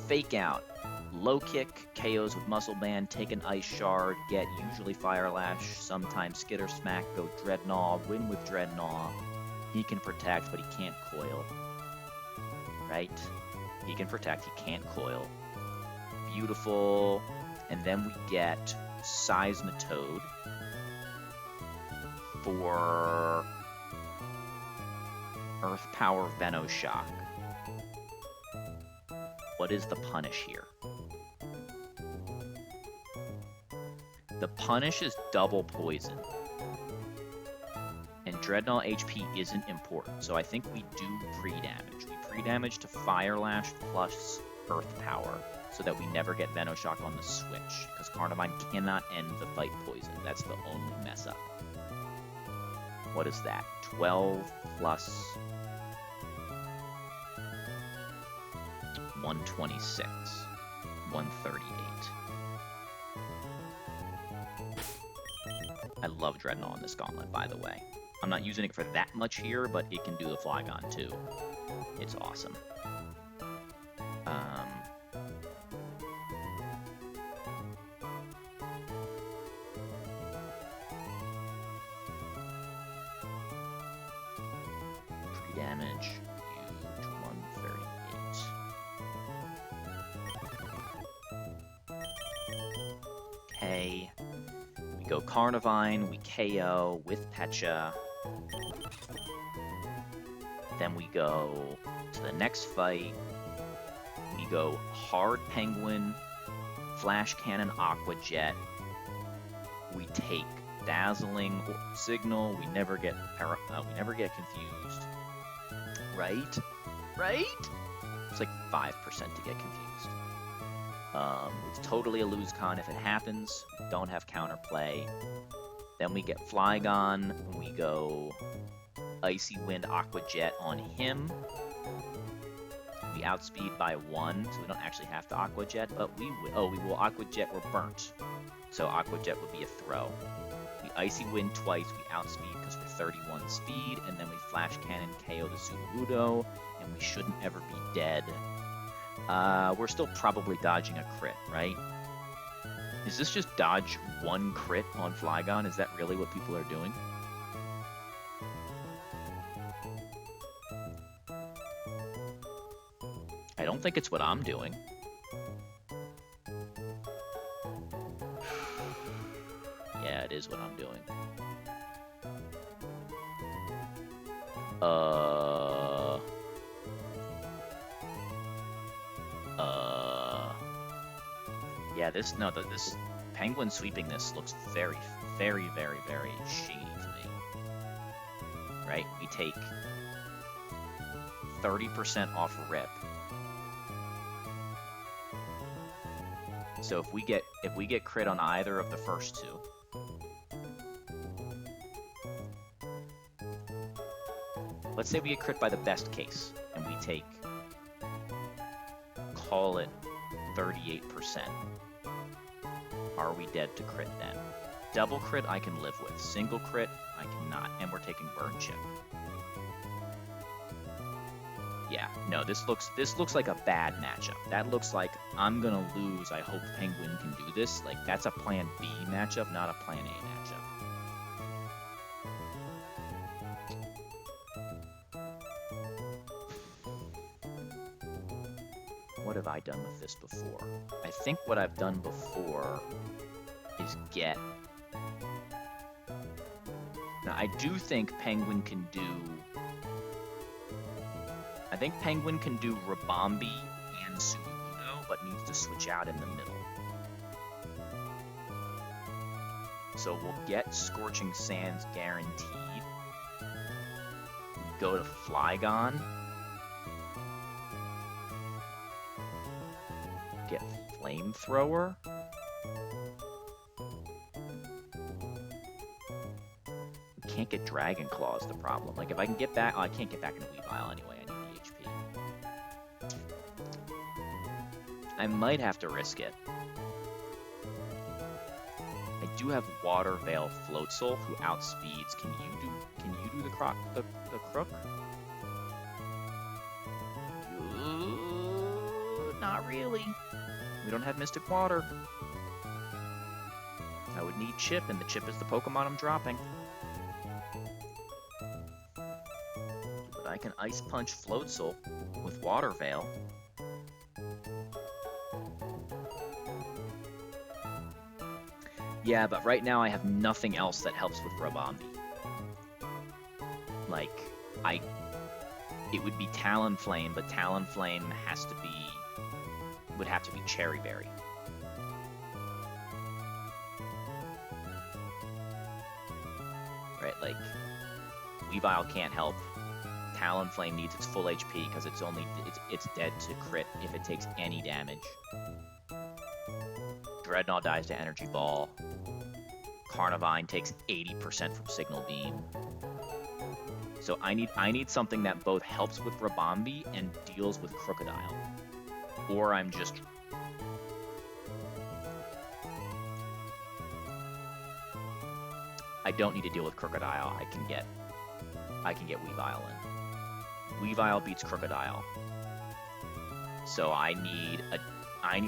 Fake Out. Low Kick, KOs with Muscle Band, take an Ice Shard, get usually Fire Lash, sometimes Skitter Smack, go Dreadnought, win with Dreadnought. He can protect, but he can't coil. Right? He can protect, he can't coil. Beautiful. And then we get Seismitoad for Earth Power Venoshock. What is the punish here? The punish is double poison. And Dreadnought HP isn't important, so I think we do pre-damage. We pre-damage to Fire Lash plus Earth Power, so that we never get Venoshock on the switch, because Carnivine cannot end the fight poison. That's the only mess up. What is that? 12 plus 126. 138. I love Dreadnought on this gauntlet, by the way. I'm not using it for that much here, but it can do the Flygon too. It's awesome. Pre-damage, huge, 138. Okay. We go Carnivine, we KO with Pecha. Then we go to the next fight. We go Hard Penguin, Flash Cannon, Aqua Jet. We take Dazzling Signal. We never get confused. Right? It's like 5% to get confused. It's totally a lose con if it happens. We don't have counterplay. Then we get Flygon. We go Icy Wind, Aqua Jet on him. We outspeed by 1, so we don't actually have to Aqua Jet, but we will Aqua Jet, we're burnt. So Aqua Jet would be a throw. We Icy Wind twice, we outspeed because we're 31 speed, and then we Flash Cannon KO the Sudowoodo, and we shouldn't ever be dead. We're still probably dodging a crit, right? Is this just dodge 1 crit on Flygon? Is that really what people are doing? I don't think it's what I'm doing. Yeah, it is what I'm doing. Yeah, this Penguin sweeping this looks very, very, very, very shady to me. Right? We take 30% off rip. So if we get crit on either of the first two, let's say we get crit by the best case, and we take, call it 38%. Are we dead to crit then? Double crit I can live with. Single crit I cannot, and we're taking burn chip. Yeah, no, this looks like a bad matchup. That looks like I'm gonna lose. I hope Penguin can do this. Like, that's a Plan B matchup, not a Plan A matchup. What have I done with this before? I think what I've done before is get... Now, I do think Penguin can do... I think Penguin can do Rabombi and Sudowoodo, but needs to switch out in the middle. So we'll get Scorching Sands guaranteed. Go to Flygon. Get Flamethrower. We can't get Dragon Claw is the problem. Like, if I can get back... Oh, I can't get back into Weavile anyway. I need the HP. I might have to risk it. I do have Water Veil Floatzel who outspeeds. Can you do the crook? Not really. We don't have Mystic Water. I would need Chip, and the Chip is the Pokemon I'm dropping. But I can Ice Punch Floatzel with Water Veil. Yeah, but right now I have nothing else that helps with Rabombi. Like, it would be Talonflame, but Talonflame would have to be Cherry Berry. Right, like, Weavile can't help. Talonflame needs its full HP because it's dead to crit if it takes any damage. Dreadnought dies to Energy Ball. Carnivine takes 80% from Signal Beam. So I need something that both helps with Rabambi and deals with Crocodile. Or I'm just... I don't need to deal with Crocodile. I can get Weavile in. Weavile beats Crocodile. So I need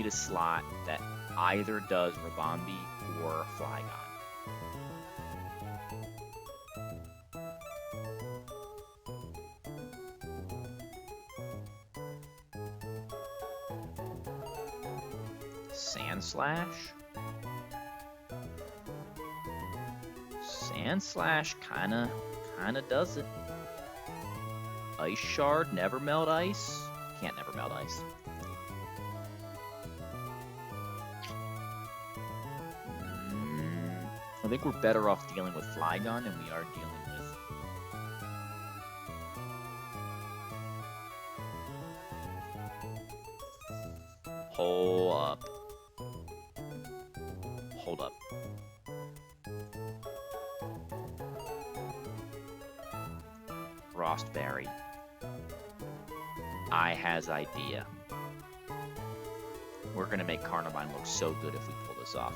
a slot that either does Rabambi or Flygon. Sandslash? Sandslash kinda does it. Ice Shard, never melt ice. Can't never melt ice. I think we're better off dealing with Flygon than we are dealing with... Hold up. Frostberry. I has idea. We're gonna make Carnivine look so good if we pull this off.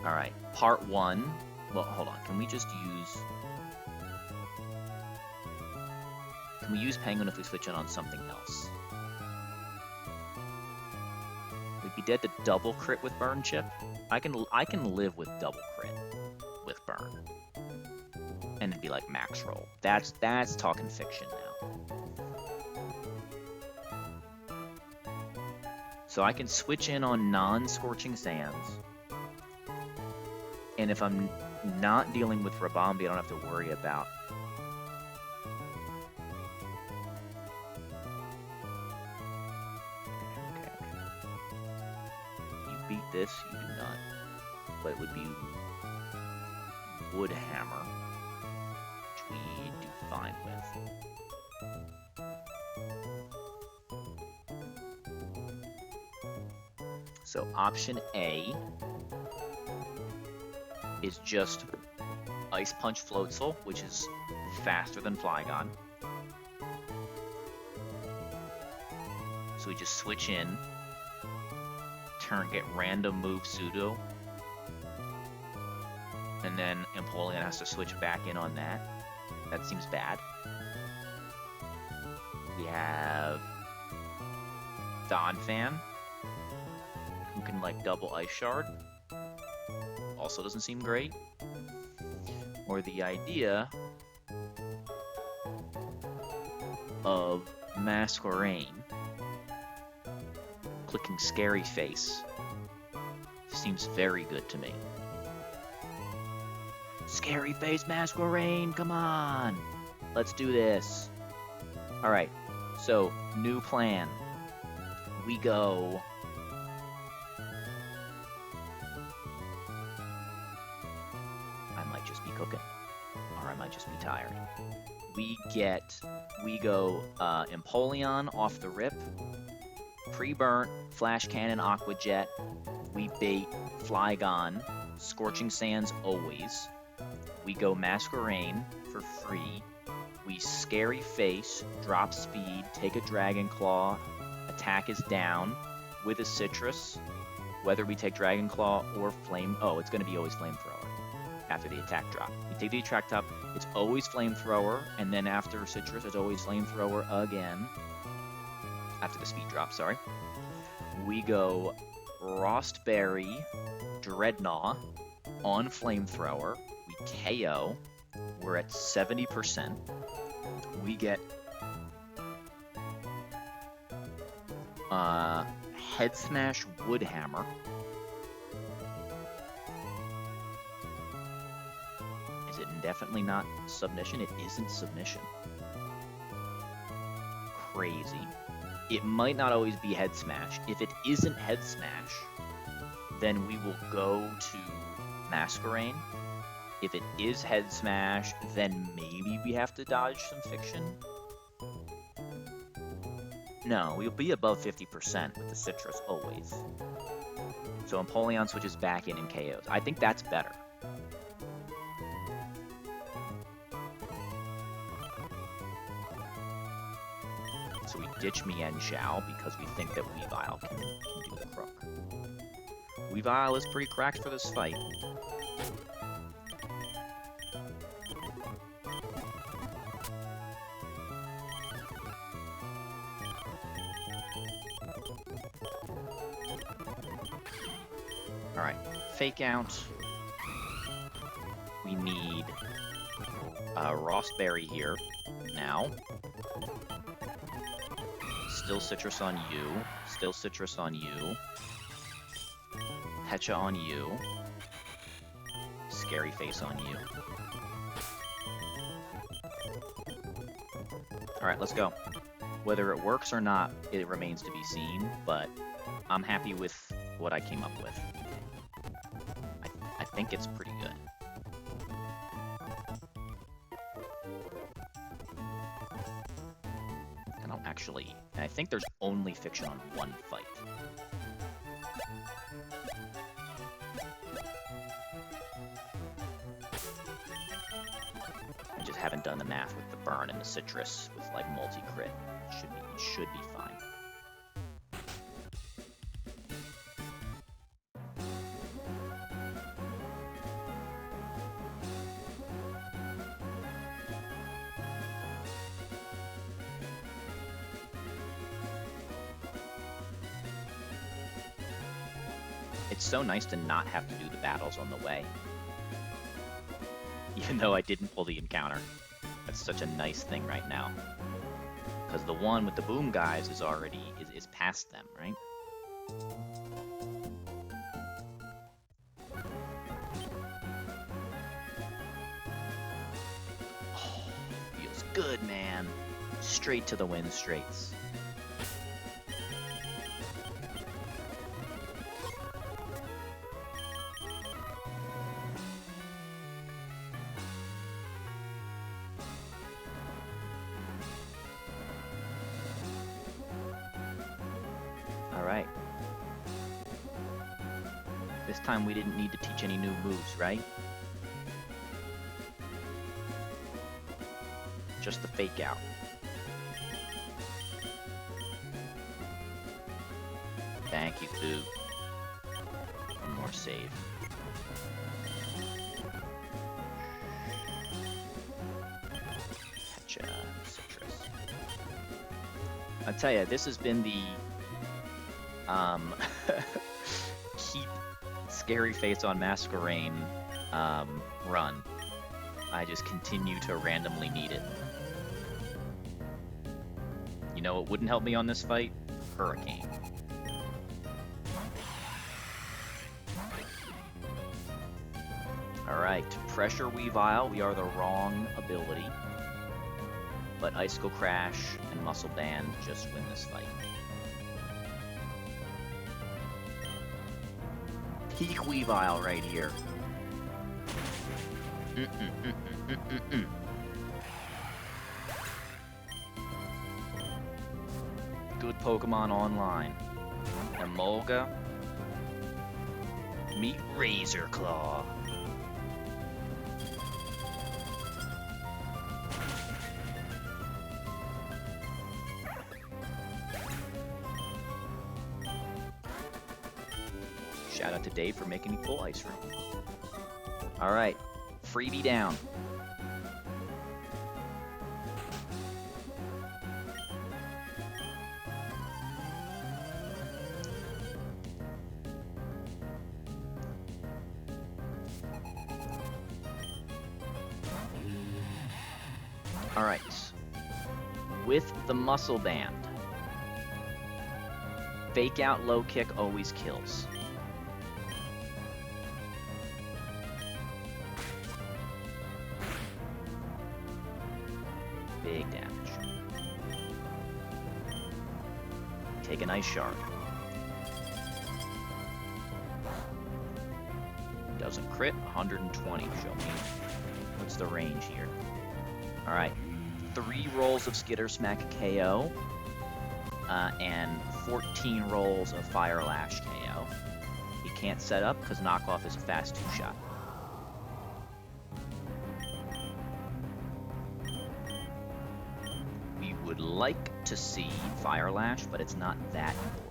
Alright, part 1. Well, hold on. Can we just use... Can we use Penguin if we switch it on something else? We'd be dead to double crit with Burn Chip. I can live with double crit with Burn. And it'd be like max roll. That's talking fiction now. So I can switch in on non-Scorching Sands. And if I'm not dealing with Rabambi, I don't have to worry about... Okay. You beat this, you do not. But it would be Wood Hammer, which we do fine with. So option A is just Ice Punch Floatzel, which is faster than Flygon. So we just switch in, get random move Pseudo, and then Empoleon has to switch back in on that. That seems bad. We have Donphan, who can like double Ice Shard. Also doesn't seem great. Or the idea of Masquerain clicking Scary Face seems very good to me. Scary Face Masquerain, come on! Let's do this. Alright, so new plan. We go... cooking, or I might just be tired. We go Empoleon off the rip, pre-burnt, Flash Cannon, Aqua Jet. We bait Flygon, Scorching Sands always. We go Masquerain for free. We Scary Face, drop speed, take a Dragon Claw, attack is down with a Citrus. Whether we take Dragon Claw or Flame, it's going to be always Flamethrower. After the attack drop. We take the attack top, it's always Flamethrower, and then after Citrus, it's always Flamethrower again. After the speed drop, sorry. We go Frostberry, Dreadnought on Flamethrower. We KO. We're at 70%. We get Head Smash Woodhammer. Definitely not submission. It isn't submission. Crazy. It might not always be Head Smash. If it isn't Head Smash, then we will go to Masquerain If it is head smash, then maybe we have to dodge some fiction. No, we'll be above 50% with the citrus always. So Empoleon switches back in and KOs. I think that's better. So we ditch Mienshao because we think that Weavile can do the crook. Weavile is pretty cracked for this fight. Alright, fake out. We need Rossberry here now. Still citrus on you. Still citrus on you. Pecha on you. Scary face on you. Alright, let's go. Whether it works or not, it remains to be seen, but I'm happy with what I came up with. I think it's pretty good. I don't actually... I think there's only fiction on one fight. I just haven't done the math with the burn and the citrus with like multi-crit. It should be fine. It's so nice to not have to do the battles on the way. Even though I didn't pull the encounter. That's such a nice thing right now. Because the one with the boom guys is already is past them, right? Oh, feels good, man. Straight to the Winstrates. Alright. This time we didn't need to teach any new moves, right? Just the fake out. Thank you, Boo. One more save. Pecha, citrus. I'll tell you, this has been the keep Scary Face on Masquerain run. I just continue to randomly need it. You know what wouldn't help me on this fight? Hurricane. Alright, to pressure Weavile, we are the wrong ability. But Icicle Crash and Muscle Band just win this fight. Peak Weavile right here. Good Pokemon online. Emolga. Meet Razor Claw. Shout out to Dave for making me pull Ice Room. Alright, freebie down. Alright, with the Muscle Band, fake out low kick always kills. Big damage. Take an Ice Shard. Does doesn't crit. 120. Show me. What's the range here? All right. 3 rolls of Skitter Smack KO. And 14 rolls of Fire Lash KO. He can't set up because knockoff is a fast 2-shot. We would like to see Fire Lash, but it's not that important.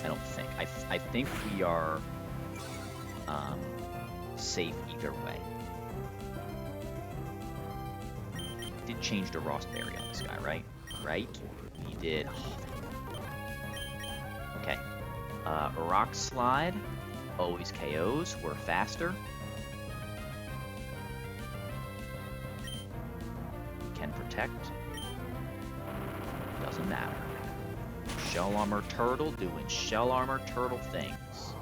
I don't think. I think we are safe either way. Did change to Rostberry on this guy, right? Right? We did. Okay. Rock Slide. Always KOs. We're faster. We can protect. Doesn't matter. Shell Armor Turtle doing Shell Armor Turtle things.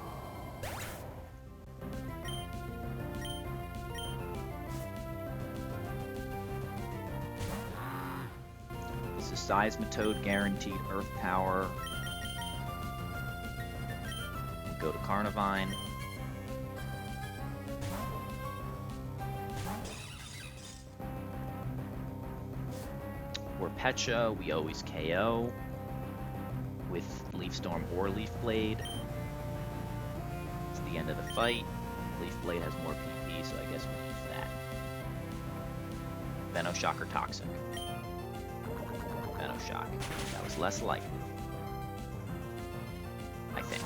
This is Seismitoad guaranteed Earth Power. We go to Carnivine. We're Pecha, we always KO. With Leaf Storm or Leaf Blade. It's the end of the fight. Leaf Blade has more PP, so I guess we use that. Venoshock or Toxic? Venoshock. That was less likely. I think.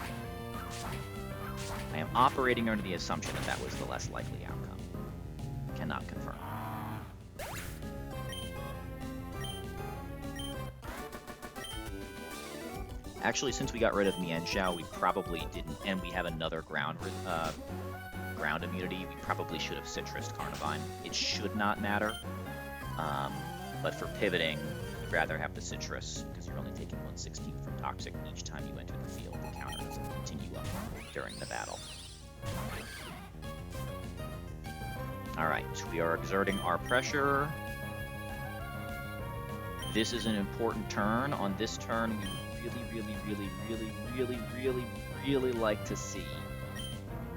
I am operating under the assumption that that was the less likely outcome. Cannot confirm. Actually, since we got rid of Mienshao, we probably didn't, and we have another ground immunity, we probably should have citrused Carnivine. It should not matter, but for pivoting, you'd rather have the citrus, because you're only taking 116 from Toxic each time you enter the field. The counter doesn't continue up during the battle. Alright, so we are exerting our pressure. This is an important turn. On this turn, we really like to see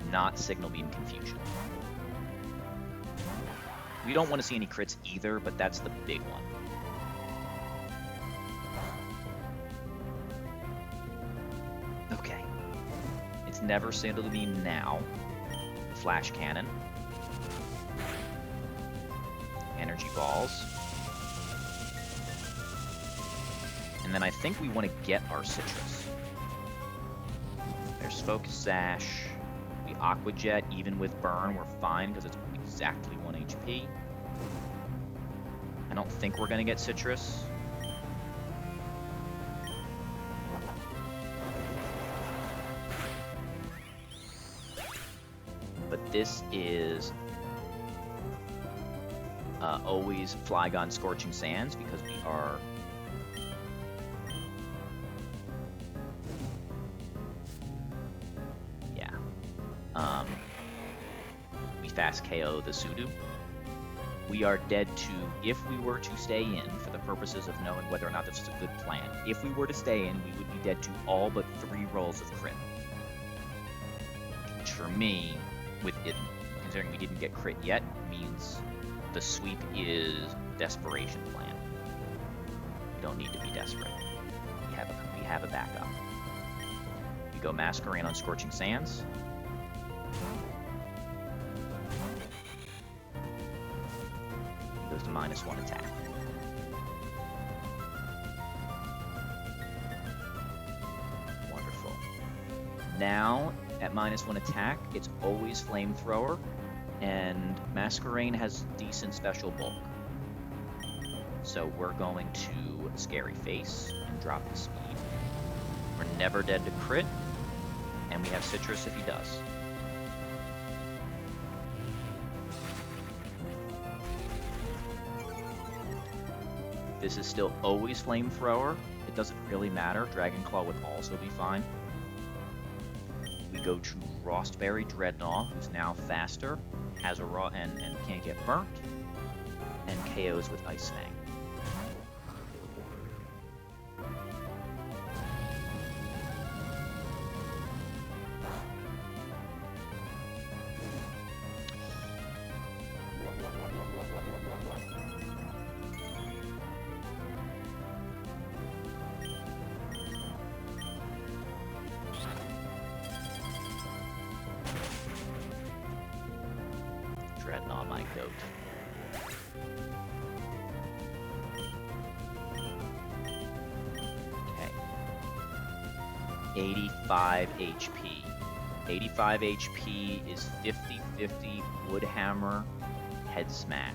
not Signal Beam Confusion. We don't want to see any crits either, but that's the big one. Okay. It's never Signal Beam now. Flash Cannon. Energy Balls. And then I think we want to get our citrus. There's Focus Sash. We Aqua Jet, even with burn, we're fine because it's exactly 1 HP. I don't think we're going to get citrus. But this is always Flygon Scorching Sands because we are... we fast KO the Sudu. We are dead to, if we were to stay in, for the purposes of knowing whether or not this is a good plan, if we were to stay in, we would be dead to all but 3 rolls of crit. Which for me, with it, considering we didn't get crit yet, means the sweep is desperation plan. We don't need to be desperate. We have a backup. We go Masquerain on Scorching Sands. Goes to -1 attack. Wonderful. Now, at -1 attack, it's always Flamethrower, and Masquerain has decent special bulk. So we're going to Scary Face and drop the speed. We're never dead to crit, and we have citrus if he does. This is still always Flamethrower. It doesn't really matter. Dragon Claw would also be fine. We go to Rostberry Dreadnought, who's now faster, has a raw and can't get burnt, and KOs with Ice Fang. Dreadnought, my goat. Okay. 85 HP. 85 HP is 50-50 Woodhammer Head Smash.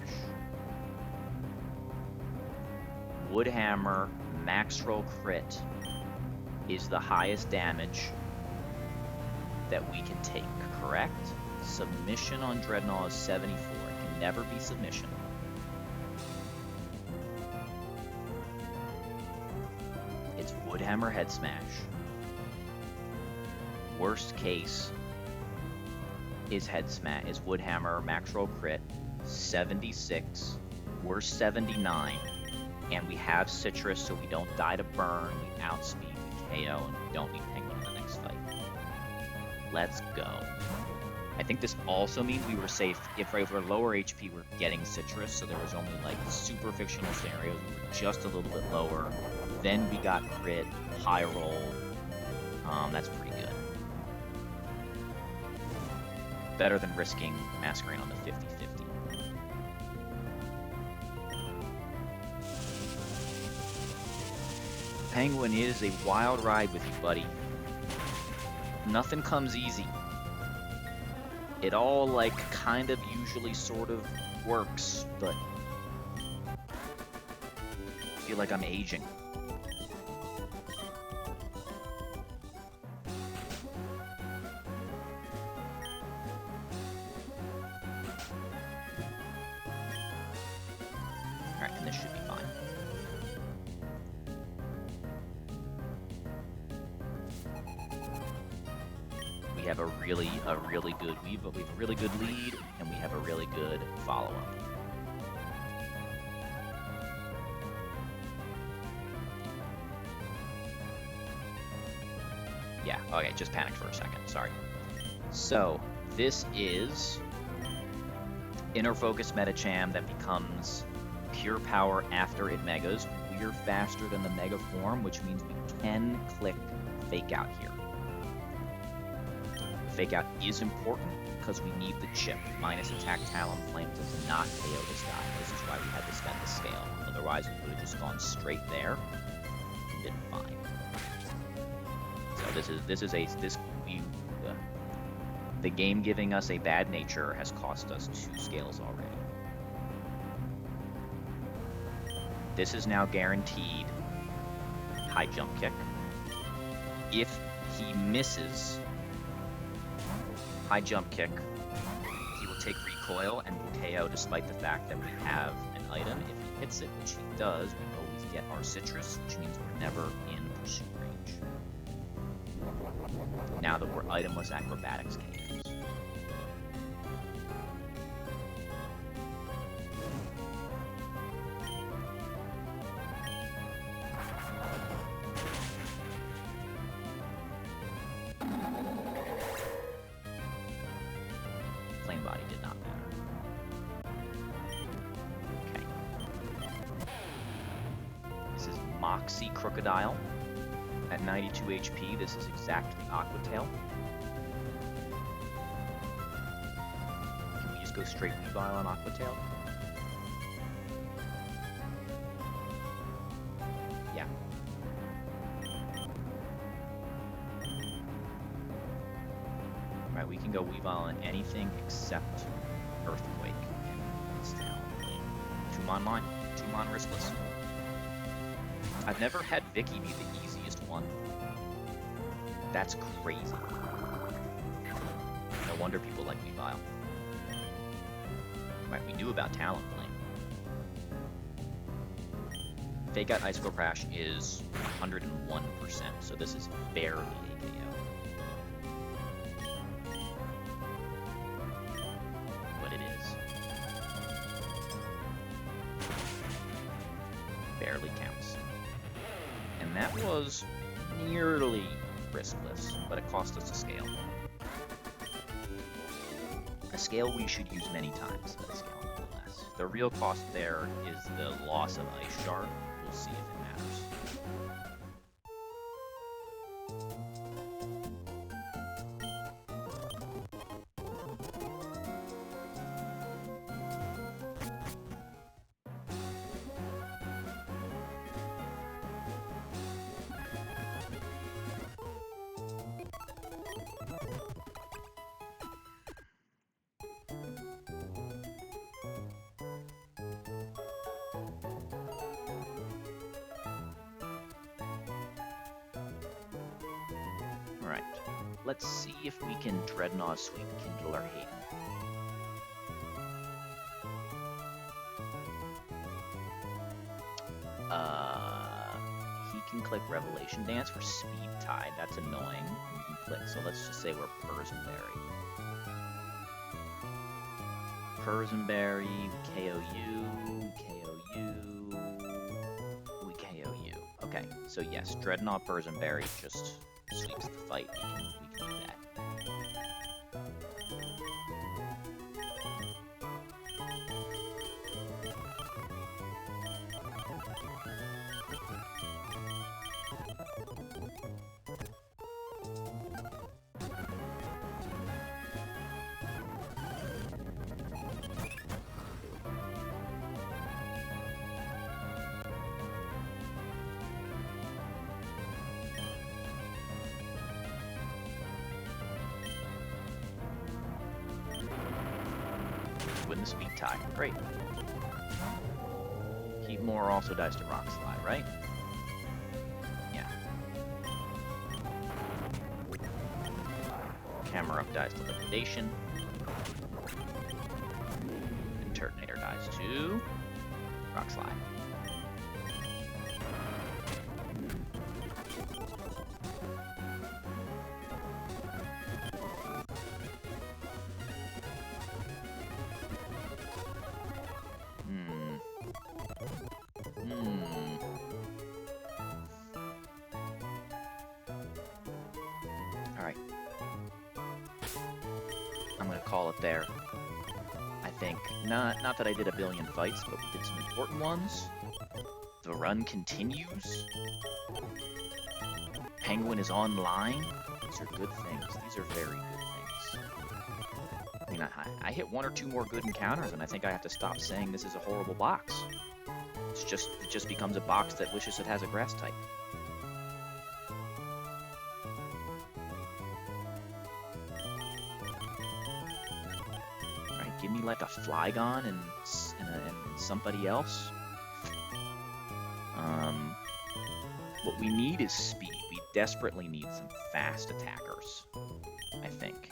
Woodhammer max roll crit is the highest damage that we can take, correct? Submission on Dreadnought is 74. It can never be submission. It's Woodhammer Head Smash. Worst case is Woodhammer max roll crit 76. We're 79. And we have Citrus, so we don't die to burn, we outspeed, we KO, and we don't need Penguin in the next fight. Let's go. I think this also means we were safe. If we're lower HP, we're getting Citrus, so there was only like super fictional scenarios. We were just a little bit lower. Then we got crit, high roll. That's pretty good. Better than risking Masquerade on the 50-50. Penguin is a wild ride with you, buddy. Nothing comes easy. It all, like, kind of usually sort of works, but I feel like I'm aging. Alright, and this should be fine. We have a really good we have a really good lead, and we have a really good follow-up. Yeah, okay, just panicked for a second, sorry. So, this is Inner Focus Metacham that becomes Pure Power after it megas. We're faster than the mega form, which means we can click Fake Out here. Fake Out is important because we need the chip. Minus attack Talonflame does not KO this guy. This is why we had to spend the scale. Otherwise, we would have just gone straight there and been fine. So the game giving us a bad nature has cost us 2 scales already. This is now guaranteed high jump kick. If he misses high jump kick, he will take recoil and will KO despite the fact that we have an item. If he hits it, which he does, we always get our Citrus, which means we're never in pursuit range. Now that we're itemless acrobatics caves. Flame body did not matter. Okay. This is Moxie Crocodile. At 92 HP, this is exactly Aqua Tail. Can we just go straight Weavile on Aqua Tail? Yeah. Right, we can go Weavile on anything except Earthquake and its Talonflame. 2-mon line, 2-mon riskless. I've never had Vicky be the easiest one. That's crazy. No wonder people like Weavile. Right, we knew about Talonflame. Fake Out Icicle Crash is 101%, so this is barely a KO. But it is. Barely counts. And that was nearly riskless, but it cost us a scale. A scale we should use many times, but a scale nonetheless. The real cost there is the loss of Ice Shard. We'll see if it matters. Alright, let's see if we can Dreadnought sweep Kindler Hayden. He can click Revelation Dance for Speed Tide. That's annoying. He can click, so let's just say we're Persenberry. Persenberry, we KO you, we KO you. Okay, so yes, Dreadnought Persenberry just sweeps the fight. We can do that. Win the speed tie. Great. Keep more also dies to Rock Slide, right? Yeah. Camera up dies to Liquidation. And Turtonator dies to Rock Slide. Alright. I'm gonna call it there. I think, not that I did a billion fights, but we did some important ones. The run continues. Penguin is online. These are good things. These are very good things. I mean, I hit one or two more good encounters, and I think I have to stop saying this is a horrible box. It just becomes a box that wishes it has a grass type. Alright, give me like a Flygon and somebody else. What we need is speed. We desperately need some fast attackers, I think.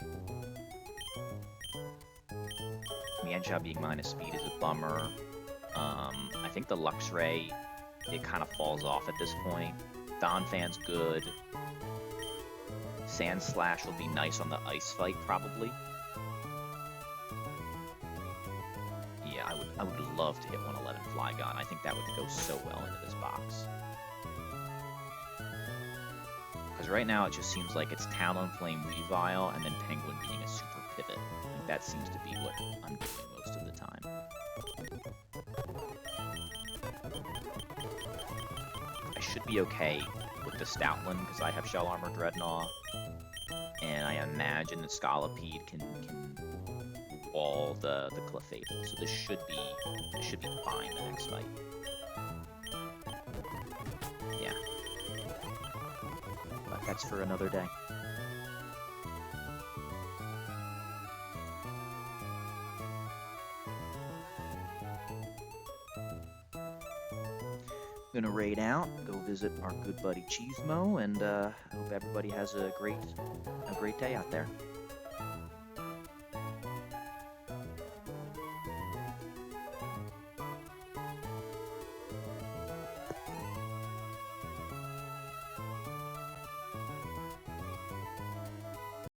Mienshao being minus speed is a bummer. I think the Luxray, it kind of falls off at this point. Donphan's good. Sand Slash will be nice on the ice fight, probably. Yeah, I would love to hit 111 Flygon. I think that would go so well into this box. Because right now it just seems like it's Talonflame, Weavile, and then Penguin being a super pivot. I think that seems to be what I'm doing most of the time. I should be okay with the Stoutland because I have Shell Armor Dreadnought, and I imagine that Scolipede can wall the Clefable, so this should be fine the next fight. Yeah, but that's for another day. Gonna raid out, go visit our good buddy Cheesemo, and hope everybody has a great day out there.